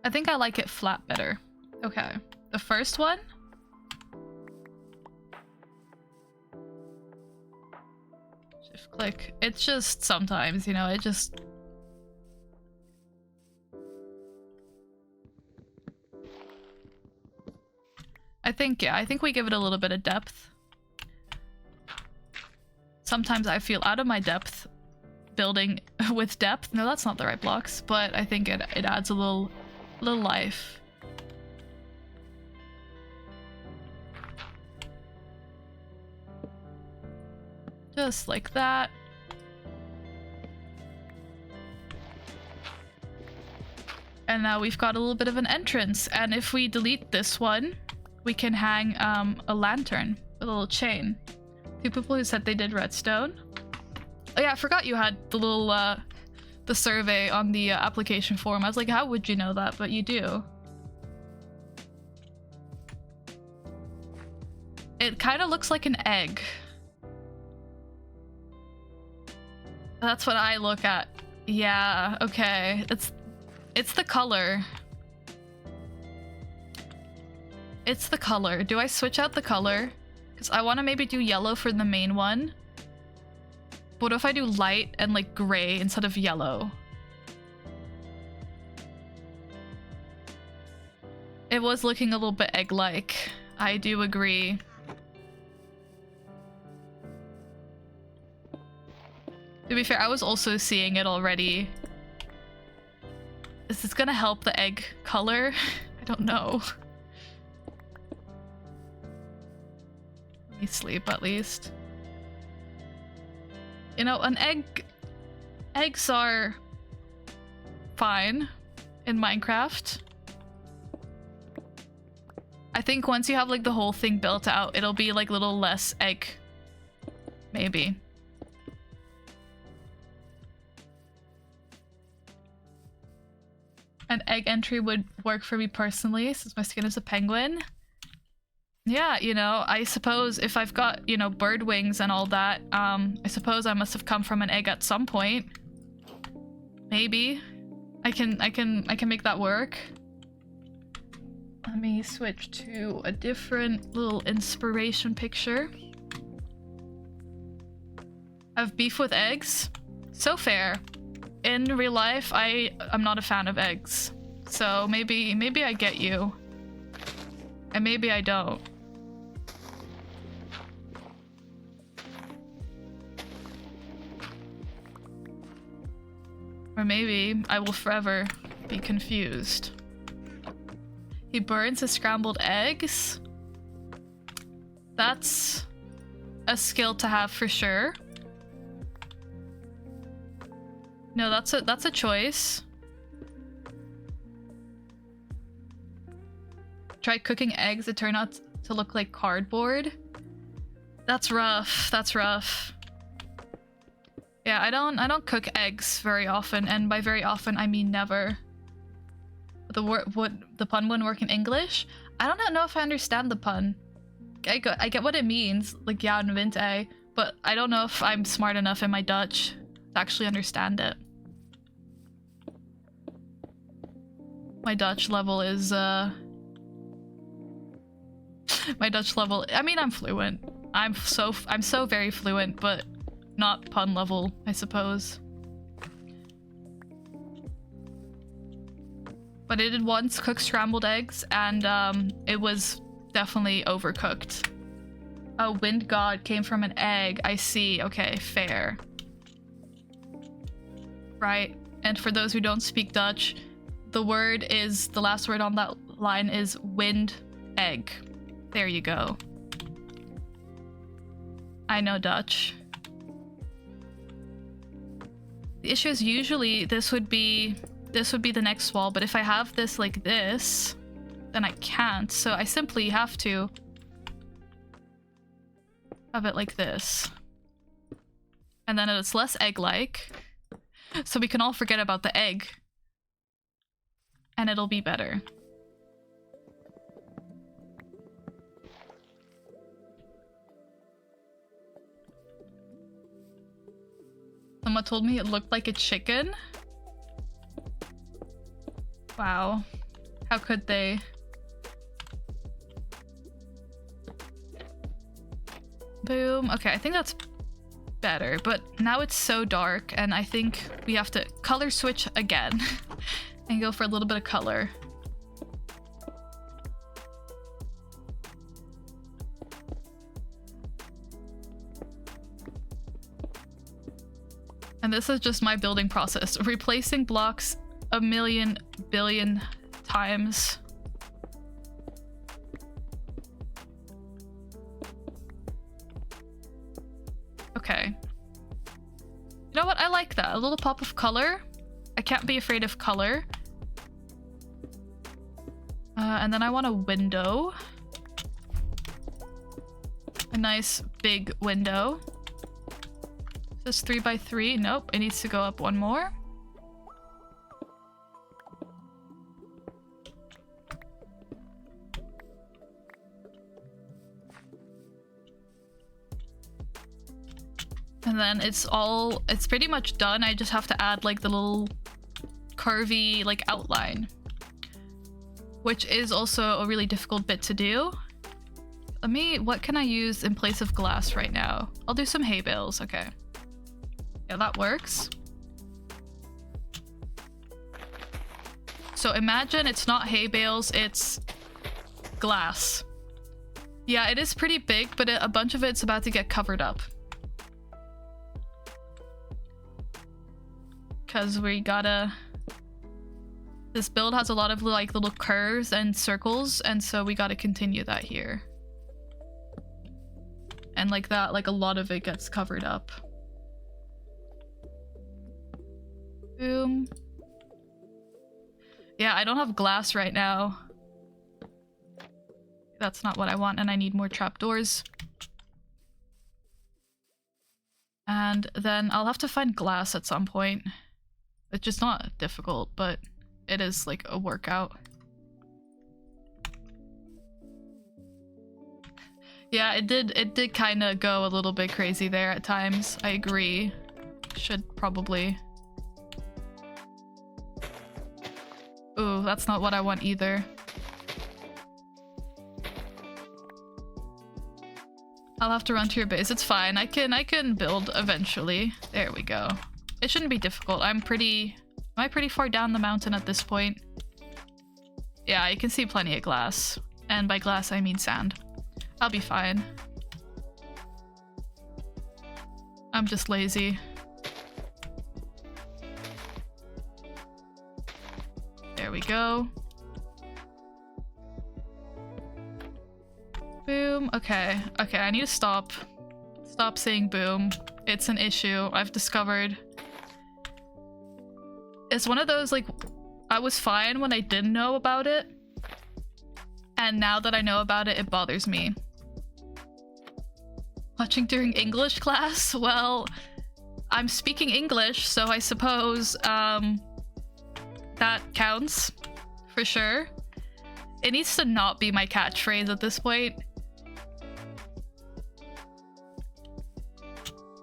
I think I like it flat better. Okay. The first one? Shift click. It's just sometimes, you know, it just... I think we give it a little bit of depth. Sometimes I feel out of my depth building with depth. No, that's not the right blocks, but I think it adds a little life. Just like that. And now we've got a little bit of an entrance, and if we delete this one, we can hang a lantern with a little chain. 2 people who said they did redstone. Oh yeah, I forgot you had the little the survey on the application form. I was like, how would you know that? But you do. It kind of looks like an egg. That's what I look at. Yeah, okay. It's the color. It's the color. Do I switch out the color? Because I want to maybe do yellow for the main one. What if I do light and like gray instead of yellow? It was looking a little bit egg-like. I do agree. To be fair, I was also seeing it already. Is this gonna help the egg color? I don't know. Let me sleep at least. You know, eggs are fine in Minecraft. I think once you have like the whole thing built out, it'll be like a little less egg. Maybe. An egg entry would work for me personally, since my skin is a penguin. Yeah, you know, I suppose if I've got, you know, bird wings and all that, I suppose I must have come from an egg at some point. Maybe. I can make that work. Let me switch to a different little inspiration picture. I have beef with eggs. So fair. In real life, I'm not a fan of eggs. So maybe I get you. And maybe I don't. Or maybe I will forever be confused. He burns his scrambled eggs. That's a skill to have for sure. No, that's a choice. Try cooking eggs that turn out to look like cardboard. That's rough. That's rough. Yeah, I don't cook eggs very often, and by very often I mean never. The pun wouldn't work in English? I don't know if I understand the pun. I get what it means, like ja en wind ei, but I don't know if I'm smart enough in my Dutch to actually understand it. My Dutch level is my Dutch level, I mean, I'm fluent. I'm so very fluent, but not pun level, I suppose. But I did once cook scrambled eggs, and it was definitely overcooked. Oh, wind god came from an egg. I see. Okay, fair. Right. And for those who don't speak Dutch, the last word on that line is wind egg. There you go. I know Dutch. The issue is usually this would be the next wall, but if I have this like this, then I can't, so I simply have to have it like this. And then it's less egg-like, so we can all forget about the egg. And it'll be better. Someone told me it looked like a chicken. Wow. How could they? Boom. Okay, I think that's better, but now it's so dark, and I think we have to color switch again and go for a little bit of color. And this is just my building process, replacing blocks a million billion times. Okay. You know what? I like that. A little pop of color. I can't be afraid of color. And then I want a window. A nice big window. This 3x3. Nope, it needs to go up one more. And then it's pretty much done. I just have to add like the little curvy like outline, which is also a really difficult bit to do. What can I use in place of glass right now? I'll do some hay bales. Okay. Yeah, that works. So imagine it's not hay bales, it's glass. Yeah, it is pretty big, but a bunch of it's about to get covered up. Because this build has a lot of like little curves and circles, and so we gotta continue that here. And like that, like a lot of it gets covered up. Boom. Yeah, I don't have glass right now. That's not what I want, and I need more trapdoors. And then I'll have to find glass at some point. It's just not difficult, but it is like a workout. Yeah, it did kind of go a little bit crazy there at times. I agree. Should probably... Ooh, that's not what I want either. I'll have to run to your base. It's fine. I can build eventually. There we go. It shouldn't be difficult. Am I pretty far down the mountain at this point? Yeah, you can see plenty of glass. And by glass, I mean sand. I'll be fine. I'm just lazy. There we go. Boom. Okay. Okay, I need to stop saying boom. It's an issue I've discovered. It's one of those, like, I was fine when I didn't know about it. And now that I know about it, it bothers me. Watching during English class? Well, I'm speaking English, so I suppose, that counts. For sure. It needs to not be my catchphrase at this point.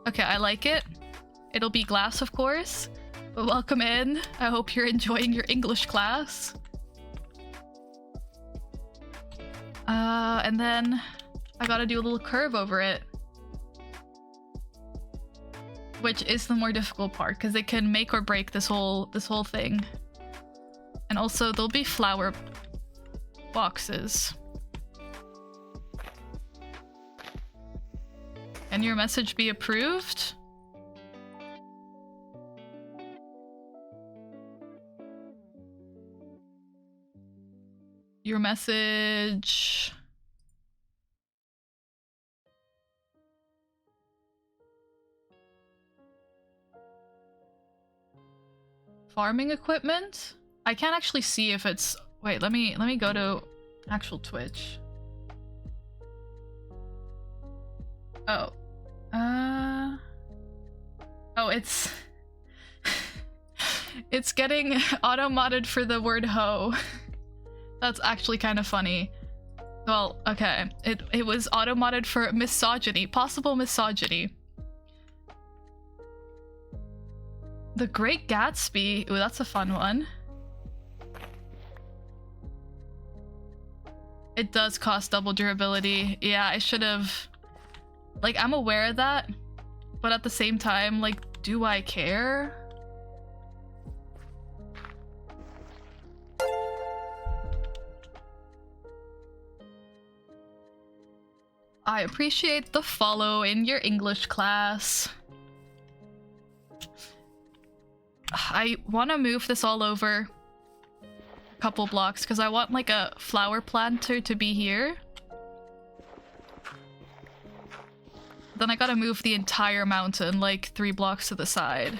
Okay, I like it. It'll be glass, of course. But welcome in. I hope you're enjoying your English class. And then I gotta do a little curve over it. Which is the more difficult part, because it can make or break this whole thing. And also, there'll be flower boxes. Can your message be approved? Your message... Farming equipment? I can't actually see if it's... Wait, let me go to actual Twitch. Oh. Oh, it's... It's getting auto-modded for the word hoe. That's actually kind of funny. Well, okay. It was auto-modded for misogyny. Possible misogyny. The Great Gatsby. Ooh, that's a fun one. It does cost double durability. Yeah, I should have... Like, I'm aware of that. But at the same time, like, do I care? I appreciate the follow in your English class. I want to move this all over a couple blocks because I want like a flower planter to be here. Then I gotta move the entire mountain like 3 blocks to the side.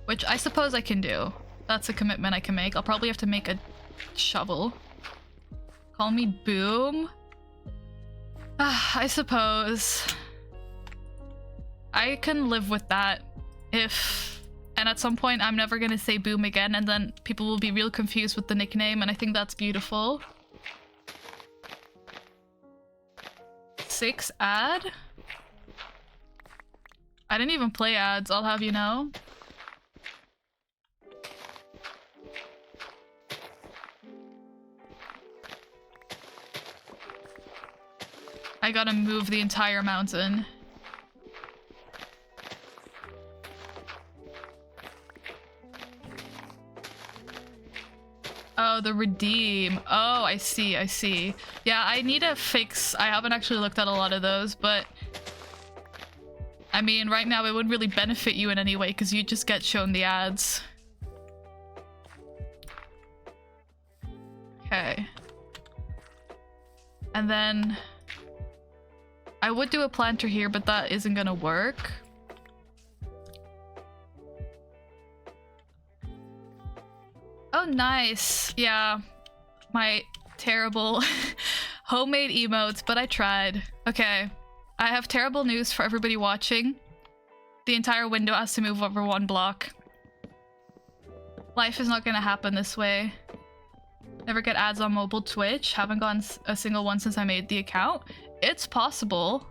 Which I suppose I can do. That's a commitment I can make. I'll probably have to make a shovel. Call me Boom? I suppose. I can live with that if... And at some point I'm never gonna say Boom again and then people will be real confused with the nickname and I think that's beautiful. 6 ad? I didn't even play ads, I'll have you know. I gotta move the entire mountain. Oh, the redeem. Oh, I see, I see. Yeah, I need a fix. I haven't actually looked at a lot of those, but I mean, right now it wouldn't really benefit you in any way because you just get shown the ads. Okay. And then I would do a planter here, but that isn't gonna work. Oh, nice. Yeah, my terrible homemade emotes, but I tried. Okay, I have terrible news for everybody watching. The entire window has to move over 1 block. Life is not gonna happen this way. Never get ads on mobile Twitch. Haven't gotten a single one since I made the account. It's possible.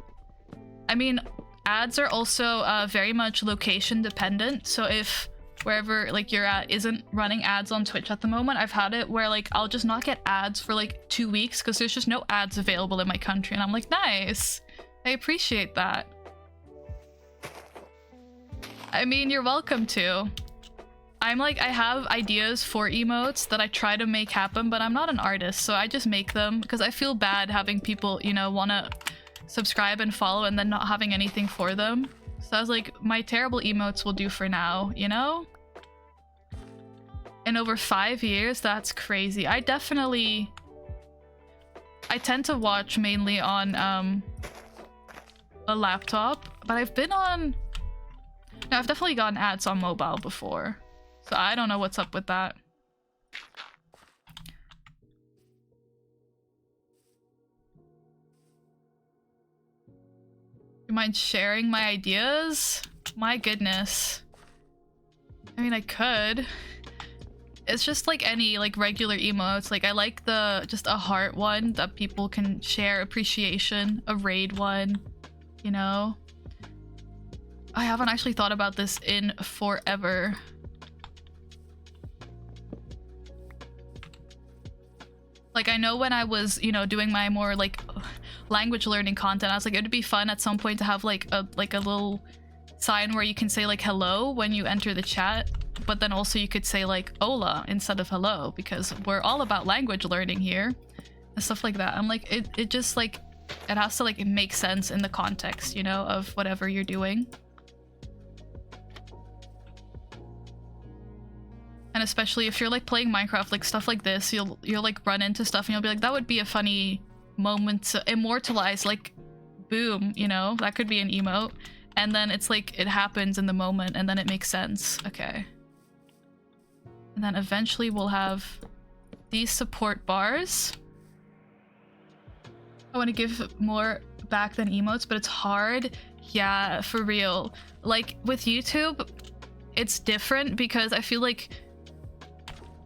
I mean, ads are also very much location dependent. So if wherever like you're at isn't running ads on Twitch at the moment, I've had it where like I'll just not get ads for like 2 weeks because there's just no ads available in my country, and I'm like, nice, I appreciate that. I mean, you're welcome to. I'm like, I have ideas for emotes that I try to make happen, but I'm not an artist, so I just make them because I feel bad having people, you know, want to subscribe and follow and then not having anything for them. So I was like, my terrible emotes will do for now, you know? In over 5 years, that's crazy. I tend to watch mainly on a laptop, but I've been on... No, I've definitely gotten ads on mobile before. So I don't know what's up with that. You mind sharing my ideas? My goodness. I mean, I could. It's just like any like regular emotes. Like I like the just a heart one that people can share appreciation, a raid one, you know? I haven't actually thought about this in forever. Like I know when I was, you know, doing my more like language learning content, I was like, it'd be fun at some point to have like a little sign where you can say like hello when you enter the chat, but then also you could say like hola instead of hello because we're all about language learning here and stuff like that. I'm like, it just like, it has to like make sense in the context, you know, of whatever you're doing. And especially if you're like playing Minecraft, like stuff like this, you'll like run into stuff and you'll be like, that would be a funny moment to immortalize, like boom, you know, that could be an emote. And then it's like it happens in the moment and then it makes sense. Okay. And then eventually we'll have these support bars. I want to give more back than emotes, but it's hard. Yeah, for real. Like with YouTube, it's different because I feel like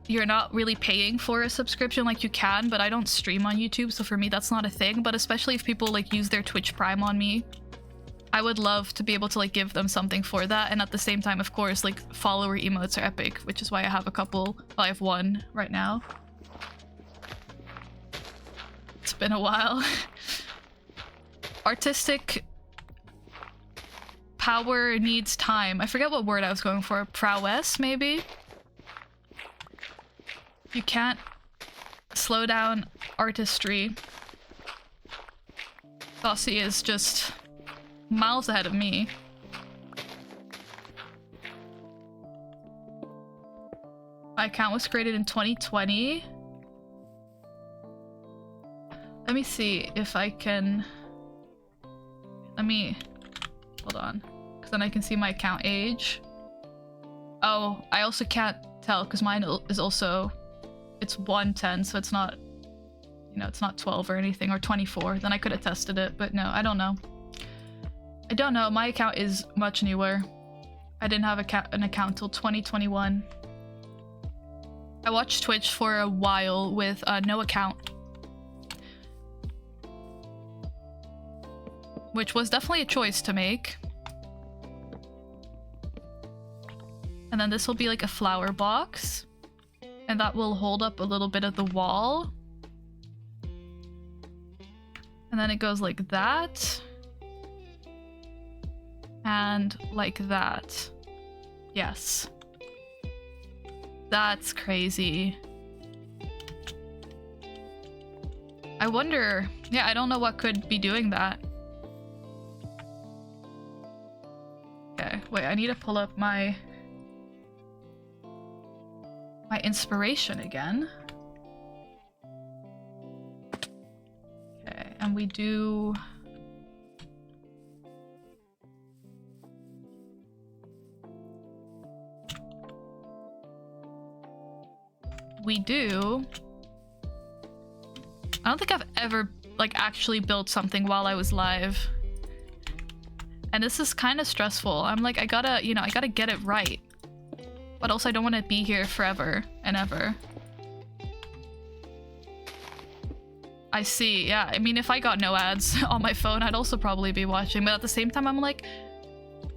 you're not really paying for a subscription. Like you can, but I don't stream on YouTube, so for me that's not a thing. But especially if people like use their Twitch Prime on me, I would love to be able to like give them something for that. And at the same time, of course, like follower emotes are epic, which is why I have a couple. Well, I have one right now. It's been a while. Artistic power needs time. I forget what word I was going for. Prowess, maybe? You can't slow down artistry. Saucy is just miles ahead of me. My account was created in 2020. Let me see if I can... Hold on. Because then I can see my account age. Oh, I also can't tell because mine is also... It's 110, so it's not... You know, it's not 12 or anything, or 24. Then I could have tested it, but no, I don't know. I don't know. My account is much newer. I didn't have an account till 2021. I watched Twitch for a while with no account. which was definitely a choice to make. And then this will be like a flower box, and that will hold up a little bit of the wall. And then it goes like that. And like that. Yes. That's crazy. I wonder... Yeah, I don't know what could be doing that. Okay, wait, I need to pull up my inspiration again. Okay, and we do... I don't think I've ever like actually built something while I was live. And this is kind of stressful. I'm like, I gotta get it right. But also I don't want to be here forever and ever. I see, yeah. I mean, if I got no ads on my phone, I'd also probably be watching. But at the same time, I'm like,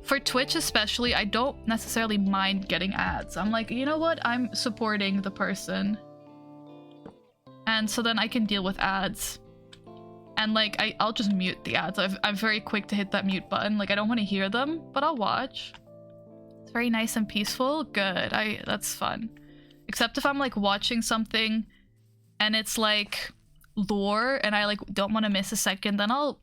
for Twitch especially, I don't necessarily mind getting ads. I'm like, you know what? I'm supporting the person. And so then I can deal with ads. And like, I'll just mute the ads. I'm very quick to hit that mute button. Like, I don't want to hear them, but I'll watch. It's very nice and peaceful. Good. That's fun. Except if I'm like watching something and it's like lore and I like don't want to miss a second, then I'll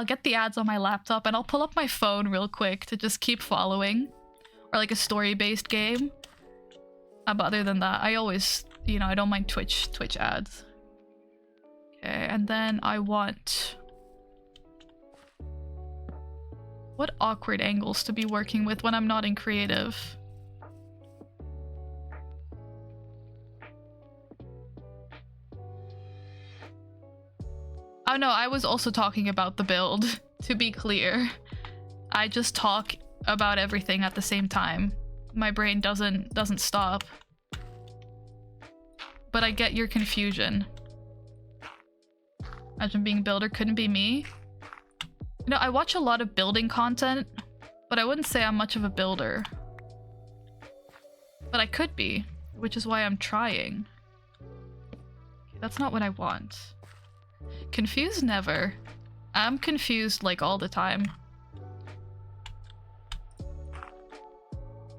get the ads on my laptop and I'll pull up my phone real quick to just keep following. Or like a story-based game. But other than that, I always, you know, I don't mind Twitch ads. Okay, and then I want... What awkward angles to be working with when I'm not in creative? Oh no, I was also talking about the build, to be clear. I just talk about everything at the same time. My brain doesn't stop. But I get your confusion. Imagine being a builder couldn't be me. You know, I watch a lot of building content, but I wouldn't say I'm much of a builder. But I could be, which is why I'm trying. Okay, that's not what I want. Confused? Never. I'm confused like all the time.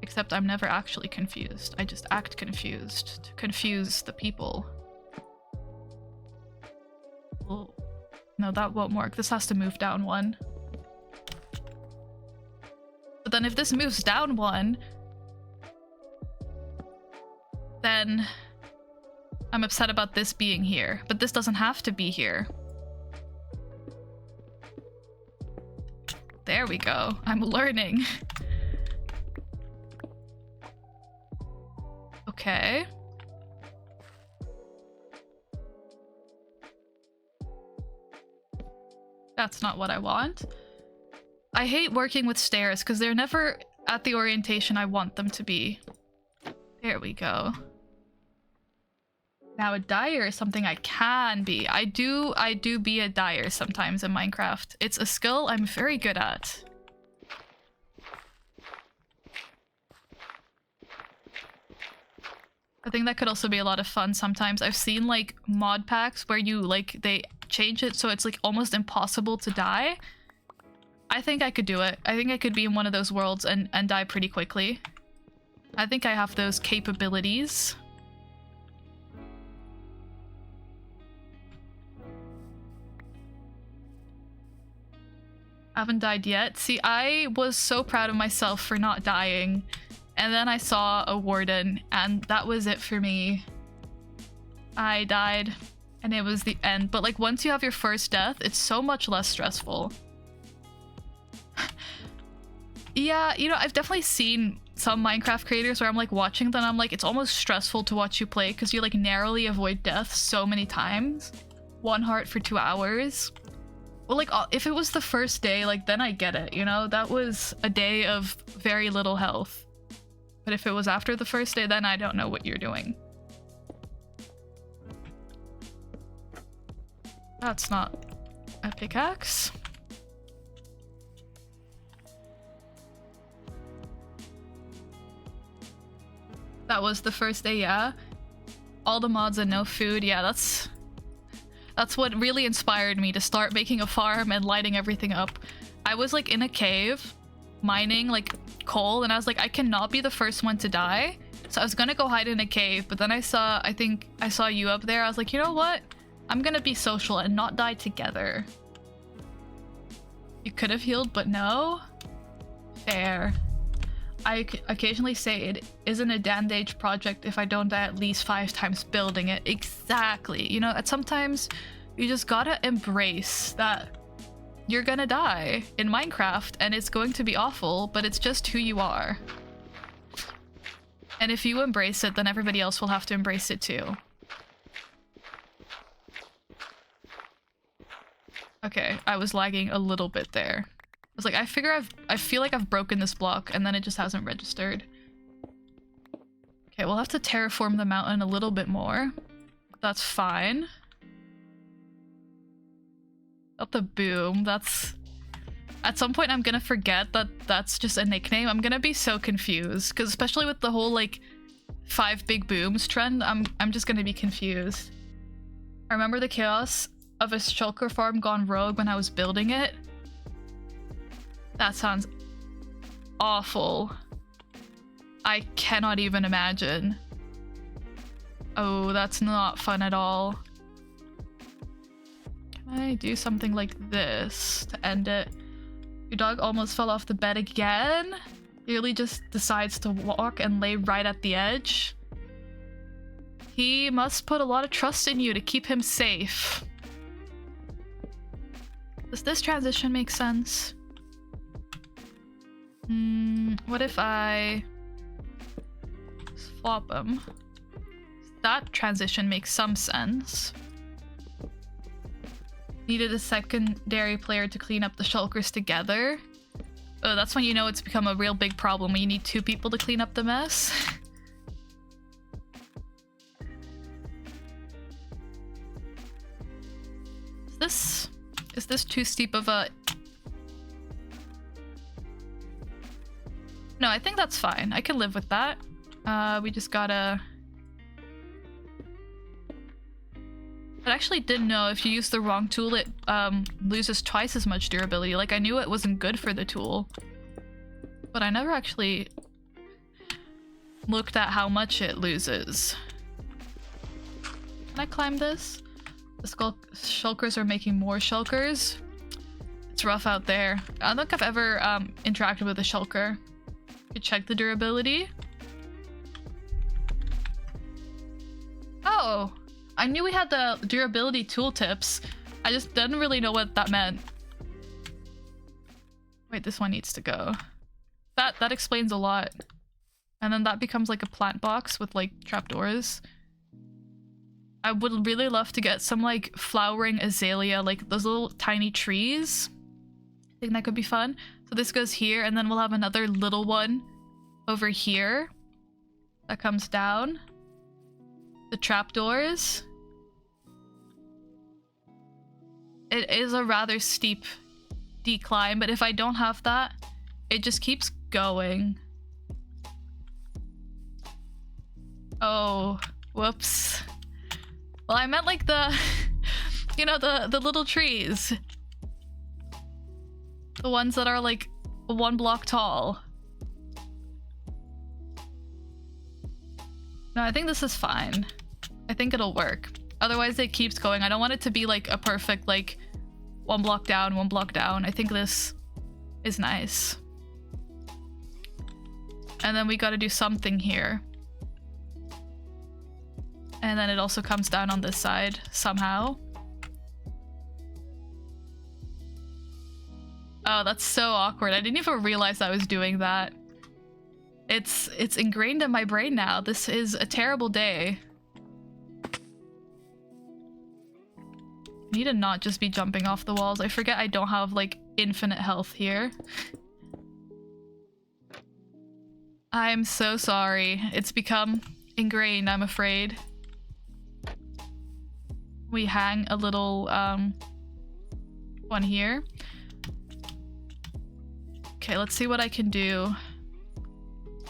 Except I'm never actually confused. I just act confused to confuse the people. Oh. No, that won't work. This has to move down one. But then if this moves down one, then I'm upset about this being here. But this doesn't have to be here. There we go. I'm learning. Okay. That's not what I want. I hate working with stairs because they're never at the orientation I want them to be. There we go. Now a dyer is something I can be. I do be a dyer sometimes in Minecraft. It's a skill I'm very good at. I think that could also be a lot of fun sometimes. I've seen like mod packs where you like they change it so it's like almost impossible to die. I think I could do it. I think I could be in one of those worlds and die pretty quickly. I think I have those capabilities. I haven't died yet. See, I was so proud of myself for not dying. And then I saw a warden, and that was it for me. I died, and it was the end. But like, once you have your first death, it's so much less stressful. Yeah, you know, I've definitely seen some Minecraft creators where I'm like watching them, I'm like, it's almost stressful to watch you play because you like narrowly avoid death so many times. 1 heart for 2 hours. Well, like, if it was the first day, like, then I get it, you know? That was a day of very little health. But if it was after the first day, then I don't know what you're doing. That's not a pickaxe. That was the first day, yeah. All the mods and no food, yeah, that's what really inspired me to start making a farm and lighting everything up. I was like in a cave mining like coal, and I was like, I cannot be the first one to die. So I was gonna go hide in a cave, but then I think I saw you up there. I was like, you know what? I'm gonna be social and not die together. You could have healed, but no. Fair. I occasionally say it isn't a damned project if I don't die at least 5 times building it. Exactly. You know, sometimes you just gotta embrace that you're gonna die in Minecraft and it's going to be awful, but it's just who you are. And if you embrace it, then everybody else will have to embrace it too. Okay, I was lagging a little bit there. I was like, I feel like I've broken this block, and then it just hasn't registered. Okay, we'll have to terraform the mountain a little bit more. That's fine. Not the boom, that's... At some point I'm gonna forget that that's just a nickname. I'm gonna be so confused, because especially with the whole like 5 big booms trend, I'm just gonna be confused. I remember the chaos of a shulker farm gone rogue when I was building it. That sounds awful. I cannot even imagine. Oh, that's not fun at all. Can I do something like this to end it? Your dog almost fell off the bed again? He really just decides to walk and lay right at the edge. He must put a lot of trust in you to keep him safe. Does this transition make sense? What if I swap them? That transition makes some sense. Needed a secondary player to clean up the shulkers together. Oh, that's when you know it's become a real big problem, when you need 2 people to clean up the mess. Is this too steep of a... No, I think that's fine. I can live with that. We just gotta... I actually didn't know if you use the wrong tool, it loses twice as much durability. Like, I knew it wasn't good for the tool, but I never actually looked at how much it loses. Can I climb this? The shulkers are making more shulkers. It's rough out there. I don't think I've ever interacted with a shulker. Could check the durability. Oh! I knew we had the durability tooltips. I just didn't really know what that meant. Wait, this one needs to go. That explains a lot. And then that becomes like a plant box with like trapdoors. I would really love to get some like flowering azalea, like those little tiny trees. I think that could be fun. So this goes here, and then we'll have another little one over here that comes down. The trapdoors. It is a rather steep decline, but if I don't have that, it just keeps going. Oh, whoops. Well, I meant like the, you know, the little trees. The ones that are like 1 block tall. No, I think this is fine. I think it'll work. Otherwise it keeps going. I don't want it to be like a perfect like 1 block down, 1 block down. I think this is nice. And then we gotta do something here. And then it also comes down on this side somehow. Oh, that's so awkward. I didn't even realize I was doing that. It's ingrained in my brain now. This is a terrible day. I need to not just be jumping off the walls. I forget I don't have like infinite health here. I'm so sorry. It's become ingrained, I'm afraid. We hang a little one here. Okay, let's see what I can do.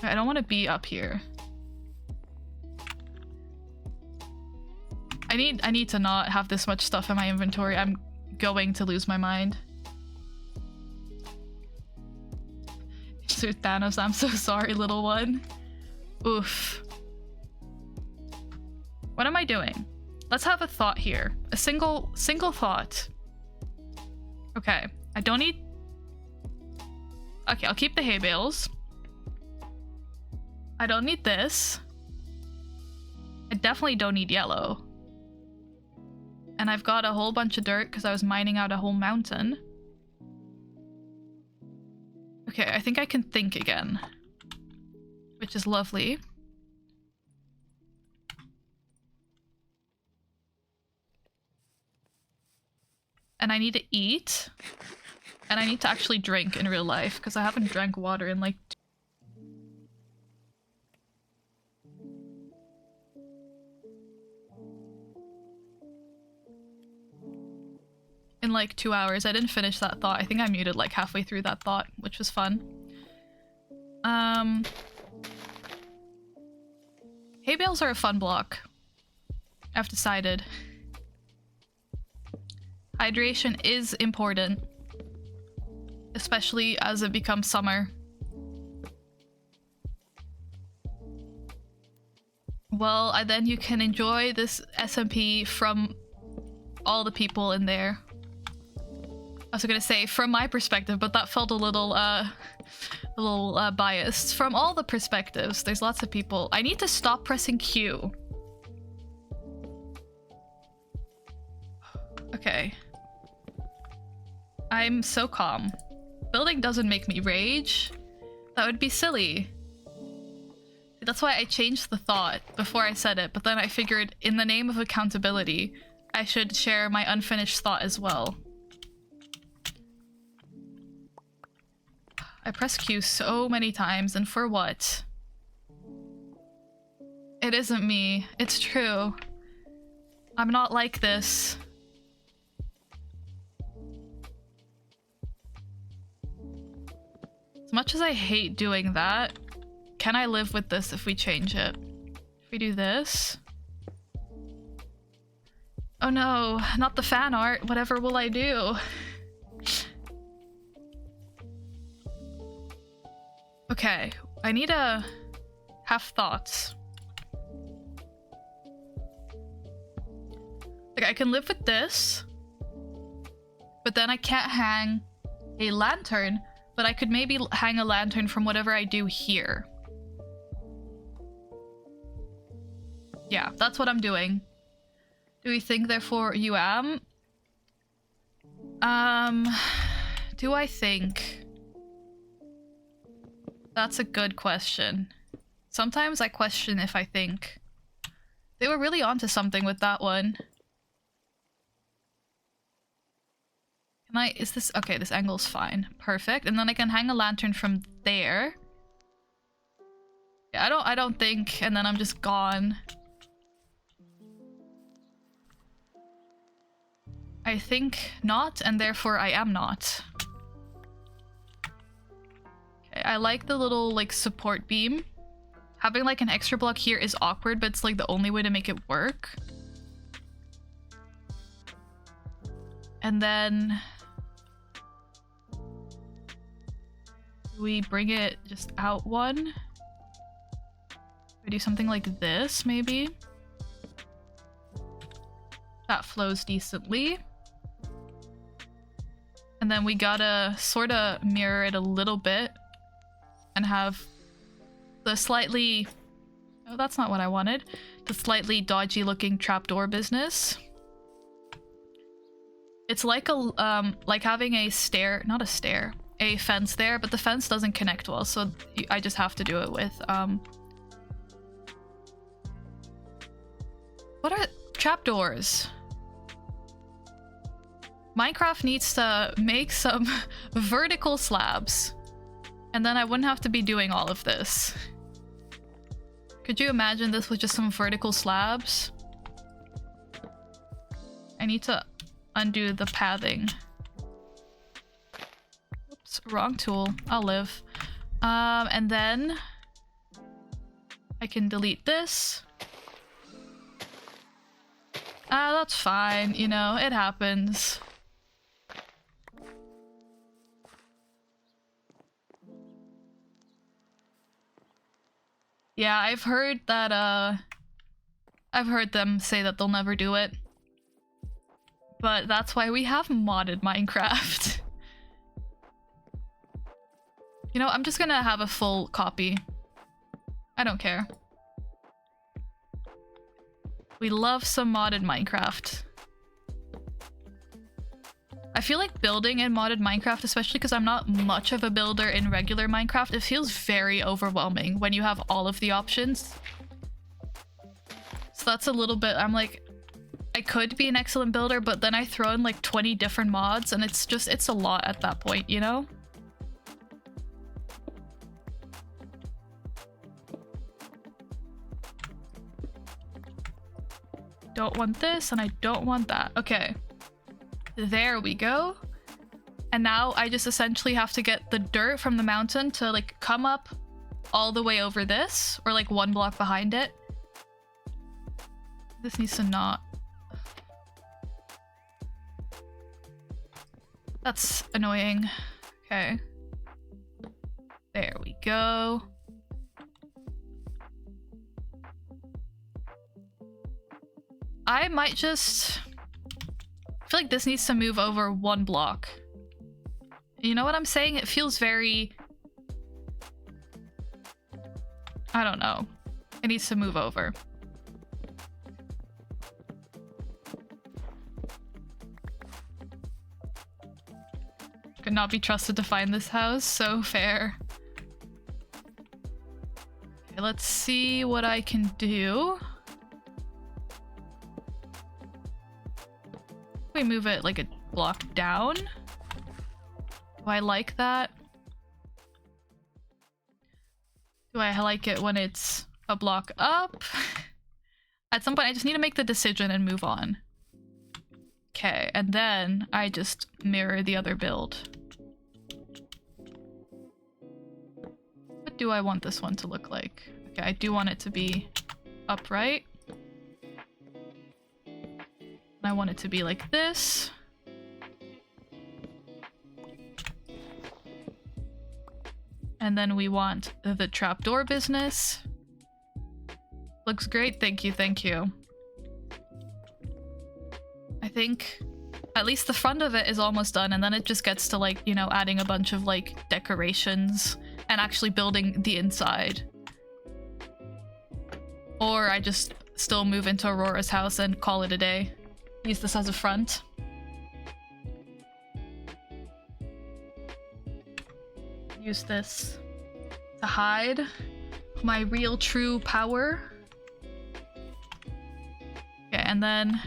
I don't want to be up here. I need to not have this much stuff in my inventory. I'm going to lose my mind. So Thanos, I'm so sorry, little one. Oof. What am I doing? Let's have a thought here. A single thought. Okay, I don't need... Okay, I'll keep the hay bales. I don't need this. I definitely don't need yellow. And I've got a whole bunch of dirt because I was mining out a whole mountain. Okay, I think I can think again, which is lovely. And I need to eat. And I need to actually drink in real life because I haven't drank water in like 2 hours. I didn't finish that thought. I think I muted like halfway through that thought, which was fun. Hay bales are a fun block. I've decided. Hydration is important, especially as it becomes summer. Well, then you can enjoy this SMP from all the people in there. I was gonna say from my perspective, but that felt a little biased. From all the perspectives, there's lots of people. I need to stop pressing Q. Okay. I'm so calm. Building doesn't make me rage. That would be silly. That's why I changed the thought before I said it, but then I figured in the name of accountability, I should share my unfinished thought as well. I pressed Q so many times, and for what? It isn't me. It's true. I'm not like this. As much as I hate doing that, can I live with this if we change it? If we do this? Oh no, not the fan art. Whatever will I do? Okay, I need to have thoughts. Like, I can live with this, but then I can't hang a lantern, but I could maybe hang a lantern from whatever I do here. Yeah, that's what I'm doing. Do we think therefore you am? Do I think? That's a good question. Sometimes I question if I think. They were really onto something with that one. Can I, is this, okay, this angle's fine. Perfect. And then I can hang a lantern from there. Yeah, I don't think, and then I'm just gone. I think not, and therefore I am not. Okay, I like the little, like, support beam. Having, like, an extra block here is awkward, but it's, like, the only way to make it work. And then... we bring it just out one. We do something like this, maybe. That flows decently. And then we gotta sort of mirror it a little bit and have the slightly... oh, that's not what I wanted. The slightly dodgy looking trapdoor business. It's like a, like having a stair, not a stair, a fence there, but the fence doesn't connect well, so I just have to do it with, what are trapdoors? Minecraft needs to make some vertical slabs, and then I wouldn't have to be doing all of this. Could you imagine this with just some vertical slabs? I need to undo the pathing. Oops, wrong tool. I'll live. And then I can delete this. That's fine, you know, it happens. Yeah, I've heard that, I've heard them say that they'll never do it. But that's why we have modded Minecraft. You know, I'm just gonna have a full copy. I don't care. We love some modded Minecraft. I feel like building in modded Minecraft, especially because I'm not much of a builder in regular Minecraft, it feels very overwhelming when you have all of the options. So that's a little bit, I'm like, I could be an excellent builder, but then I throw in like 20 different mods and it's just, it's a lot at that point, you know? Don't want this and I don't want that. Okay. There we go. And now I just essentially have to get the dirt from the mountain to like come up all the way over this, or like one block behind it. This needs to not. That's annoying. Okay. There we go. I might just... I feel like this needs to move over one block. You know what I'm saying? It feels very... I don't know. It needs to move over. Could not be trusted to find this house. So fair. Okay, let's see what I can do. We move it like a block down. Do I like that? Do I like it when it's a block up? At some point I just need to make the decision and move on. Okay, and then I just mirror the other build. What do I want this one to look like? Okay, I do want it to be upright. I want it to be like this. And then we want the trapdoor business. Looks great. Thank you, thank you. I think at least the front of it is almost done, and then it just gets to like, you know, adding a bunch of like decorations and actually building the inside. Or I just still move into Aurora's house and call it a day. Use this as a front. Use this to hide my real true power. Okay, and then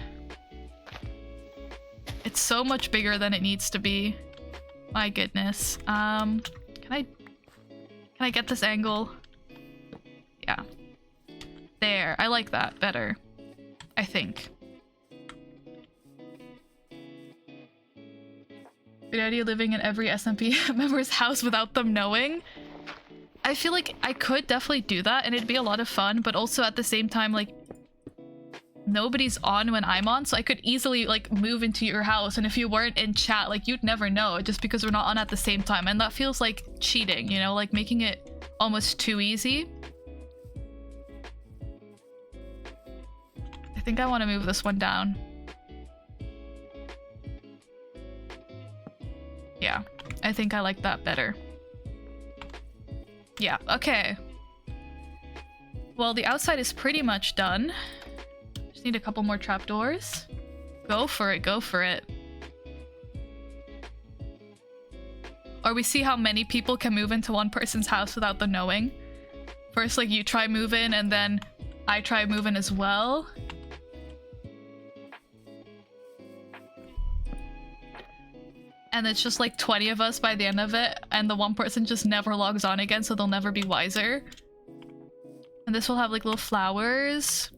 it's so much bigger than it needs to be. My goodness. Can I get this angle? Yeah. There. I like that better. I think. Good idea living in every SMP member's house without them knowing. I feel like I could definitely do that and it'd be a lot of fun, but also at the same time, like, nobody's on when I'm on, so I could easily like move into your house, and if you weren't in chat, like, you'd never know just because we're not on at the same time, and that feels like cheating, you know, like making it almost too easy. I think I want to move this one down. Yeah, I think I like that better. Yeah, okay. Well, the outside is pretty much done. Just need a couple more trapdoors. Go for it, go for it. Or we see how many people can move into one person's house without them knowing. First, like, you try move in, and then I try move in as well. And it's just like 20 of us by the end of it, and the one person just never logs on again, so they'll never be wiser. And this will have like little flowers.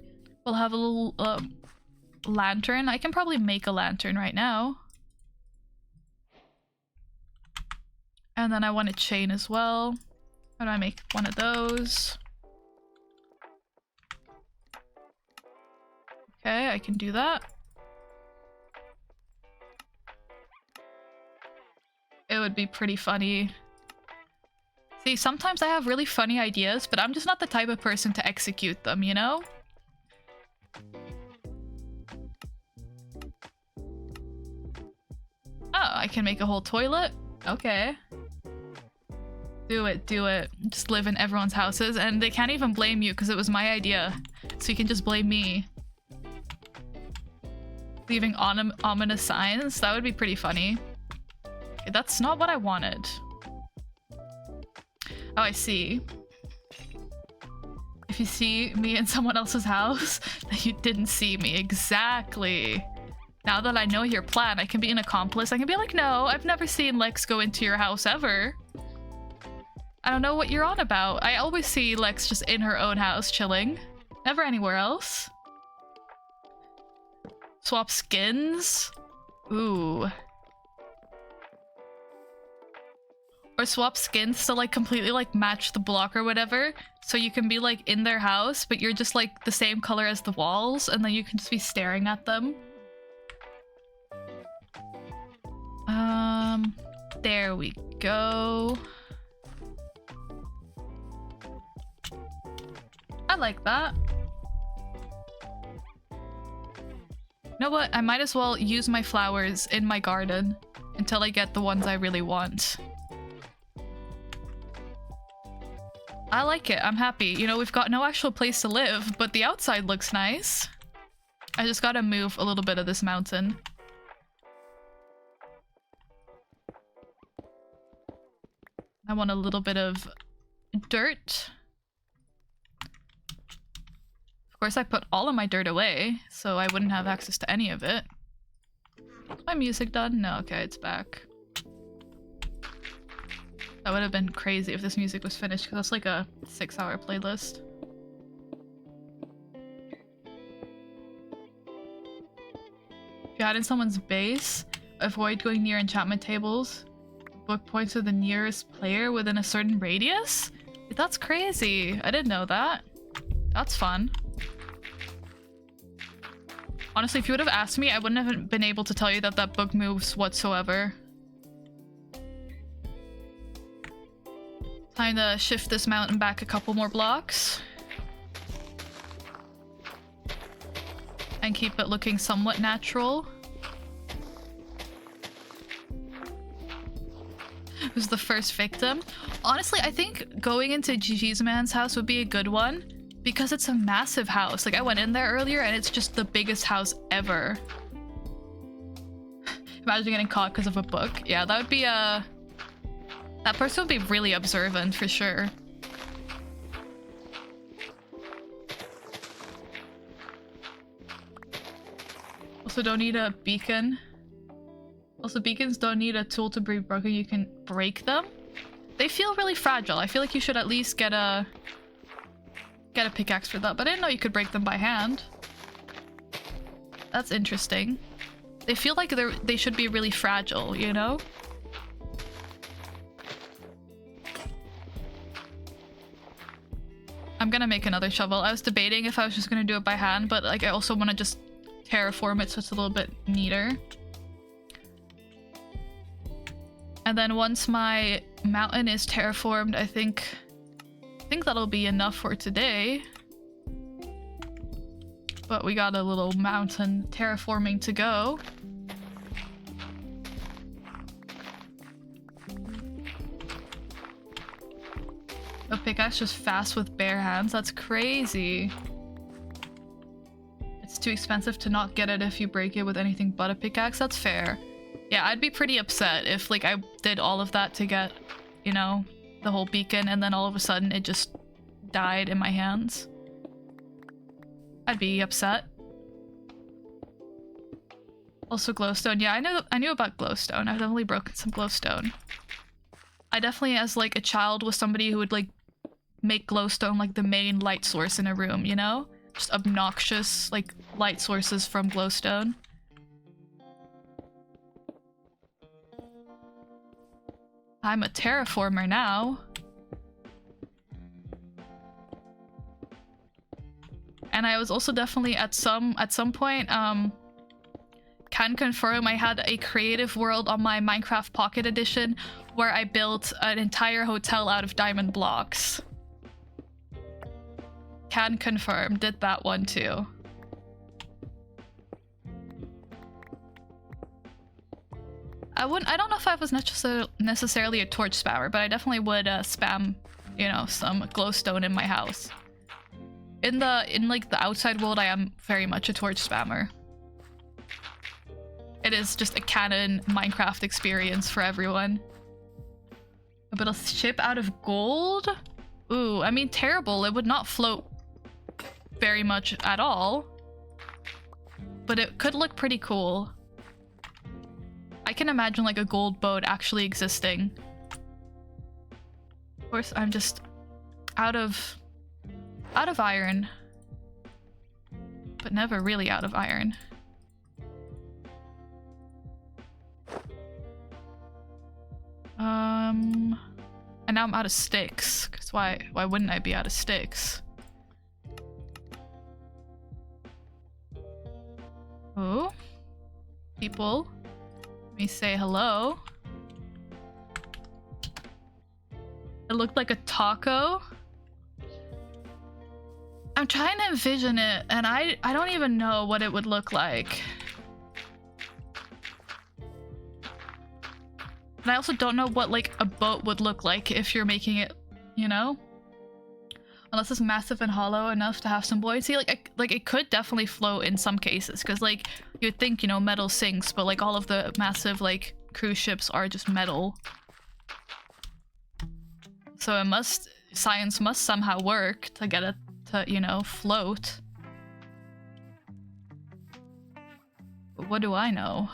We'll have a little lantern. I can probably make a lantern right now. And then I want a chain as well. How do I make one of those? Okay, I can do that. It would be pretty funny. See, sometimes I have really funny ideas, but I'm just not the type of person to execute them, you know? Oh, I can make a whole toilet? Okay. Do it, do it. Just live in everyone's houses, and they can't even blame you because it was my idea. So you can just blame me. Leaving ominous signs? That would be pretty funny. Okay, that's not what I wanted. Oh, I see. If you see me in someone else's house, then you didn't see me. Exactly. Now that I know your plan, I can be an accomplice. I can be like, no, I've never seen Lex go into your house ever. I don't know what you're on about. I always see Lex just in her own house chilling. Never anywhere else. Swap skins? Ooh. Or swap skins to like completely like match the block or whatever. So you can be like in their house, but you're just like the same color as the walls, and then you can just be staring at them. There we go. I like that. You know what? I might as well use my flowers in my garden until I get the ones I really want. I like it. I'm happy. You know, we've got no actual place to live, but the outside looks nice. I just gotta move a little bit of this mountain. I want a little bit of dirt. Of course, I put all of my dirt away, so I wouldn't have access to any of it. Is my music done? No, okay, it's back. That would have been crazy if this music was finished, because that's like a 6-hour playlist. If you hide in someone's base, avoid going near enchantment tables. Book points to the nearest player within a certain radius? That's crazy. I didn't know that. That's fun. Honestly, if you would have asked me, I wouldn't have been able to tell you that that book moves whatsoever. Time to shift this mountain back a couple more blocks. And keep it looking somewhat natural. Who's the first victim? Honestly, I think going into Gigi's man's house would be a good one because it's a massive house. Like, I went in there earlier and it's just the biggest house ever. Imagine getting caught because of a book. Yeah, that would be a... That person would be really observant for sure. Also, don't need a beacon. Also, beacons don't need a tool to be broken. You can break them. They feel really fragile. I feel like you should at least get a pickaxe for that, but I didn't know you could break them by hand. That's interesting. They feel like they should be really fragile, you know? I'm gonna make another shovel. I was debating if I was just gonna do it by hand, but like I also want to just terraform it so it's a little bit neater. And then once my mountain is terraformed, I think that'll be enough for today. But we got a little mountain terraforming to go. A pickaxe just fast with bare hands? That's crazy. It's too expensive to not get it if you break it with anything but a pickaxe. That's fair. Yeah, I'd be pretty upset if like I did all of that to get, you know, the whole beacon and then all of a sudden it just died in my hands. I'd be upset. Also glowstone. Yeah, I knew about glowstone. I've definitely broken some glowstone. I definitely, as like a child, was somebody who would like make glowstone like the main light source in a room, you know? Just obnoxious like light sources from glowstone. I'm a terraformer now. and I was also definitely at some point can confirm I had a creative world on my Minecraft Pocket Edition where I built an entire hotel out of diamond blocks. Can confirm, did that one too. I don't know if I was necessarily a torch spammer, but I definitely would spam, you know, some glowstone in my house. In like the outside world, I am very much a torch spammer. It is just a canon Minecraft experience for everyone. But a ship out of gold? Ooh, I mean, terrible. It would not float very much at all. But it could look pretty cool. I can imagine like a gold boat actually existing. Of course, I'm just out of iron. But never really out of iron. And now I'm out of sticks. Cause why wouldn't I be out of sticks? Oh, people. Let me say hello. It looked like a taco. I'm trying to envision it, and I don't even know what it would look like. And I also don't know what like a boat would look like if you're making it, you know? Unless it's massive and hollow enough to have some buoyancy. Like it could definitely float in some cases, because like you'd think, you know, metal sinks, but like all of the massive like cruise ships are just metal. So science must somehow work to get it to, you know, float. But what do I know?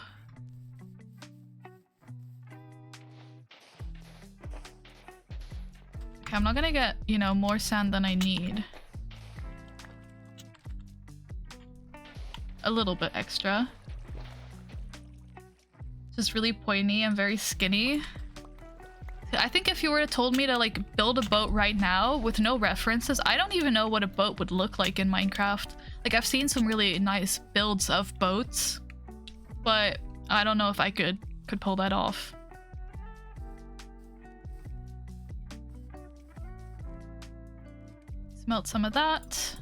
Okay, I'm not gonna get, you know, more sand than I need. A little bit extra. Just really pointy and very skinny. I think if you were to told me to like build a boat right now with no references, I don't even know what a boat would look like in Minecraft. Like I've seen some really nice builds of boats, but I don't know if I could pull that off. Melt some of that.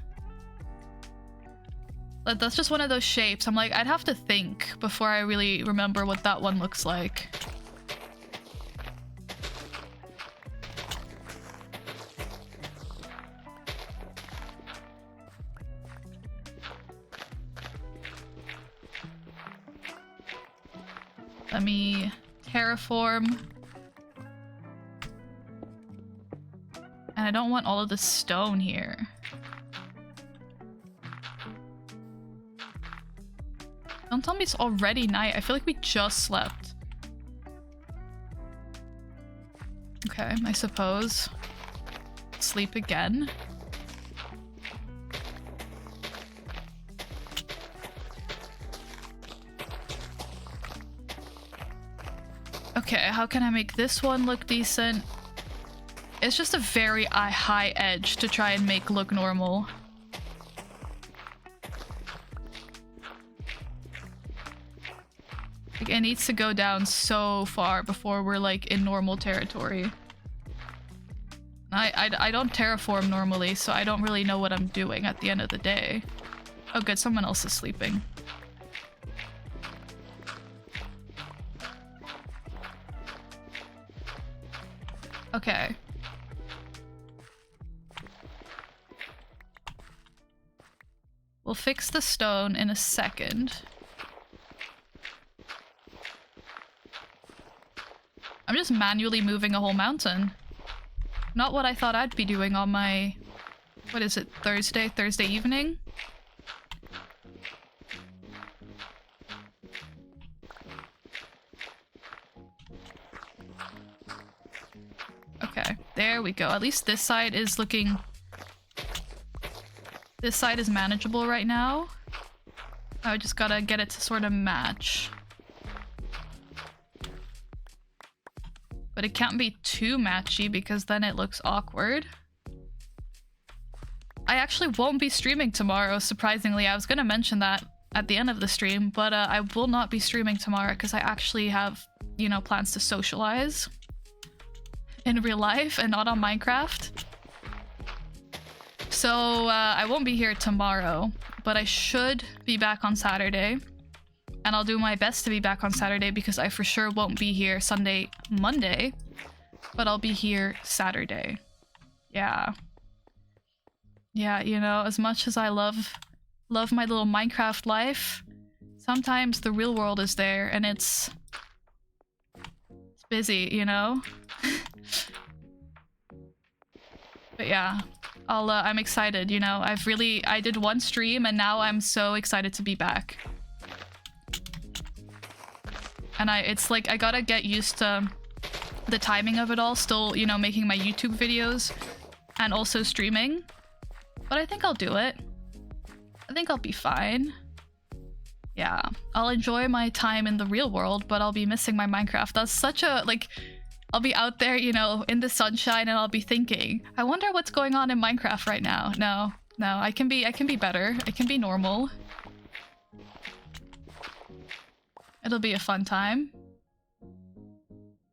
But that's just one of those shapes. I'm like, I'd have to think before I really remember what that one looks like. Let me terraform. And I don't want all of the stone here. Don't tell me it's already night. I feel like we just slept. Okay, I suppose. Sleep again. Okay, how can I make this one look decent? It's just a very high edge to try and make look normal. Like, it needs to go down so far before we're like in normal territory. I don't terraform normally, so I don't really know what I'm doing at the end of the day. Oh good, someone else is sleeping. Okay. We'll fix the stone in a second. I'm just manually moving a whole mountain. Not what I thought I'd be doing on my... what is it? Thursday evening? Okay, there we go. At least this side is looking... this side is manageable right now. I just gotta get it to sort of match. But it can't be too matchy because then it looks awkward. I actually won't be streaming tomorrow, surprisingly. I was gonna mention that at the end of the stream, but I will not be streaming tomorrow because I actually have, you know, plans to socialize in real life and not on Minecraft. So I won't be here tomorrow, but I should be back on Saturday. And I'll do my best to be back on Saturday because I for sure won't be here Sunday, Monday, but I'll be here Saturday. Yeah. Yeah, you know, as much as I love my little Minecraft life, sometimes the real world is there and it's busy, you know? But yeah, I'm excited, you know? I did one stream and now I'm so excited to be back. And it's like, I gotta get used to the timing of it all, still, you know, making my YouTube videos and also streaming. But I think I'll do it. I think I'll be fine. Yeah, I'll enjoy my time in the real world, but I'll be missing my Minecraft. That's such a, like, I'll be out there, you know, in the sunshine and I'll be thinking, I wonder what's going on in Minecraft right now. No, I can be better. I can be normal. It'll be a fun time.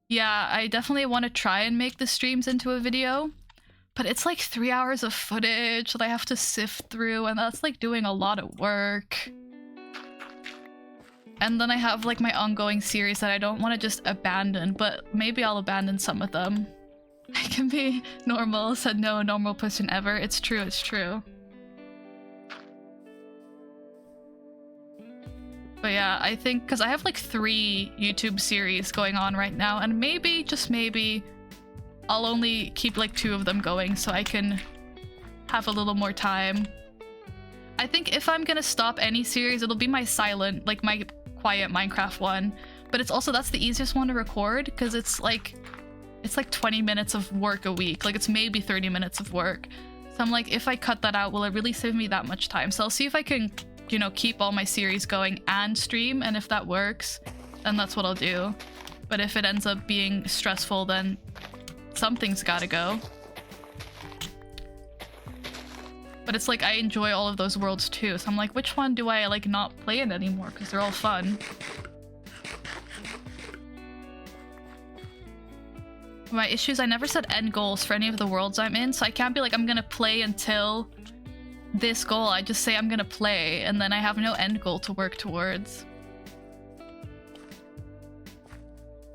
Yeah, I definitely want to try and make the streams into a video, but it's like 3 hours of footage that I have to sift through, and that's like doing a lot of work. And then I have like my ongoing series that I don't want to just abandon, but maybe I'll abandon some of them. I can be normal, said no normal person ever. It's true, it's true. But yeah, I think because I have like 3 YouTube series going on right now, and maybe, just maybe, I'll only keep like 2 of them going so I can have a little more time. I think if I'm gonna stop any series, it'll be my silent, like my quiet Minecraft one. But it's also, that's the easiest one to record because it's like 20 minutes of work a week. Like it's maybe 30 minutes of work. So I'm like, if I cut that out, will it really save me that much time? So I'll see if I can, you know, keep all my series going and stream, and if that works, then that's what I'll do. But if it ends up being stressful, then something's gotta go. But it's like I enjoy all of those worlds too, so I'm like, which one do I like not play in anymore? Because they're all fun. My issues, I never set end goals for any of the worlds I'm in, so I can't be like, I'm gonna play until this goal. I just say I'm gonna play, and then I have no end goal to work towards.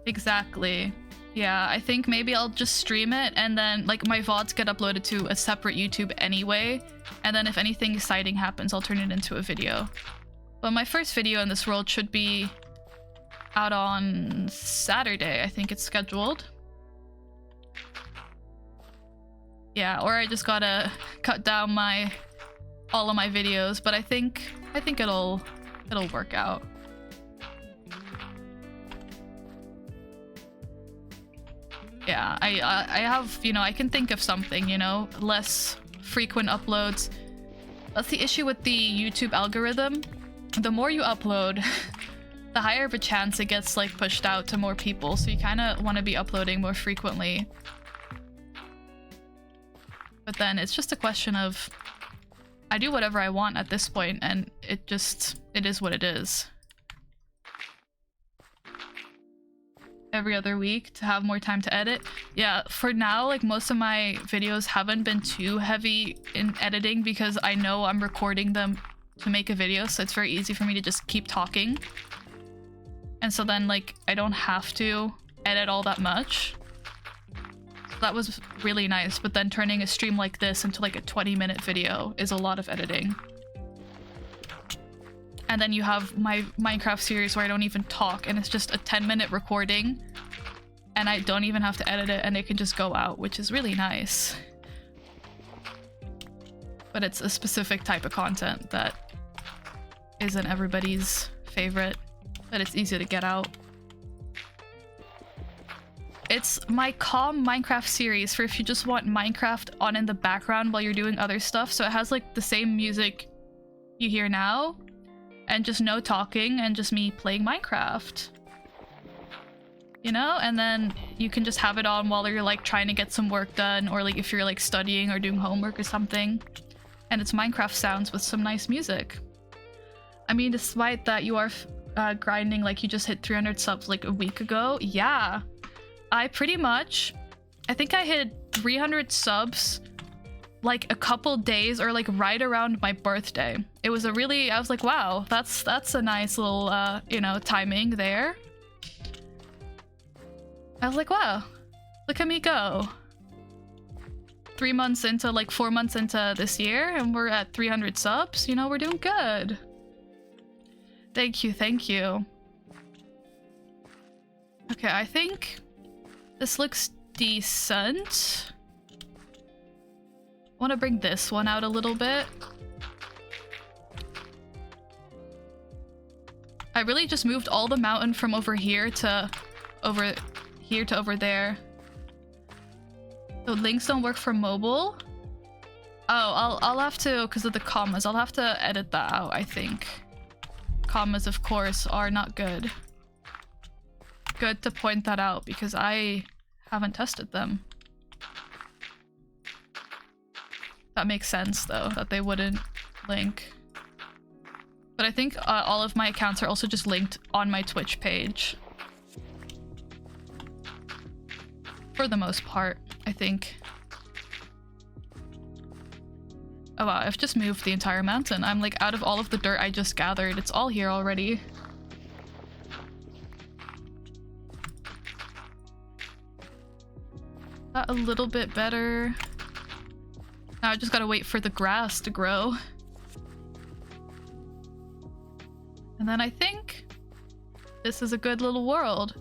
Exactly. Yeah, I think maybe I'll just stream it, and then like my VODs get uploaded to a separate YouTube anyway, and then if anything exciting happens, I'll turn it into a video. But my first video in this world should be out on Saturday, I think it's scheduled. Yeah, or I just gotta cut down all of my videos, but I think it'll work out. Yeah, I have, you know, I can think of something, you know, less frequent uploads. That's the issue with the YouTube algorithm. The more you upload, the higher of a chance it gets like pushed out to more people, so you kind of want to be uploading more frequently. But then it's just a question of, I do whatever I want at this point, and it is what it is. Every other week to have more time to edit. Yeah, for now, like most of my videos haven't been too heavy in editing because I know I'm recording them to make a video, so it's very easy for me to just keep talking. And so then like I don't have to edit all that much. So that was really nice, but then turning a stream like this into like a 20-minute video is a lot of editing. And then you have my Minecraft series where I don't even talk, and it's just a 10-minute recording, and I don't even have to edit it, and it can just go out, which is really nice. But it's a specific type of content that isn't everybody's favorite, but it's easy to get out. It's my calm Minecraft series for if you just want Minecraft on in the background while you're doing other stuff. So it has like the same music you hear now, and just no talking and just me playing Minecraft. You know? And then you can just have it on while you're like trying to get some work done, or like if you're like studying or doing homework or something. And it's Minecraft sounds with some nice music. I mean, despite that you are grinding like you just hit 300 subs like a week ago. Yeah, I think I hit 300 subs like a couple days or like right around my birthday. It was I was like, wow, that's a nice little you know, timing there. I was like, wow, look at me go. 3 months into, like 4 months into this year, and we're at 300 subs. You know, we're doing good. Thank you, thank you. Okay, I think this looks decent. I want to bring this one out a little bit. I really just moved all the mountain from over here to over here to over there. So links don't work for mobile. Oh, I'll have to, because of the commas, I'll have to edit that out, I think. Commas, of course, are not good. Good to point that out because I haven't tested them. That makes sense though, that they wouldn't link. But I think all of my accounts are also just linked on my Twitch page. For the most part, I think. Oh wow, I've just moved the entire mountain. I'm like out of all of the dirt I just gathered. It's all here already. That a little bit better. Now I just gotta wait for the grass to grow. And then I think this is a good little world.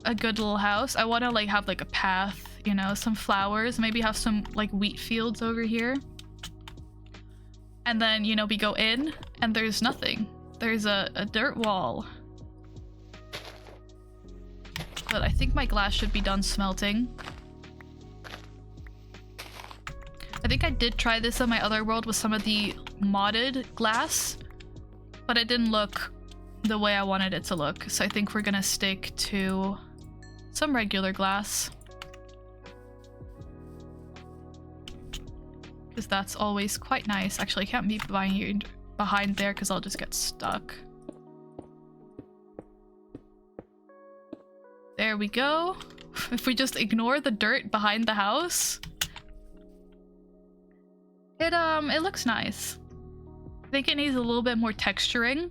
A good little house. I want to like have like a path, you know, some flowers, maybe have some like wheat fields over here. And then, you know, we go in and there's nothing. There's a dirt wall. But I think my glass should be done smelting. I think I did try this on my other world with some of the modded glass, but it didn't look the way I wanted it to look. So I think we're gonna stick to some regular glass. Because that's always quite nice. Actually, I can't be behind there because I'll just get stuck. There we go. If we just ignore the dirt behind the house, it looks nice. I think it needs a little bit more texturing,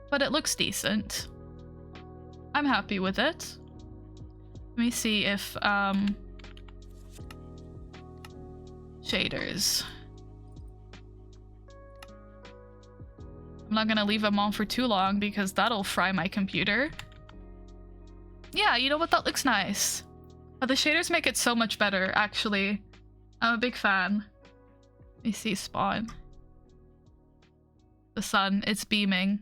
but it looks decent. I'm happy with it. Let me see if shaders. I'm not gonna leave them on for too long because that'll fry my computer. Yeah, you know what? That looks nice. But the shaders make it so much better, actually. I'm a big fan. Let me see spawn. The sun, it's beaming.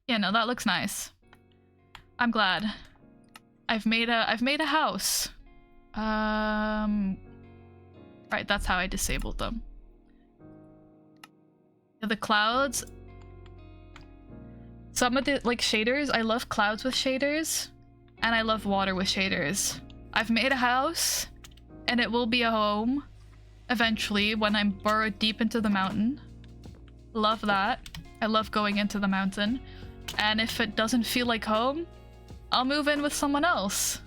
Yeah, no, that looks nice. I'm glad. I've made a house. Right, that's how I disabled them. Yeah, the clouds. Some of the like shaders, I love clouds with shaders, and I love water with shaders. I've made a house, and it will be a home eventually when I'm burrowed deep into the mountain. Love that. I love going into the mountain. And if it doesn't feel like home, I'll move in with someone else.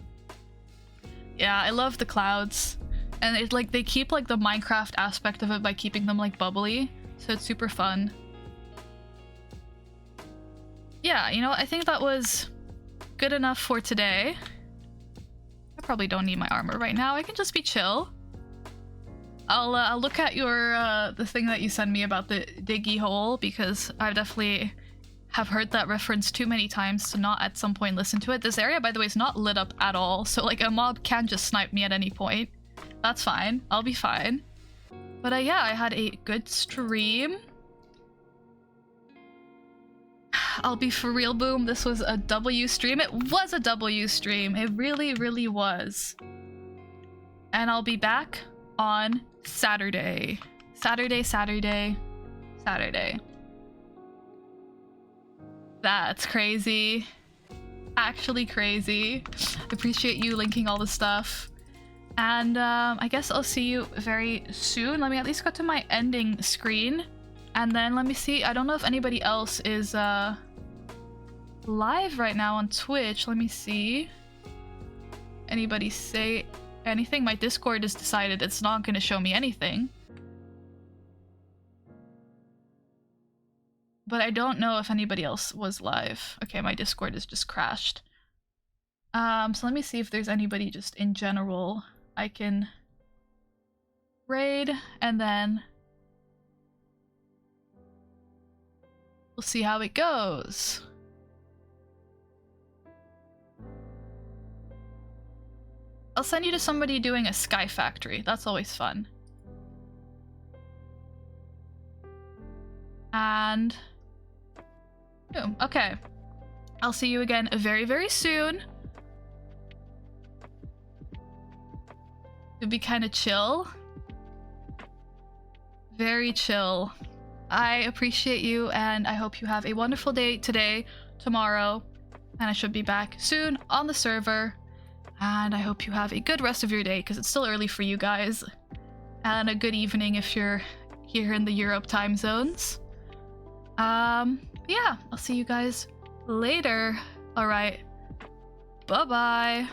Yeah, I love the clouds. And it's like they keep like the Minecraft aspect of it by keeping them like bubbly. So it's super fun. Yeah, you know, I think that was good enough for today. I probably don't need my armor right now. I can just be chill. I'll look at your the thing that you sent me about the diggy hole, because I definitely have heard that reference too many times to not at some point listen to it. This area, by the way, is not lit up at all, so like a mob can just snipe me at any point. That's fine. I'll be fine. But yeah, I had a good stream. I'll be for real, Boom. This was a W stream. It was a W stream. It really, really was. And I'll be back on Saturday. Saturday. That's crazy. Actually crazy. Appreciate you linking all the stuff. And I guess I'll see you very soon. Let me at least go to my ending screen. And then let me see. I don't know if anybody else is live right now on Twitch. Let me see. Anybody say anything? My Discord has decided it's not going to show me anything. But I don't know if anybody else was live. Okay, my Discord has just crashed. So let me see if there's anybody just in general I can raid, and then we'll see how it goes. I'll send you to somebody doing a Sky Factory. That's always fun. And boom. Okay. I'll see you again very, very soon. It'd be kind of chill. Very chill. I appreciate you, and I hope you have a wonderful day today, tomorrow, and I should be back soon on the server. And I hope you have a good rest of your day, because it's still early for you guys. And a good evening if you're here in the Europe time zones. Yeah, I'll see you guys later. All right. Bye-bye.